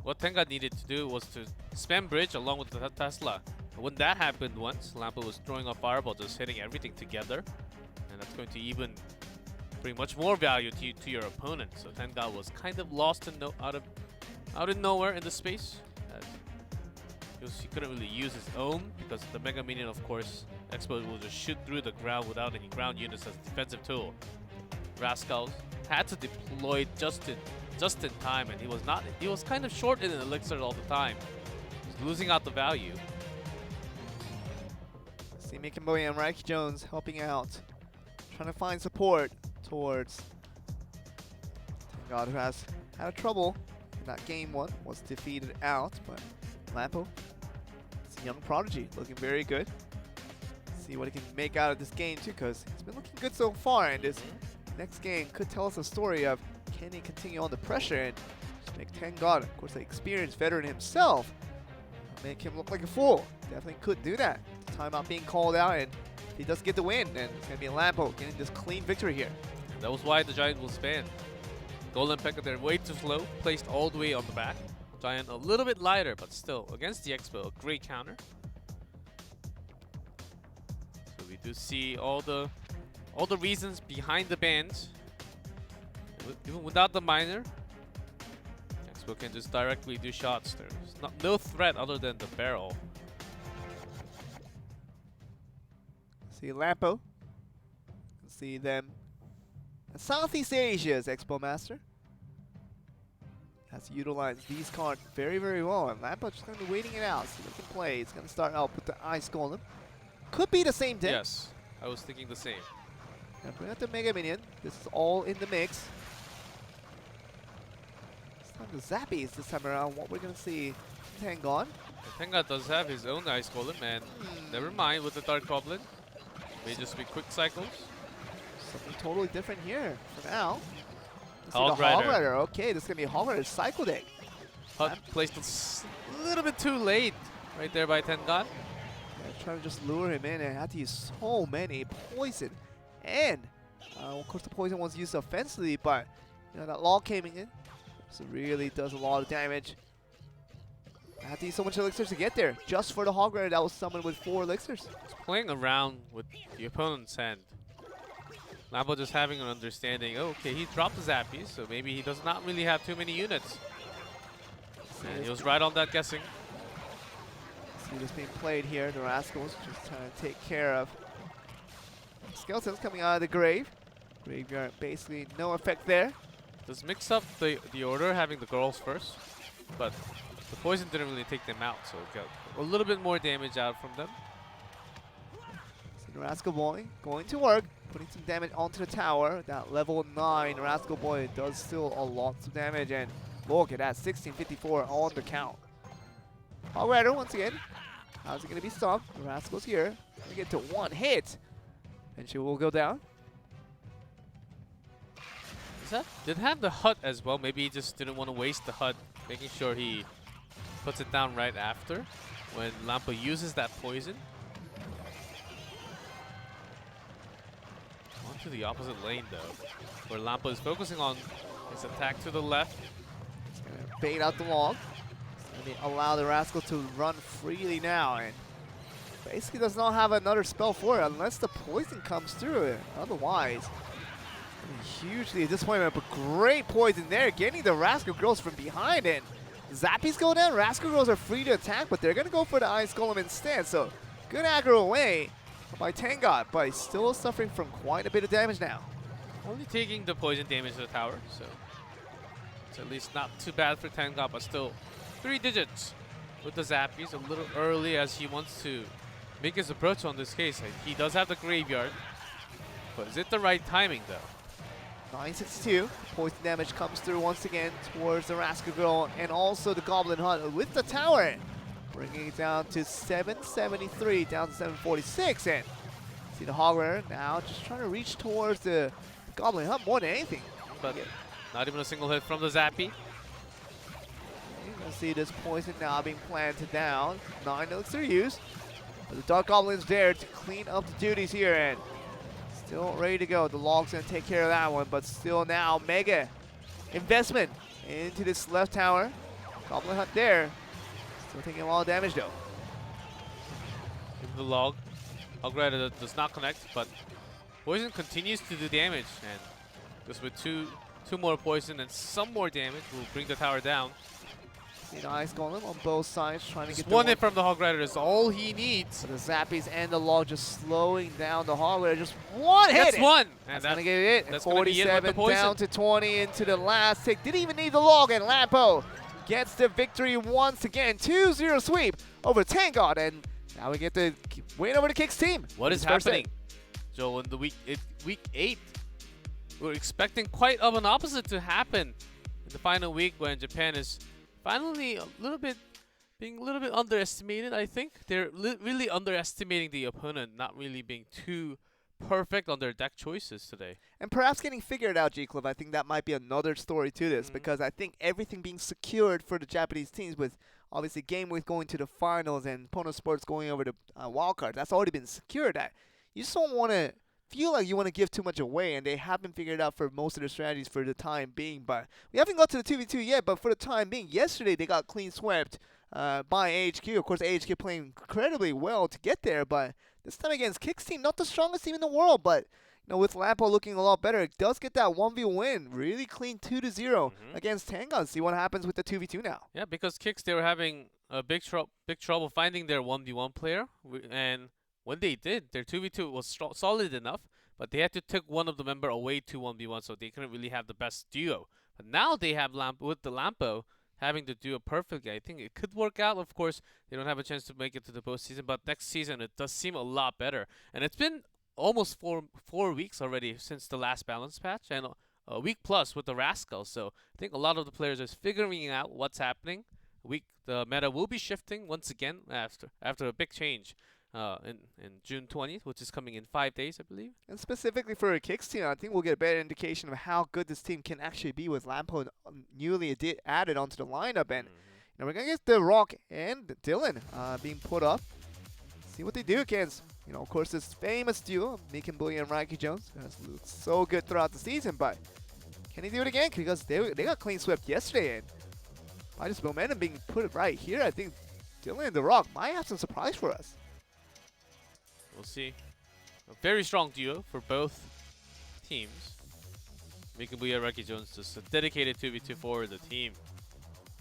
what Tenga needed to do was to spam bridge along with the Tesla. When that happened once, Lampo was throwing a fireball, just hitting everything together, and that's going to even bring much more value to your opponent. So Tenga was kind of lost in out of nowhere in the space. He couldn't really use his own because the Mega Minion, of course, Expo will just shoot through the ground without any ground units as a defensive tool. Rascals had to deploy just in time, and he was kind of short in an elixir all the time. He's losing out the value. See Mikimboy and Reich Jones helping out, trying to find support towards Tengad, who has had trouble in that game 1, was defeated out, but Lampo, it's a young prodigy, looking very good. See what he can make out of this game too, because he's been looking good so far, and this next game could tell us a story of can he continue on the pressure and make Tengad, of course, the experienced veteran himself, make him look like a fool. Definitely could do that. Timeout being called out, and if he does get the win, then it's going to be Lampo getting this clean victory here. That was why the Giant was banned. Golden Pekka there way too slow, placed all the way on the back. Giant a little bit lighter, but still against the Expo, a great counter. So we do see all the reasons behind the bans. Even without the miner, Expo can just directly do shots. There's no threat other than the barrel. See Lampo. See them. Southeast Asia's Expo Master has utilized these cards very, very well. And Lampo just going to be waiting it out. See what he can play. He's going to start out with the Ice Golem. Could be the same deck. Yes, I was thinking the same. And bring out the Mega Minion. This is all in the mix. This time the Zappies this time around. What we're going to see. Tengon. Tenga does have his own Ice Golem, and never mind with the Dark Goblin. May just be quick cycles. Something totally different here for now. Hog the Rider. Hog Rider. Okay, this is going to be a Hog Rider cycle deck. Hut placed a little bit too late right there by Tengan. Yeah, trying to just lure him in and had to use so many poison. And, of course, the poison was used offensively, but you know that law came in. So it really does a lot of damage. I had to use so much elixirs to get there. Just for the Hog Rider that was summoned with 4 elixirs. Playing around with the opponent's hand. Lampo just having an understanding, oh, okay, he dropped the Zappies, so maybe he does not really have too many units. And he was right on that guessing. See this being played here. The Rascals just trying to take care of skeletons coming out of the grave. Graveyard basically no effect there. Does mix up the order, having the girls first, but the poison didn't really take them out, so it got a little bit more damage out from them. So the Rascal Boy going to work, putting some damage onto the tower. That level 9 Rascal Boy does still a lot of damage, and look at that, 1654 on the count. Hog Rider once again. How's it going to be stopped? The Rascal's here. Gonna get to 1 hit, and she will go down. Did have the hut as well. Maybe he just didn't want to waste the hut, making sure he puts it down right after when Lampo uses that poison. Onto the opposite lane though, where Lampo is focusing on his attack to the left. He's going to bait out the log. He's going to allow the Rascal to run freely now, and basically does not have another spell for it unless the poison comes through it. Otherwise, hugely a disappointment, but great poison there, getting the Rascal Girls from behind, and Zappies go down. Rascal Girls are free to attack, but they're going to go for the Ice Golem instead, so good aggro away by Tengat, but he's still suffering from quite a bit of damage now. Only taking the poison damage to the tower, so it's at least not too bad for Tenga, but still 3 digits with the Zappies. A little early as he wants to make his approach on this case. He does have the graveyard, but is it the right timing though? 962. Poison damage comes through once again towards the Rascal Girl and also the Goblin Hunt with the tower. Bringing it down to 773, down to 746. And see the Hog Rider now just trying to reach towards the Goblin Hunt more than anything. But not even a single hit from the Zappy. You can see this poison now being planted down. 9 elixir used. But the Dark Goblin's there to clean up the duties here and still ready to go. The Log's gonna take care of that one, but still now mega investment into this left tower. Goblin Hunt there. Still taking a lot of damage though. In the Log. Hog Rider does not connect, but poison continues to do damage, and just with two more poison and some more damage will bring the tower down. See the Ice Golem on both sides trying to Just get one hit from the Hog Rider is all he needs. So the Zappies and the Log just slowing down the Hog Rider. Just one hit. That's one. That's gonna get it. That's gonna be it with the 47 poison. down to 20 into the last tick. Didn't even need the Log, and Lampo gets the victory once again. 2-0 sweep over Tangod, and now we get the win over the Kicks team. What is happening, Joel, in the week 8? We're expecting quite of an opposite to happen in the final week when Japan is finally being a little bit underestimated. I think they're really underestimating the opponent, not really being too perfect on their deck choices today. And perhaps getting figured out, G-Club. I think that might be another story to this, because I think everything being secured for the Japanese teams with obviously Game Week going to the finals and Pono Sports going over to wildcard, that's already been secured. You just don't want to feel like you want to give too much away, and they haven't figured out for most of their strategies for the time being. But we haven't got to the 2v2 yet, but for the time being, yesterday they got clean swept by AHQ. Of course, AHQ playing incredibly well to get there, but this time against Kicks team, not the strongest team in the world, but you know, with Lampo looking a lot better, it does get that 1v win. Really clean 2-0 against Tenga. See what happens with the 2v2 now. Yeah, because Kicks, they were having a big trouble finding their 1v1 player, and when they did, their 2v2 was solid enough, but they had to take one of the member away to 1v1, so they couldn't really have the best duo. But now they have with the Lampo having the duo perfectly. I think it could work out. Of course, they don't have a chance to make it to the postseason, but next season it does seem a lot better. And it's been almost four weeks already since the last balance patch, and a week plus with the Rascals. So I think a lot of the players are figuring out what's happening. The meta will be shifting once again after a big change in June 20th, which is coming in 5 days, I believe. And specifically for a Kicks team, I think we'll get a better indication of how good this team can actually be with Lampo newly added onto the lineup. And you know, we're going to get the Rock and Dylan being put up. See what they do against, you know, of course, this famous duo, Meekin Bully and Raiki Jones. That's looked so good throughout the season, but can he do it again? Because they got clean swept yesterday, and by this momentum being put right here, I think Dylan and the Rock might have some surprise for us. We'll see. A very strong duo for both teams. Mikabuya Raki Jones, just a dedicated 2v2 for the team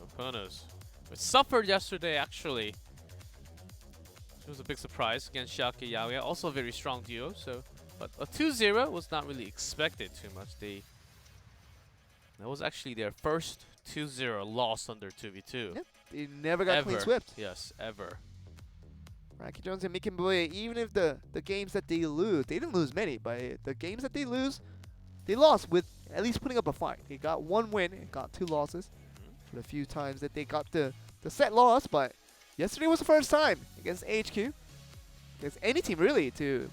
of Ponos. It suffered yesterday, actually. It was a big surprise against Shaka Yaoya. Also a very strong duo. But a 2-0 was not really expected too much. That was actually their first 2-0 loss under 2v2. Yep, they never got clean swept. Yes, ever. Racky Jones and Meekin Bully, even if the games that they lose, they didn't lose many, but the games that they lose, they lost with at least putting up a fight. They got one win and got 2 losses for the few times that they got the set loss, but yesterday was the first time against HQ, against any team really, to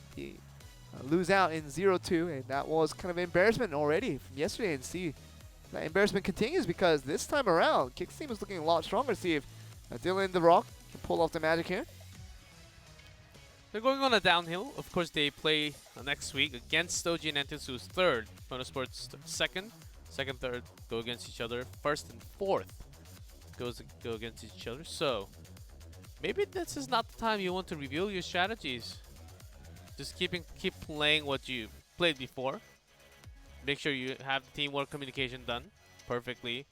lose out in 0-2, and that was kind of an embarrassment already from yesterday, and see that embarrassment continues because this time around, Kicks team is looking a lot stronger. See if Dylan the Rock can pull off the magic here. They're going on a downhill. Of course, they play next week against Doji and Entis, who's third. Pono Sports second, third go against each other. First and fourth go against each other. So maybe this is not the time you want to reveal your strategies. Just keep playing what you played before. Make sure you have the teamwork communication done perfectly.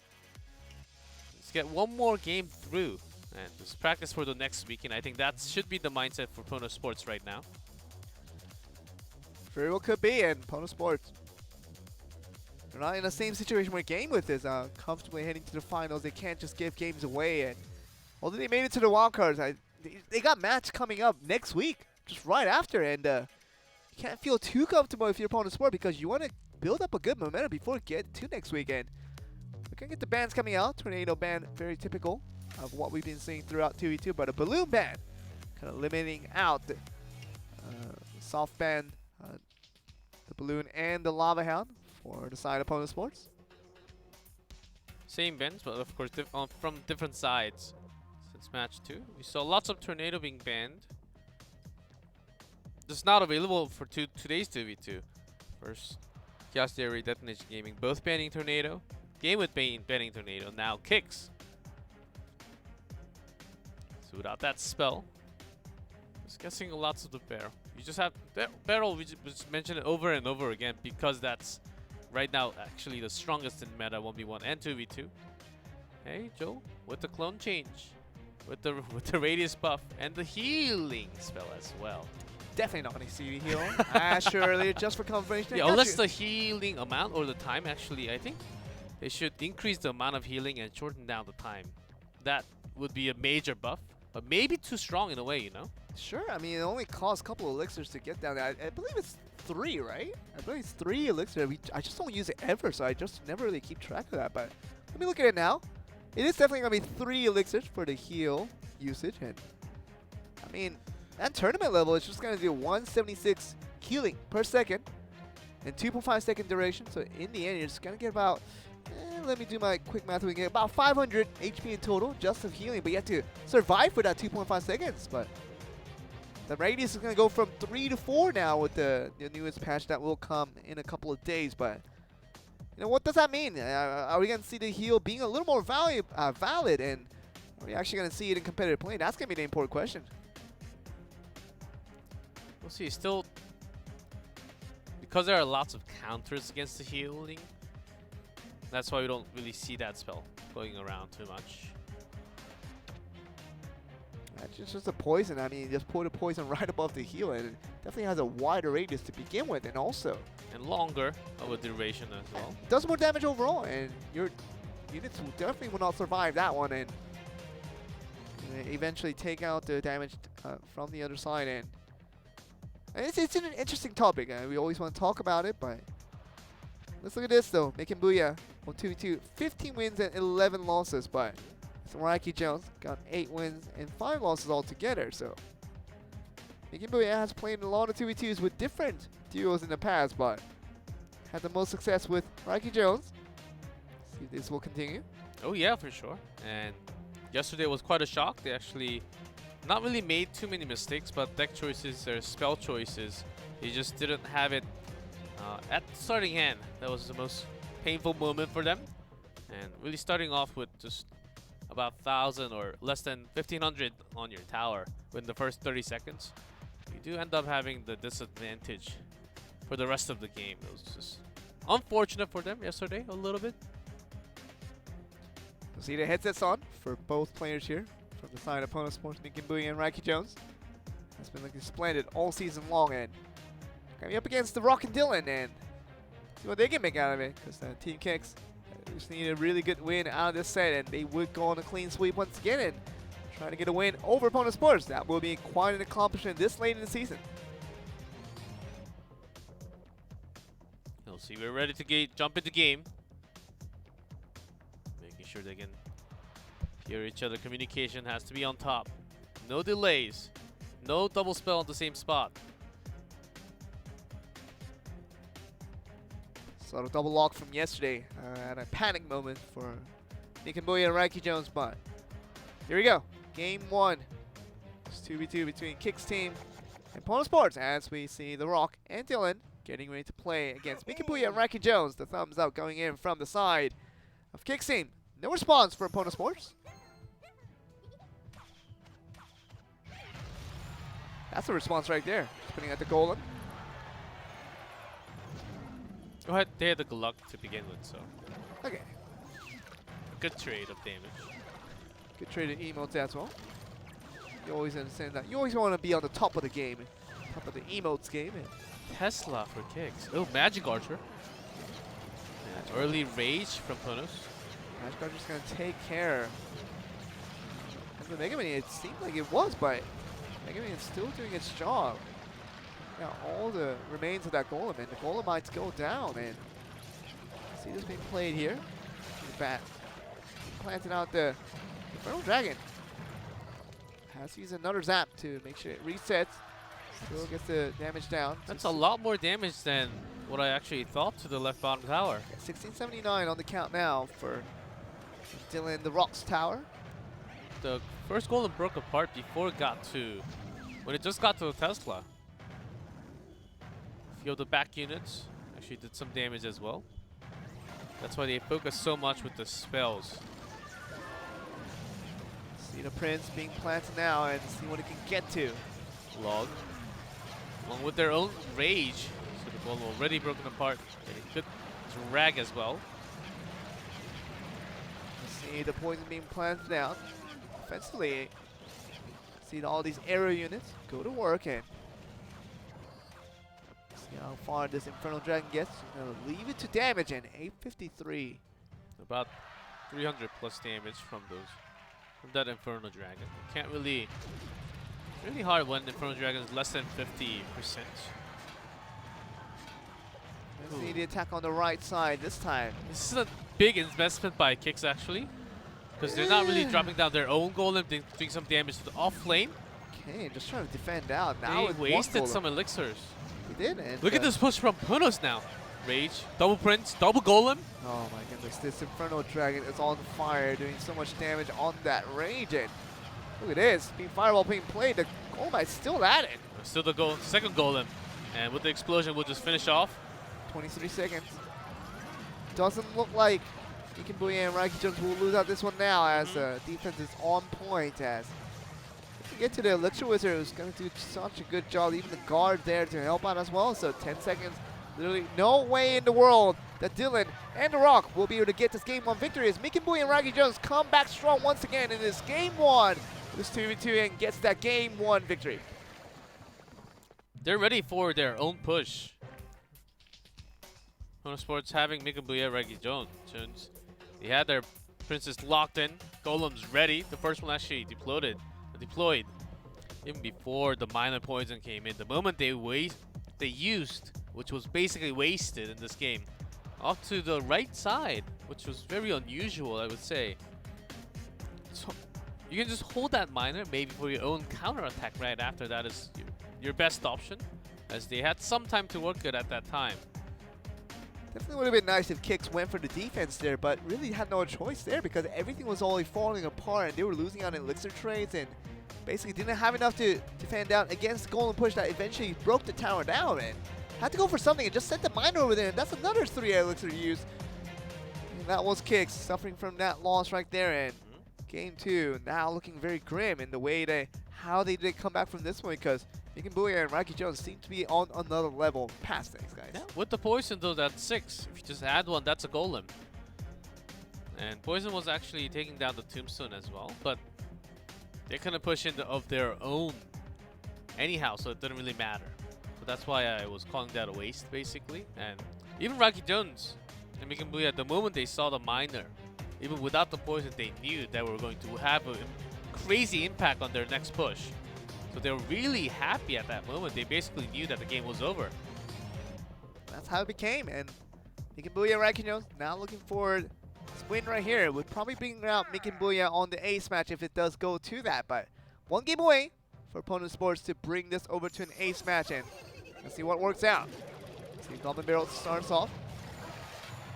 Let's get one more game through and just practice for the next week, and I think that should be the mindset for Pono Sports right now. Very well could be, and Pono Sports they're not in the same situation where Game With is comfortably heading to the finals. They can't just give games away. And although they made it to the wildcards, they got match coming up next week, just right after. And you can't feel too comfortable if you're opponent's sport because you want to build up a good momentum before getting to next weekend. We're going to get the bans coming out. Tornado ban, very typical of what we've been seeing throughout 2v2, but a balloon ban, kind of limiting out the soft ban, the balloon and the lava hound for the side opponent sports. Same bans, but of course from different sides. Since match 2, we saw lots of tornado being banned. Just not available for today's 2v2. First, Chaos Theory, Detonation Gaming, both banning tornado. Game With banning tornado. Now Kicks. So without that spell, just guessing lots of the barrel. You just have barrel. We just mentioned it over and over again because that's right now actually the strongest in meta 1v1 and 2v2. Hey Joe, with the clone change, with the radius buff and the healing spell as well. Definitely not going to see the heal. Ash earlier just for confirmation. Yeah, unless the healing amount or the time actually, I think they should increase the amount of healing and shorten down the time. That would be a major buff, but maybe too strong in a way, you know? Sure, I mean, it only costs a couple of elixirs to get down there. I believe it's 3, right? I believe it's 3 elixirs. I just don't use it ever, so I just never really keep track of that. But let me look at it now. It is definitely going to be 3 elixirs for the heal usage. And I mean, at tournament level, it's just going to do 176 healing per second and 2.5 second duration. So in the end, you're just going to get about, let me do my quick math. We get about 500 HP in total just of healing. But you have to survive for that 2.5 seconds. But the radius is going to go from 3 to 4 now with the newest patch that will come in a couple of days. But, you know, what does that mean? Are we going to see the heal being a little more valid? And are we actually going to see it in competitive play? That's going to be the important question. We'll see. Still, because there are lots of counters against the healing, that's why we don't really see that spell going around too much. It's just a poison. I mean, just put a poison right above the heal, and it definitely has a wider radius to begin with, and also And longer of a duration as well. does more damage overall, and your units definitely will not survive that one, and eventually take out the damage from the other side. And it's an interesting topic. We always want to talk about it, but let's look at this though. Making Booyah on 2v2, 15 wins and 11 losses, but Raiki Jones got 8 wins and 5 losses altogether. So Making Booyah has played a lot of 2v2s with different duos in the past, but had the most success with Raiki Jones. See if this will continue. Oh yeah, for sure. And yesterday was quite a shock. They actually not really made too many mistakes, but deck choices or spell choices, they just didn't have it at starting hand. That was the most painful moment for them. And really starting off with just about 1,000 or less than 1,500 on your tower within the first 30 seconds, you do end up having the disadvantage for the rest of the game. It was just unfortunate for them yesterday a little bit. We'll see the headsets on for both players here from the side of Pono Sports, Making Booyah and Raiki Jones. Has been looking splendid all season long, and coming up against the Rock and Dylan and see what they can make out of it, because Team Kicks just need a really good win out of this set, and they would go on a clean sweep once again and try to get a win over Pono Sports. That will be quite an accomplishment this late in the season. We'll see. We're ready to jump into game. Making sure they can hear each other. Communication has to be on top. No delays. No double spell on the same spot. Sort of double lock from yesterday at a panic moment for Making Booyah and Raiki Jones, but here we go. Game 1. It's 2v2 between Kicks team and Pono Sports as we see The Rock and Dylan getting ready to play against Making Booyah and Raiki Jones. The thumbs up going in from the side of Kicks team. No response from Pono Sports. That's a response right there. Just putting out the golem. They had the good luck to begin with, so. Okay. A good trade of damage. Good trade of emotes as well. You always understand that. You always want to be on the top of the game. Top of the emotes game. Tesla for Kicks. Oh, Magic Archer. Early rage from Ponos. Ashgar just gonna take care of the Mega Minion. It seemed like it was, but Mega Minion still doing its job. Now all the remains of that Golem, and the Golemites go down, and see this being played here. The bat planting out the Infernal Dragon. Has to use another zap to make sure it resets. Still gets the damage down. That's a lot more damage than what I actually thought to the left bottom tower. 1679 on the count now for Dylan the Rocks Tower. The first golem broke apart before it got to, when it just got to the Tesla. A few of the back units actually did some damage as well. That's why they focus so much with the spells. See the Prince being planted now and see what it can get to. Log. Along with their own rage. So the golem already broken apart. Getting good drag as well. See the poison being planted down. Offensively, see all these arrow units go to work and see how far this Infernal Dragon gets. She's gonna leave it to damage and 853. About 300 plus damage from that Infernal Dragon. Can't really, really hard when Infernal Dragon is less than 50%. Let's see the attack on the right side this time. This is a big investment by Kicks actually, because they're not really dropping down their own golem, they're doing some damage to the off lane. Okay, just trying to defend out. Now They with wasted one golem. some elixirs. He did. And Look at this push from Ponos now. Rage, double Prince, double Golem. Oh my goodness, this Infernal Dragon is on fire, doing so much damage on that Rage. And look at this, being Fireball being played. The Golemi's still at it. Still the second Golem. And with the explosion, we'll just finish off. 23 seconds. Doesn't look like Mikenbuya and Raiki Jones will lose out this one now, as defense is on point. As if we get to the Elixir Wizard, who's going to do such a good job, even the guard there to help out as well. So 10 seconds, literally no way in the world that Dylan and The Rock will be able to get this game 1 victory, as Mikenbuya and Raiki Jones come back strong once again in this game 1. This 2v2 and gets that game 1 victory. They're ready for their own push. Pono Sports having Mikenbuya, Raiki Jones. They had their Princess locked in, Golems ready. The first one actually deployed even before the minor poison came in. The moment they used, which was basically wasted in this game, off to the right side, which was very unusual, I would say. So you can just hold that minor, maybe for your own counter attack right after that is your best option, as they had some time to work it at that time. Definitely would have been nice if Kicks went for the defense there, but really had no choice there because everything was already falling apart and they were losing out on elixir trades and basically didn't have enough to defend out against the Golden Push that eventually broke the tower down and had to go for something and just set the miner over there, and that's another 3 elixir use. And that was Kicks suffering from that loss right there, and game 2 now looking very grim in the way how they did come back from this one, because Mikenbuya and Raiki Jones seem to be on another level past things, guys. Yeah, with the poison though, that's 6. If you just add one, that's a golem. And poison was actually taking down the tombstone as well, but they couldn't push into of their own anyhow, so it didn't really matter. So that's why I was calling that a waste, basically. And even Raiki Jones and Mikenbuya, at the moment they saw the miner, even without the poison, they knew they were going to have a crazy impact on their next push. So they were really happy at that moment. They basically knew that the game was over. That's how it became, and Mikenbuya and Raiki Jones now looking for this win right here. Would probably bring out Mikenbuya on the ace match if it does go to that, but 1 game away for Pono Sports to bring this over to an ace match, and let's see what works out. See, Goblin Barrel starts off.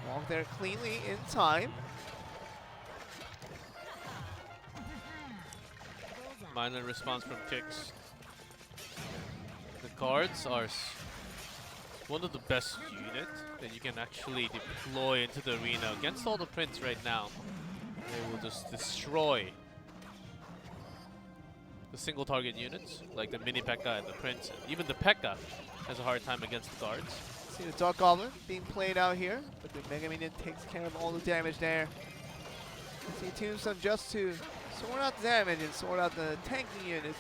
Walk there cleanly in time. Minor response from Kicks. The cards are one of the best unit that you can actually deploy into the arena against all the Prince right now. They will just destroy the single target units like the mini P.E.K.K.A. and the Prince. And even the P.E.K.K.A. has a hard time against the guards. See the Dark Goblin being played out here, but the Mega Minion takes care of all the damage there. See Tombstone just to sort out the damage and sort out the tanking units.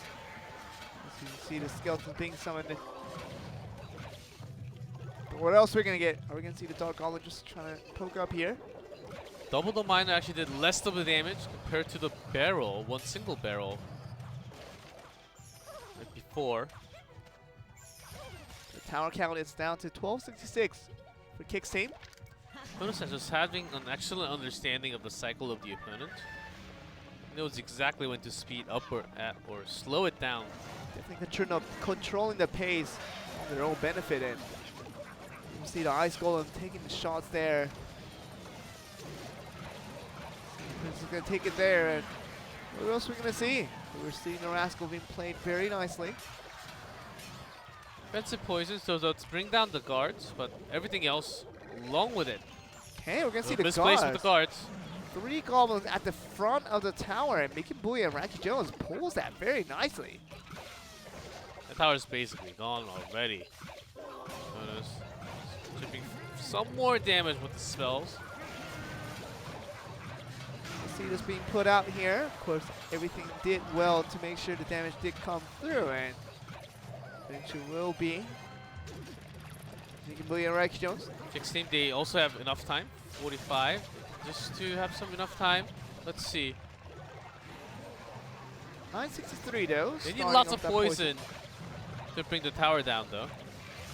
As you can see the skeletons being summoned. what else are we gonna get? Are we gonna see the Dark Goblin just trying to poke up here? Double the miner actually did less of the damage compared to the barrel, one single barrel. Like before. The tower count is down to 1266 for Kick's team. Notice that just having an excellent understanding of the cycle of the opponent. He knows exactly when to speed up or slow it down. Definitely controlling the pace for their own benefit. And you see the Ice Golem taking the shots there. Prince is going to take it there. And what else are we going to see? We're seeing the Rascal being played very nicely. Defensive poison, so let's bring down the guards, but everything else along with it. Okay, we're going to see the misplaced guards. with the guards. 3 goblins at the front of the tower, and Mickey Booey and Raki Jones pulls that very nicely. The tower's basically gone already. Notice chipping some more damage with the spells. See this being put out here. Of course, everything did well to make sure the damage did come through, and eventually will be Mickey Booey and Raki Jones. Kick's team, they also have enough time, 45, just to have some enough time. Let's see. 963 though. They need starting lots off of that poison to bring the tower down, though.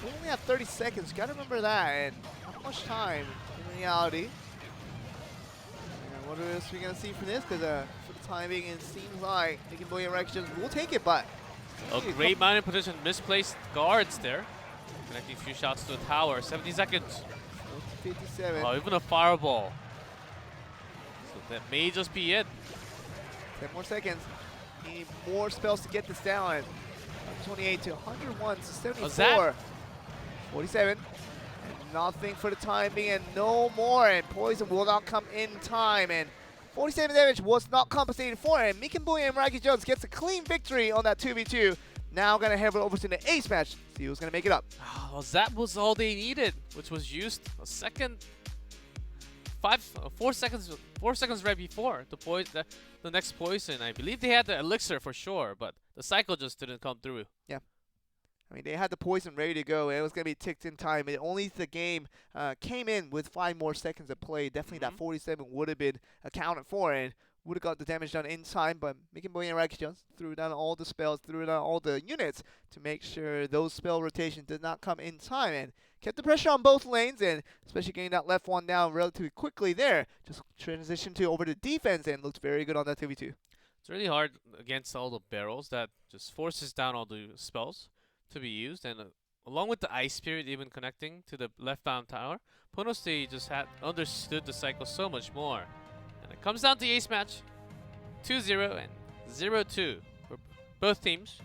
We only have 30 seconds. Gotta remember that, and not much time in reality. And what else are we gonna see from this? Because for the time being, it seems like Mickey Booey and Raki Jones will take it, but A great mining position, misplaced guards there. Connecting a few shots to the tower, 70 seconds. 57. Oh, even a fireball. So that may just be it. 10 more seconds. Need more spells to get this down. 128 to 101 to 74. 47. And nothing for the time being, and no more. And poison will not come in time. And 47 damage was not compensated for. And Mickey Booey and Raki Jones gets a clean victory on that 2v2. Now gonna head over to the ace match. See who's gonna make it up. Well, that was all they needed, which was used a second, 4 seconds right before the next poison. I believe they had the elixir for sure, but the cycle just didn't come through. Yeah. I mean, they had the poison ready to go, and it was going to be ticked in time. And only if the game came in with 5 more seconds of play, definitely that 47 would have been accounted for and would have got the damage done in time. But Mickey Booey and Raki Jones threw down all the spells, threw down all the units to make sure those spell rotations did not come in time, and kept the pressure on both lanes, and especially getting that left one down relatively quickly there. Just transitioned to over to defense and looked very good on that 2v2. It's really hard against all the barrels that just forces down all the spells to be used, and along with the Ice Spirit even connecting to the left-bound tower, Pono State just had understood the cycle so much more. And it comes down to the ace match, 2-0 and 0-2 for both teams.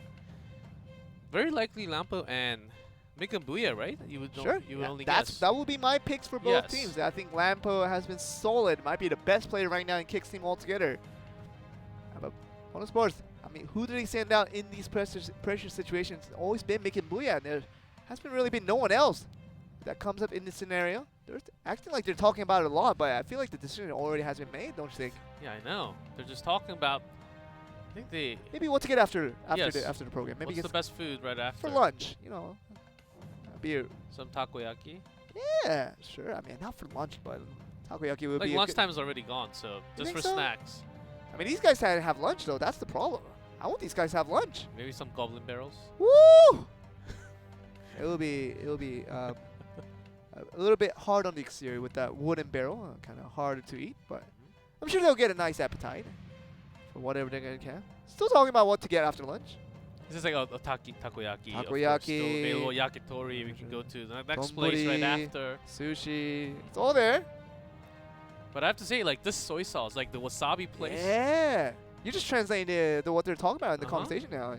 Very likely Lampo and Mikambuya, right? You would Sure. you would only That will be my picks for both Yes. teams. I think Lampo has been solid. Might be the best player right now in Kick's team altogether. But Pono Sports, I mean, who do they send out in these pressure situations? It's always been Mikambuya, and there has been really been no one else that comes up in this scenario. They're acting like they're talking about it a lot, but I feel like the decision already has been made, don't you think? Yeah, I know. They're just talking about. I think they. Maybe what to get after Yes. the program. Maybe What's get the best food right after? for lunch, you know, a beer. Some takoyaki. Yeah, sure. I mean, not for lunch, but takoyaki would Like be. lunchtime is already gone, so just think for so? snacks. I mean, these guys had to have lunch though. That's the problem. I want these guys to have lunch. Maybe some goblin barrels. Woo! It'll be a little bit hard on the exterior with that wooden barrel, kind of harder to eat, but I'm sure they'll get a nice appetite for whatever they're gonna get. Still talking about what to get after lunch. This is like a takoyaki. Of course, Takoyaki. still available yakitori. We can go to the next place right Donburi, after. Sushi, it's all there. But I have to say, like this soy sauce, like the wasabi place. Yeah, you're just translating what they're talking about in the Uh-huh. conversation now.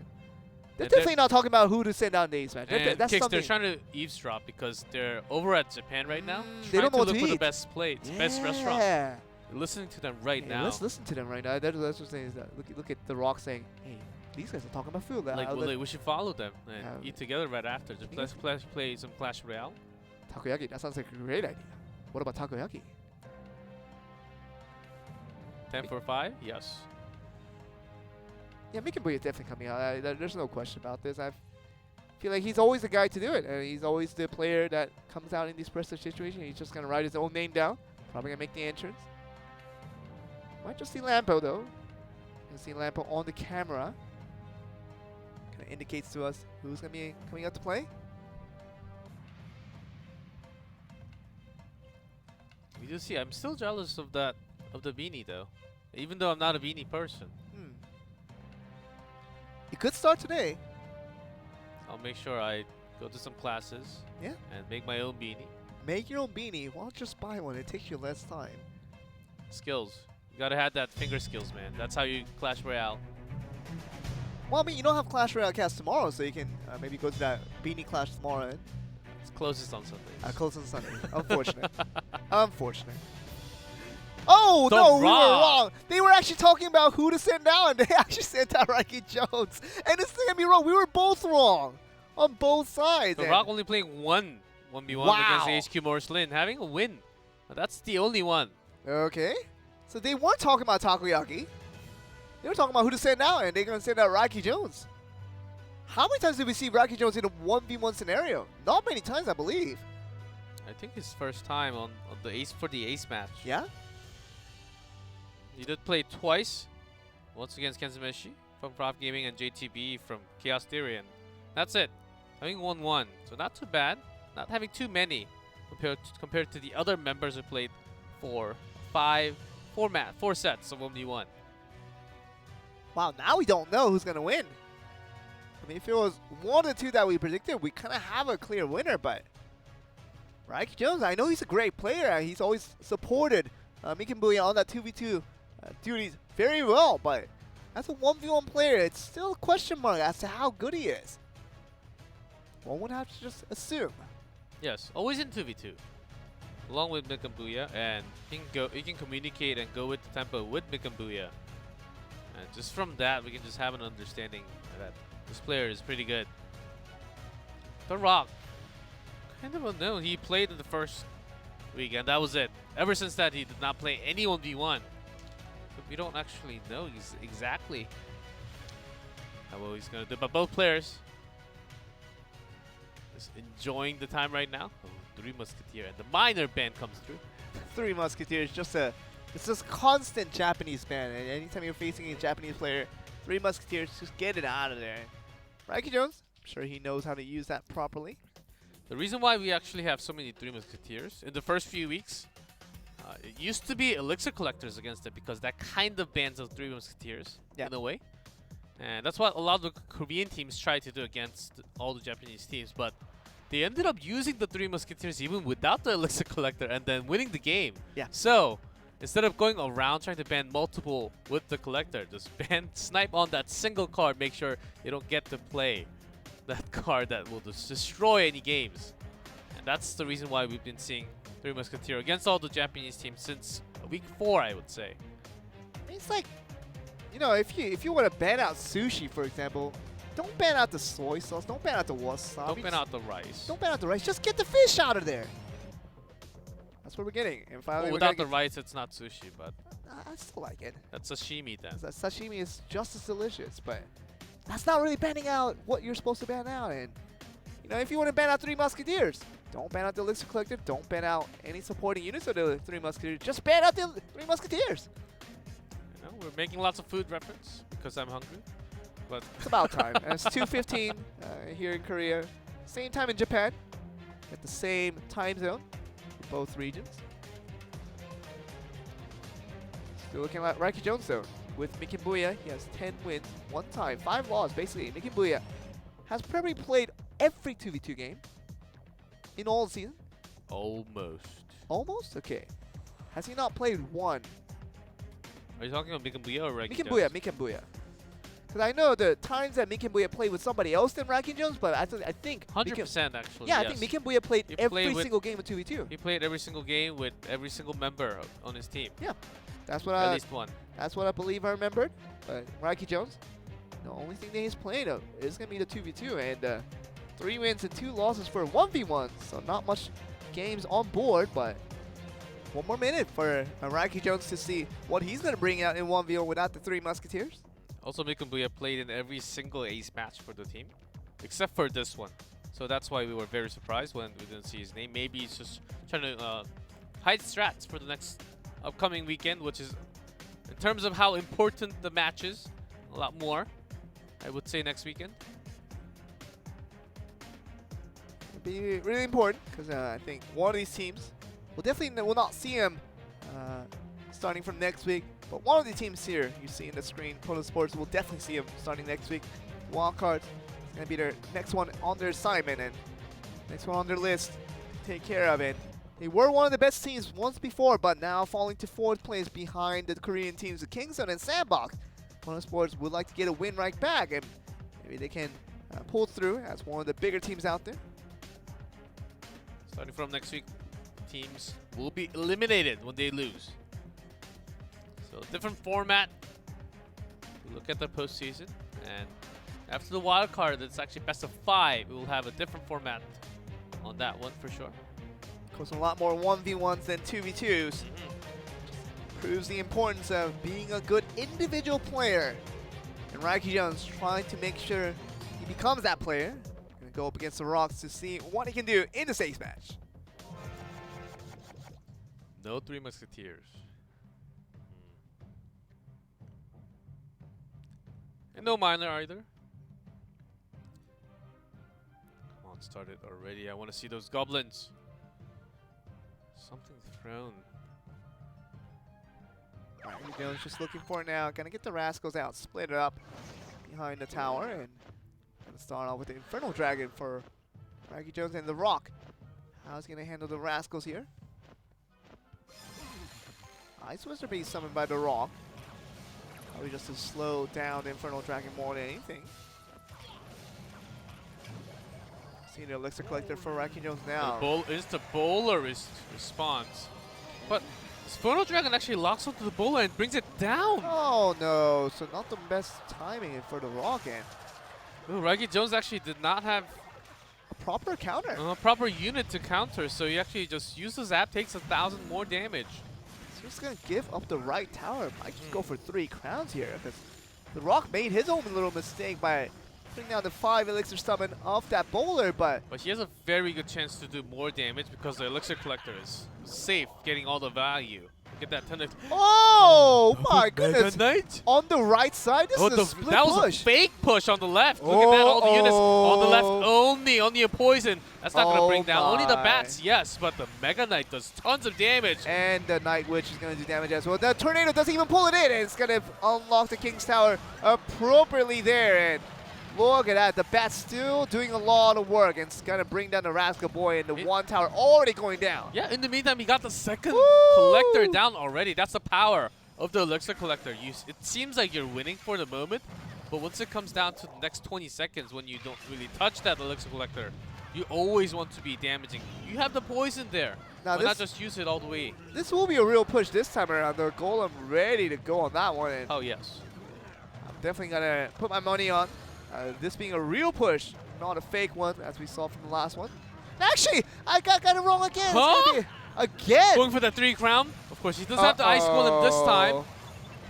They're And definitely not talking about who to send out in the ace match. And That's Kicks, something. they're trying to eavesdrop because they're over at Japan right now. They trying don't know what look to for the eat. best plates, best restaurant. Yeah. They're listening to them right Hey, now. let's listen to them right now. That's what I'm saying. Is that look at The Rock saying, "Hey, these guys are talking about food." Like, well, we should follow them and Yeah. eat together right after. Just play some Clash Royale. Takoyaki. That sounds like a great idea. What about takoyaki? 10 for 5? Yes. Yeah, Mikambuya is definitely coming out. There's no question about this. I feel like he's always the guy to do it, and he's always the player that comes out in these pressure situations. He's just gonna write his own name down. Probably gonna make the entrance. Might just see Lampo though. You see Lampo on the camera. Kind of indicates to us who's gonna be coming out to play. We do see. I'm still jealous of the beanie though, even though I'm not a beanie person. It could start today. I'll make sure I go to some classes. Yeah. And make my own beanie. Make your own beanie. Why don't you just buy one? It takes you less time. Skills. You gotta have that finger skills, man. That's how you Clash Royale. Well, I mean, you don't have Clash Royale cast tomorrow, so you can maybe go to that beanie clash tomorrow. It's closest on Sundays. Close on Sunday. Unfortunate. Unfortunate. Oh, The no, we were Rock. wrong. They were actually talking about who to send out, and they actually sent out Rocky Jones. And this thing gonna be wrong. We were both wrong on both sides. The and Rock only playing one 1v1 Wow. against HQ Morris Lin, having a win. That's the only one. Okay. So they weren't talking about Takoyaki. They were talking about who to send out, and they're going to send out Rocky Jones. How many times did we see Rocky Jones in a 1v1 scenario? Not many times, I believe. I think his first time on the ace for the ace match. Yeah? He did play twice. Once against Kenzumeshi from Prof Gaming and JTB from Chaos Theory. And that's it. Having 1-1. So not too bad. Not having too many compared to the other members who played four sets of 1v1. Wow, now we don't know who's going to win. I mean, if it was one or two that we predicted, we kind of have a clear winner, but Rocky Jones, I know he's a great player. He's always supported Mikenbuya on that 2v2 duties very well, but as a 1v1 player, it's still a question mark as to how good he is. One would have to just assume. Yes, always in 2v2. Along with Mikenbuya, and he can communicate and go with the tempo with Mikenbuya. And just from that, we can just have an understanding that this player is pretty good. The Rock, kind of unknown. He played in the first week, and that was it. Ever since that, he did not play any 1v1. But we don't actually know exactly how well he's going to do. But both players is enjoying the time right now. Oh, Three Musketeer, and the minor band comes through. Three Musketeers, it's just constant Japanese band, and anytime you're facing a Japanese player, Three Musketeers, just get it out of there. Rocky Jones, I'm sure he knows how to use that properly. The reason why we actually have so many Three Musketeers in the first few weeks, it used to be Elixir Collectors against it because that kind of bans the Three Musketeers in a way. And that's what a lot of the Korean teams try to do against all the Japanese teams, but they ended up using the Three Musketeers even without the Elixir Collector and then winning the game. Yeah. So, instead of going around trying to ban multiple with the Collector, just snipe on that single card, make sure you don't get to play that card that will just destroy any games. And that's the reason why we've been seeing Three Musketeer against all the Japanese teams since week 4, I would say. I mean, it's like, you know, if you want to ban out sushi, for example, don't ban out the soy sauce, don't ban out the wasabi. Don't ban out the rice. Don't ban out the rice, just get the fish out of there. That's what we're getting. And finally, Well, without the rice, it's not sushi, but I still like it. that's sashimi then. That sashimi is just as delicious, but that's not really banning out what you're supposed to ban out. And you know, if you want to ban out Three Musketeers, don't ban out the Elixir Collective, don't ban out any supporting units of the Three Musketeers, just ban out the Three Musketeers. You know, we're making lots of food reference because I'm hungry. But It's about time. And it's 2:15 here in Korea, same time in Japan, at the same time zone for both regions. Still looking like Rocky Jones though. With Mikenbuya, he has 10 wins, 1 tie, 5 losses. Basically, Mikenbuya has probably played every 2v2 game in all season. almost. Almost? Okay. Has he not played one? Are you talking about Mikenbuya or Raki Mikenbuya, Jones? Mikenbuya. Because I know the times that Mikenbuya played with somebody else than Rocky Jones, but I think 100% actually. yeah, yes. I think Mikenbuya played He every played with- single game of 2v2. He played every single game with every single member on his team. Yeah, that's what At least one. That's what I believe I remembered. But Rocky Jones, the only thing that he's playing is going to be the 2v2, and 3 wins and 2 losses for 1v1. So not much games on board, but one more minute for Rocky Jones to see what he's going to bring out in 1v1 without the Three Musketeers. Also, Mikenbuya played in every single ace match for the team. except for this one. So that's why we were very surprised when we didn't see his name. Maybe he's just trying to hide strats for the next upcoming weekend, which is, in terms of how important the match is, a lot more, I would say, next weekend. It'll be really important because I think one of these teams will not see him starting from next week, but one of the teams here you see in the screen, Pono Sports, will definitely see him starting next week. Wildcards is going to be their next one on their assignment and next one on their list to take care of it. They were one of the best teams once before, but now falling to 4th place behind the Korean teams of Kingston and Sandbox. Pono Sports would like to get a win right back, and maybe they can pull through as one of the bigger teams out there. Starting from next week, teams will be eliminated when they lose. So different format. Look at the postseason, and after the wild card, it's actually best of 5. We will have a different format on that one for sure. Of course, a lot more 1v1s than 2v2s. Proves the importance of being a good individual player. And Raiki Jones trying to make sure he becomes that player. Gonna go up against the Rocks to see what he can do in the stakes match. No Three Musketeers. And no Miner either. Come on, started already. I want to see those goblins. Something thrown. Raiki Jones just looking for it now. Gonna get the Rascals out, split it up behind the tower, and gonna start off with the Infernal Dragon for Raiki Jones and the Rock. How's he gonna handle the Rascals here? Ice Wizard being summoned by the Rock. Probably just to slow down the Infernal Dragon more than anything. See the Elixir Collector for Raiki Jones now. The bowler response. But Infernal Dragon actually locks onto the bowler and brings it down. Oh no, so not the best timing for the Rock end. Ooh, Raiki Jones actually did not have A proper counter. a proper unit to counter, so he actually just uses zap, takes 1,000 more damage. So he's gonna give up the right tower. Might just go for 3 crowns here because the Rock made his own little mistake by putting down the 5 Elixir summon of that bowler, but But he has a very good chance to do more damage because the Elixir Collector is safe, getting all the value. Get that 10. oh my goodness! Knight? On the right side, this is a split that was push. a fake push on the left. Look at that, all the units on the left only a poison. That's not gonna bring down only the my. bats, yes, but the Mega Knight does tons of damage. And the Night Witch is going to do damage as well. The Tornado doesn't even pull it in, and it's going to unlock the King's Tower appropriately there. And look at that, the Bat's still doing a lot of work, and it's going to bring down the Rascal Boy, and the 1 tower already going down. Yeah, in the meantime, he got the second Woo! collector down already. That's the power of the Elixir Collector. It seems like you're winning for the moment, but once it comes down to the next 20 seconds when you don't really touch that Elixir Collector, you always want to be damaging. You have the poison there. Now Why not just use it all the way? This will be a real push this time around. The Golem ready to go on that one. And Oh, yes. I'm definitely going to put my money on this being a real push, not a fake one, as we saw from the last one. Actually, I got it wrong again. It's gonna be again. Going for the 3 crown. Of course, he doesn't have the Ice Golem this time.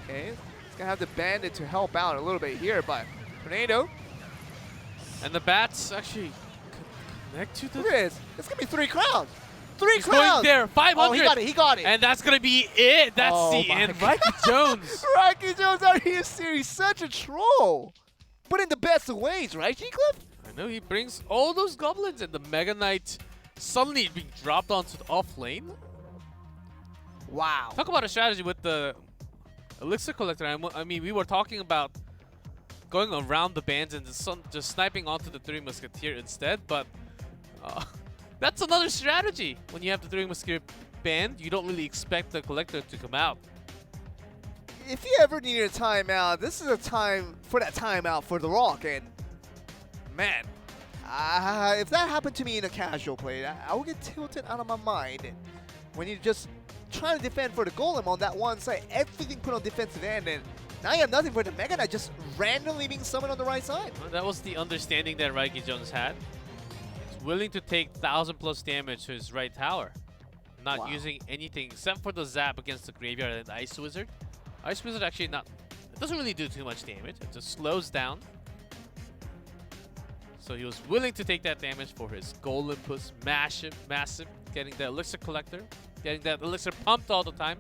Okay, he's going to have the Bandit to help out a little bit here, but Tornado. And the bats actually connect to the... Look at this. It's going to be 3 crowns. 3 He's crowns. going there. 500. Oh, he got it. He got it. And that's going to be it. That's Oh the my end. God. Raiki Jones. Raiki Jones out here series, such a troll. But in the best of ways, right, G-Cliff? I know, he brings all those goblins and the Mega Knight suddenly being dropped onto the off lane. Wow. Talk about a strategy with the Elixir Collector. I mean, we were talking about going around the bands and just sniping onto the 3 Musketeer instead, but that's another strategy. When you have the 3 Musketeer band, you don't really expect the Collector to come out. If you ever need a timeout, this is a time for that timeout for the Rock. And man, if that happened to me in a casual play, I would get tilted out of my mind. And when you're just trying to defend for the Golem on that one side, everything put on defensive end, and now you have nothing for the Mega Knight just randomly being summoned on the right side. Well, that was the understanding that Raiki Jones had. He's willing to take 1,000+ damage to his right tower, not using anything except for the zap against the Graveyard and the Ice Wizard. Ice Wizard actually it doesn't really do too much damage. It just slows down. So he was willing to take that damage for his golem push. Massive, massive. Getting that elixir collector. Getting that elixir pumped all the time.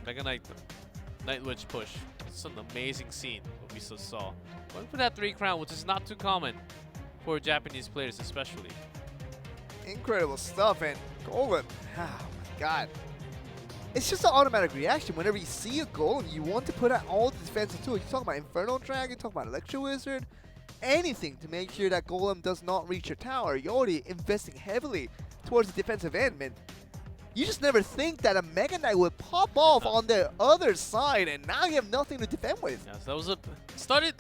Mega Knight, Night Witch push. It's an amazing scene what we just saw. Going for that 3 crown, which is not too common for Japanese players especially. Incredible stuff, and Golem, oh my god. It's just an automatic reaction. Whenever you see a Golem, you want to put out all the defensive tools. You talk about Infernal Dragon, talk about Electro Wizard, anything to make sure that Golem does not reach your tower. You're already investing heavily towards the defensive end, man. You just never think that a Mega Knight would pop off on the other side, and now you have nothing to defend with. Yeah, so that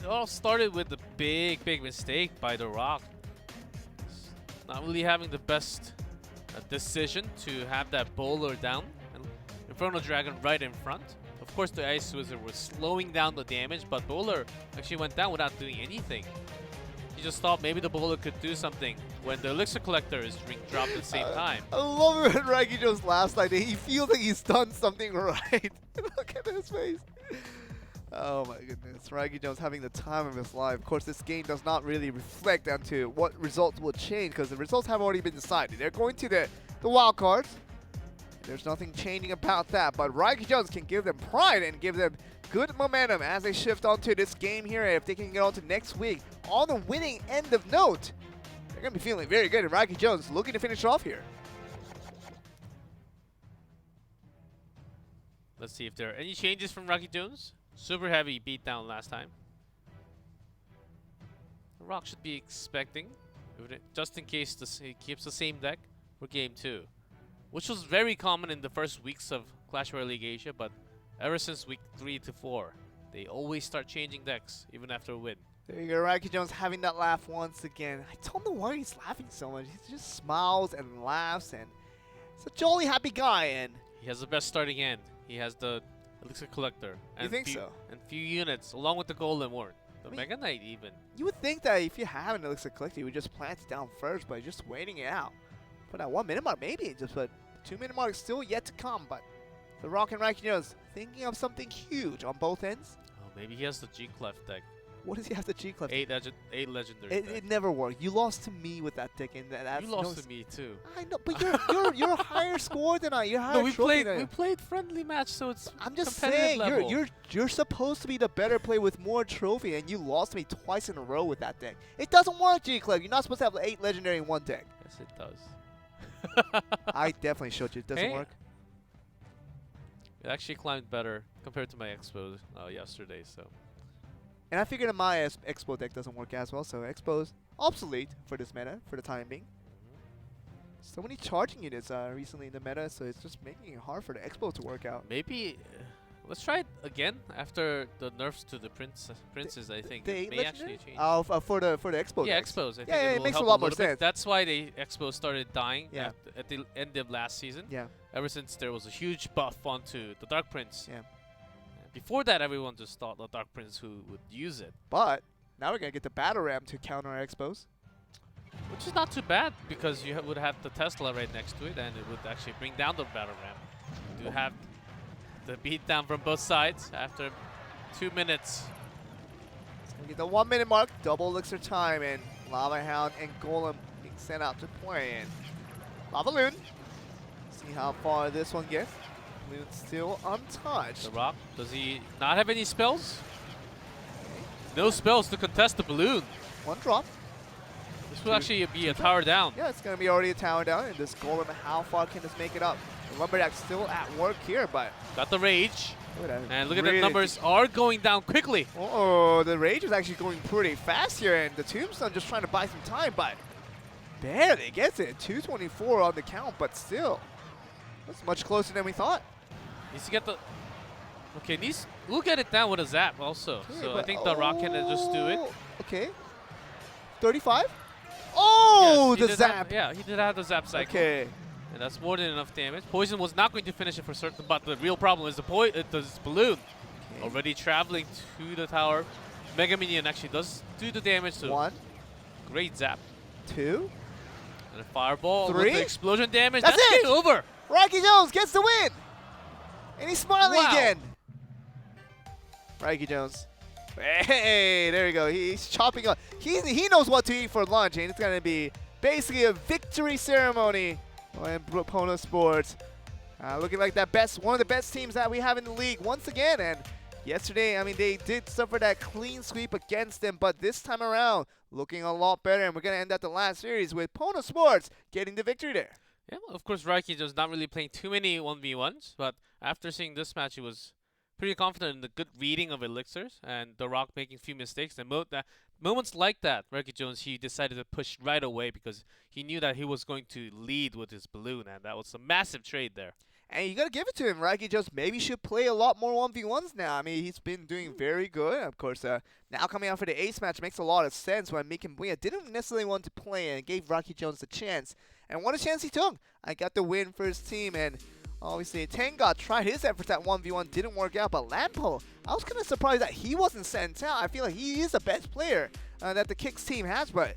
was started with a big mistake by the Rock. Not really having the best decision to have that bowler down and Infernal Dragon right in front. Of course, the Ice Wizard was slowing down the damage, but bowler actually went down without doing anything. He just thought maybe the bowler could do something when the Elixir Collector is being dropped at the same time. I love it when Raiki Jones laughs like that. He feels like he's done something right. Look at his face. Oh my goodness. Raiki Jones having the time of his life. Of course, this game does not really reflect onto what results will change because the results have already been decided. They're going to the wild cards. There's nothing changing about that, but Raiki Jones can give them pride and give them good momentum as they shift onto this game here. If they can get on to next week on the winning end of note, they're going to be feeling very good. And Raiki Jones looking to finish off here. Let's see if there are any changes from Rocky Jones. Super heavy beatdown last time. The Rock should be expecting, just in case he keeps the same deck for game 2. Which was very common in the first weeks of Clash Royale League Asia, but ever since week 3 to 4, they always start changing decks, even after a win. There you go, Raiki Jones having that laugh once again. I don't know why he's laughing so much. He just smiles and laughs, and he's a jolly happy guy. And he has the best starting end. He has the Elixir Collector. And you think so? And few units, along with the Golem Ward. The Mega Knight even. You would think that if you have an Elixir Collector, you would just plant it down first, but just waiting it out. Put that 1 minute mark, maybe. Just put 2 minute mark still yet to come, but the Rock and Raiki Jones thinking of something huge on both ends. Oh, maybe he has the G-Clef deck. What does he have the G-Clef? 8 legendary it never worked. You lost to me with that deck, and that's you lost to me too. I know, but you're a higher score than I. You're higher. No, we played friendly match, so it's I'm just saying level. you're supposed to be the better player with more trophy, and you lost to me twice in a row with that deck. It doesn't work, G-Clef. You're not supposed to have 8 legendary in one deck. Yes, it does. I definitely showed you. It doesn't work. It actually climbed better compared to my Expo yesterday, so. And I figured my Expo deck doesn't work as well, so Expo's obsolete for this meta for the time being. So many charging units recently in the meta, so it's just making it hard for the Expo to work out. Maybe let's try it again after the nerfs to the princes. I think the it may actually change. Oh, for the Expo. Yeah, decks. Expos. I think yeah, it will makes help a lot more bit. sense. That's why the Expos started dying Yeah. at the end of last season. Yeah. Ever since there was a huge buff onto the Dark Prince. Yeah. Before that, everyone just thought the Dark Prince who would use it. But now we're gonna get the Battle Ram to counter our Expos. Which is not too bad because you would have the Tesla right next to it, and it would actually bring down the Battle Ram. To have the beatdown from both sides after 2 minutes. It's gonna get the 1 minute mark, double elixir time, and Lava Hound and Golem being sent out to play. And Lava Loon. See how far this one gets. Loon's still untouched. The Rock, does he not have any spells? No spells to contest the balloon. 1 drop. This will actually be a tower down. Yeah, it's going to be already a tower down. And this Golem, how far can this make it up? The Lumberjack's still at work here, but... Got the Rage. And look at the really numbers are going down quickly. Oh, the Rage is actually going pretty fast here, and the Tombstone just trying to buy some time, but barely gets it. 224 on the count, but still. That's much closer than we thought. Needs to get the... Okay, we'll get it down with a zap also. Okay, So I think the Rock can just do it. Okay. 35? Oh, Yes, the zap. He did have the zap cycle. Okay. And that's more than enough damage. Poison was not going to finish it for certain, but the real problem is the balloon. Okay. Already traveling to the tower. Mega Minion actually does do the damage. So 1. Great zap. 2. And a fireball 3. with the explosion damage. That's it! game over. Raiki Jones gets the win! And he's smiling Wow. again. Raiki Jones Hey, there you go. He's chopping up. He knows what to eat for lunch, and it's gonna be basically a victory ceremony in Pono Sports. Looking like one of the best teams that we have in the league once again. And yesterday, I mean, they did suffer that clean sweep against them, but this time around, looking a lot better. And we're gonna end out the last series with Pono Sports getting the victory there. Yeah, well, of course, Raiki just not really playing too many 1v1s, but after seeing this match, he was pretty confident in the good reading of elixirs and The Rock making a few mistakes. And moments like that, Raiki Jones, he decided to push right away because he knew that he was going to lead with his balloon, and that was a massive trade there. And you gotta give it to him. Raiki just maybe should play a lot more 1v1s now. I mean, he's been doing very good. Of course, now coming out for the ace match makes a lot of sense when Mikambuya didn't necessarily want to play and gave Raiki Jones the chance. And what a chance he took. I got the win for his team, and obviously Tenga tried his efforts at 1v1, didn't work out, but Lampo, I was kind of surprised that he wasn't sent out. I feel like he is the best player that the Kicks team has, but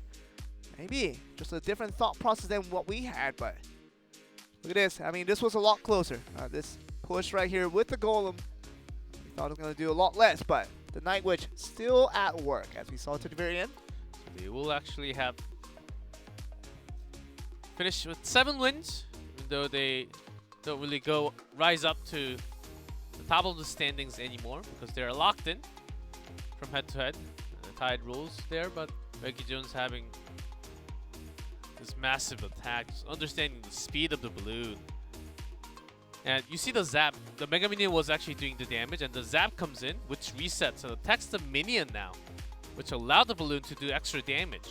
maybe just a different thought process than what we had, but look at this. I mean, this was a lot closer. This push right here with the Golem, we thought it was going to do a lot less, but the Night Witch still at work, as we saw to the very end. They will actually have finished with 7 wins, even though they don't really rise up to the top of the standings anymore because they're locked in from head-to-head. Tied rules there, but Raiki Jones having this massive attack, just understanding the speed of the balloon. And you see the zap. The Mega Minion was actually doing the damage, and the zap comes in, which resets and attacks the minion now, which allowed the balloon to do extra damage.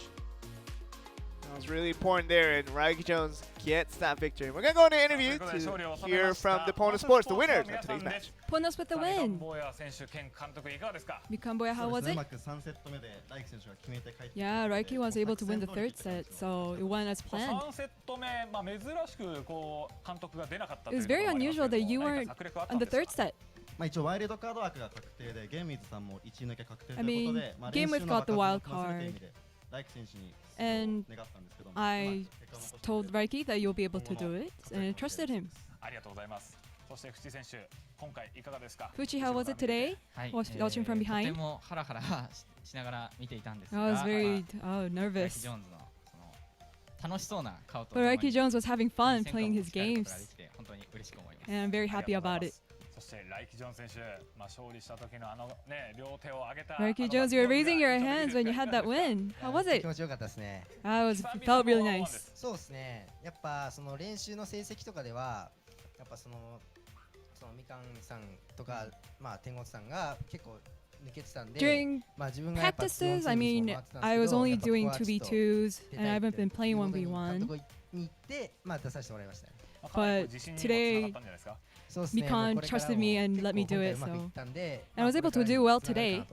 That was really important there, and Raiki Jones gets that victory. We're going to go into an interview to hear from the Pono Sports, the winners of today's match. Ponos with the win. Mikamboya, how was it? Yeah, Raiki was able to win the third set, so it went as planned. It was very unusual that you weren't on the third set. I mean, GameWave got the wild card. And I told Raiki that you'll be able to do it, and I trusted him. Fuchi, how was it today? Watching from behind? I was very nervous. But Raiki Jones was having fun playing his games, and I'm very happy about it. Raiki Jones, you were raising your hands when you had that win. How was it? It felt really nice. During practices, I mean, I was only doing 2v2s, and I haven't been playing 1v1. But today, Mikan trusted me and let me do it, so and I was able to do well today.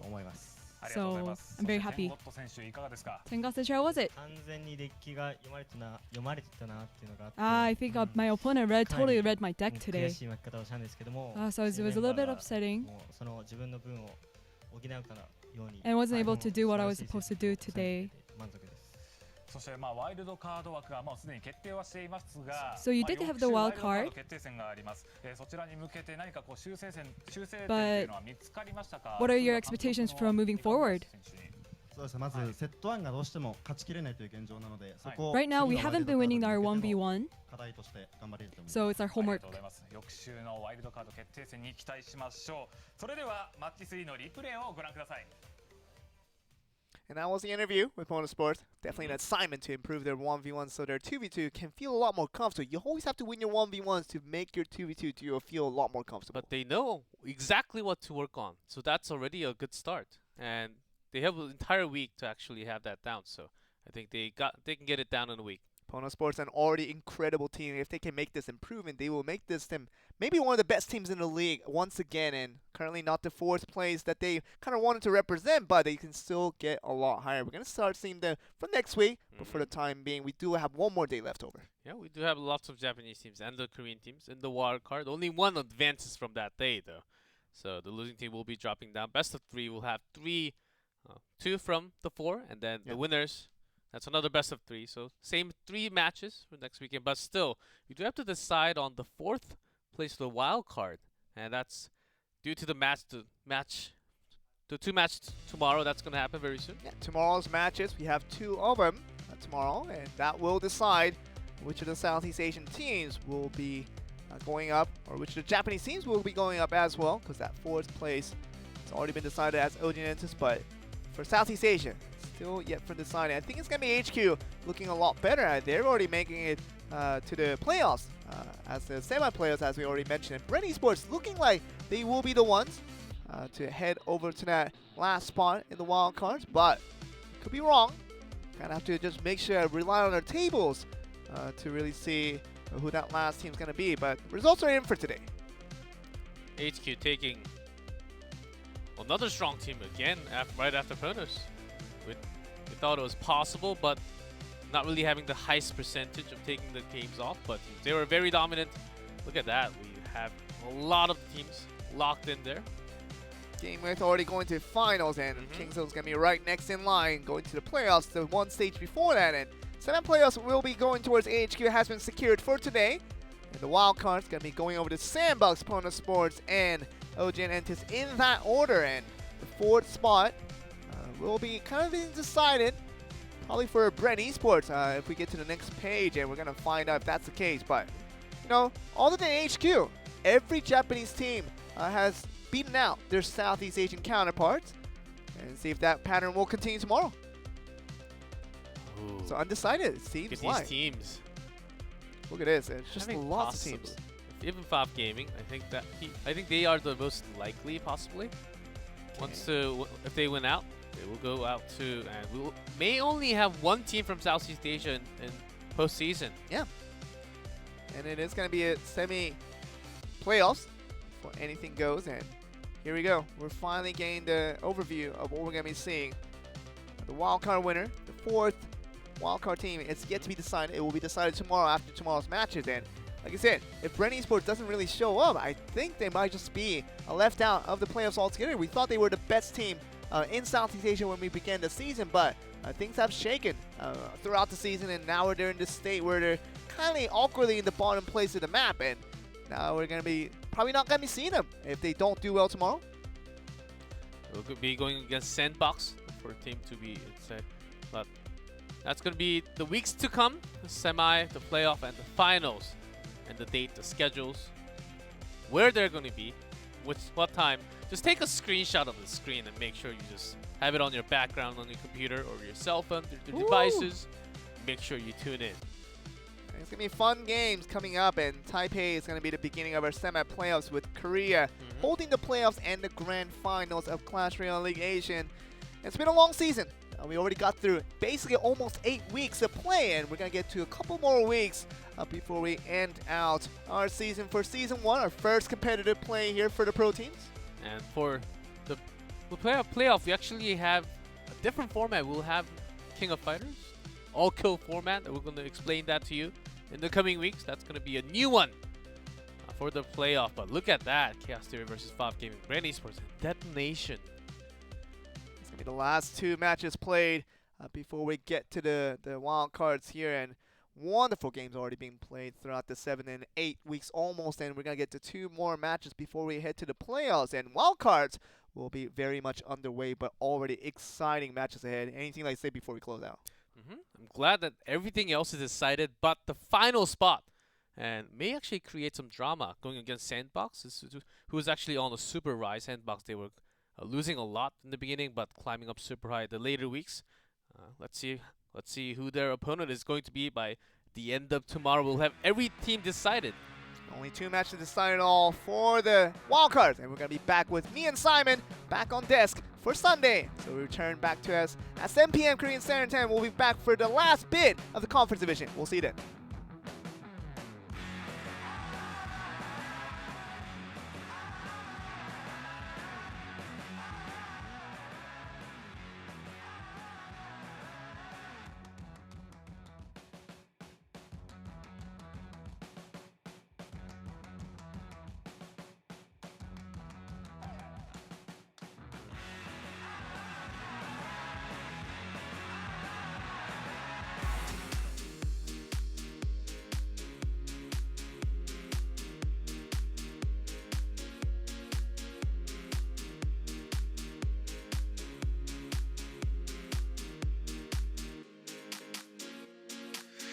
So I'm very happy. Tenga says, how was it? I think my opponent totally read my deck today. So it was a little bit upsetting. And I wasn't able to do what I was supposed to do today. So you did have the wild card, but what are your expectations from moving forward? Right now, we haven't been winning our 1v1, so it's our homework. And that was the interview with Pono Sports. Definitely an assignment to improve their 1v1 so their 2v2 can feel a lot more comfortable. You always have to win your 1v1s to make your 2v2 to feel a lot more comfortable. But they know exactly what to work on, so that's already a good start. And they have an entire week to actually have that down, so I think they can get it down in a week. Pono Sports, an already incredible team. If they can make this improvement, they will make this team maybe one of the best teams in the league once again, and currently not the 4th place that they kind of wanted to represent, but they can still get a lot higher. We're going to start seeing them for next week, but for the time being, we do have one more day left over. Yeah, we do have lots of Japanese teams and the Korean teams in the wild card. Only one advances from that day, though. So the losing team will be dropping down. Best of 3 will have 2 from the 4, and then the winners. That's another best of 3. So same 3 matches for next weekend. But still, we do have to decide on the 4th place of the wild card. And that's due to the match the two matches tomorrow. That's going to happen very soon. Yeah, tomorrow's matches, we have 2 of them tomorrow, and that will decide which of the Southeast Asian teams will be going up, or which of the Japanese teams will be going up as well, because that 4th place has already been decided as Ogenentis, but for Southeast Asia, still yet for deciding. I think it's going to be HQ looking a lot better. They're already making it to the playoffs, as the semi-playoffs, as we already mentioned. And Red Esports looking like they will be the ones to head over to that last spot in the wild cards, but could be wrong. Kind of have to just make sure, rely on our tables to really see who that last team's going to be. But results are in for today. HQ taking another strong team again right after Ponos. We thought it was possible, but not really having the highest percentage of taking the games off. But they were very dominant. Look at that. We have a lot of teams locked in there. Game with already going to finals, and Kingso's going to be right next in line, going to the playoffs, the one stage before that. And 7 playoffs will be going towards AHQ, has been secured for today. And the wild card's going to be going over to Sandbox, Pono Sports, and Ogenentis in that order. And the 4th spot will be kind of being decided, probably for Brent Esports, if we get to the next page, and we're going to find out if that's the case. But, you know, other than HQ, every Japanese team has beaten out their Southeast Asian counterparts, and see if that pattern will continue tomorrow. Ooh. So undecided, it seems These like. teams. Look at this, it's just lots of teams. Even Five Gaming, I think they are the most likely, possibly. If they win out, they will go out to, and we may only have one team from Southeast Asia in postseason. Yeah, and it is going to be a semi-playoffs for anything goes. And here we go. We're finally getting the overview of what we're going to be seeing. The wildcard winner, the 4th wildcard team, it's yet to be decided. It will be decided tomorrow after tomorrow's matches. And like I said, if Brent Esports doesn't really show up, I think they might just be left out of the playoffs altogether. We thought they were the best team in Southeast Asia when we began the season, but things have shaken throughout the season, and now they're in this state where they're kind of awkwardly in the bottom place of the map. And now we're going to be probably not going to be seeing them if they don't do well tomorrow. We'll be going against Sandbox for a team to be inside. But that's going to be the weeks to come, the semi, the playoff, and the finals. And the date, the schedules, where they're going to be, what time. Just take a screenshot of the screen and make sure you just have it on your background on your computer or your cell phone, your devices. Make sure you tune in. It's going to be fun games coming up, and Taipei is going to be the beginning of our semi-playoffs with Korea holding the playoffs and the grand finals of Clash Royale League Asia. It's been a long season. We already got through basically almost 8 weeks of play, and we're going to get to a couple more weeks before we end out our season for Season 1, our first competitive play here for the pro teams. And for the playoff, we actually have a different format. We'll have King of Fighters, all-kill format, and we're going to explain that to you in the coming weeks. That's going to be a new one for the playoff. But look at that, Chaos Theory versus 5 Gaming, Brand Esports, and Detonation. It's going to be the last 2 matches played before we get to the wild cards here, and wonderful games already being played throughout the 7 and 8 weeks almost, and we're going to get to 2 more matches before we head to the playoffs, and wild cards will be very much underway, but already exciting matches ahead. Anything like say before we close out? I'm glad that everything else is decided, but the final spot, and may actually create some drama going against Sandbox, who is actually on a super rise. Sandbox, they were losing a lot in the beginning, but climbing up super high the later weeks. Let's see who their opponent is going to be by the end of tomorrow. We'll have every team decided. Only 2 matches decided all for the wildcards, and we're going to be back with me and Simon back on desk for Sunday. So we return back to us at 7 p.m. Korean Standard Time. We'll be back for the last bit of the conference division. We'll see you then.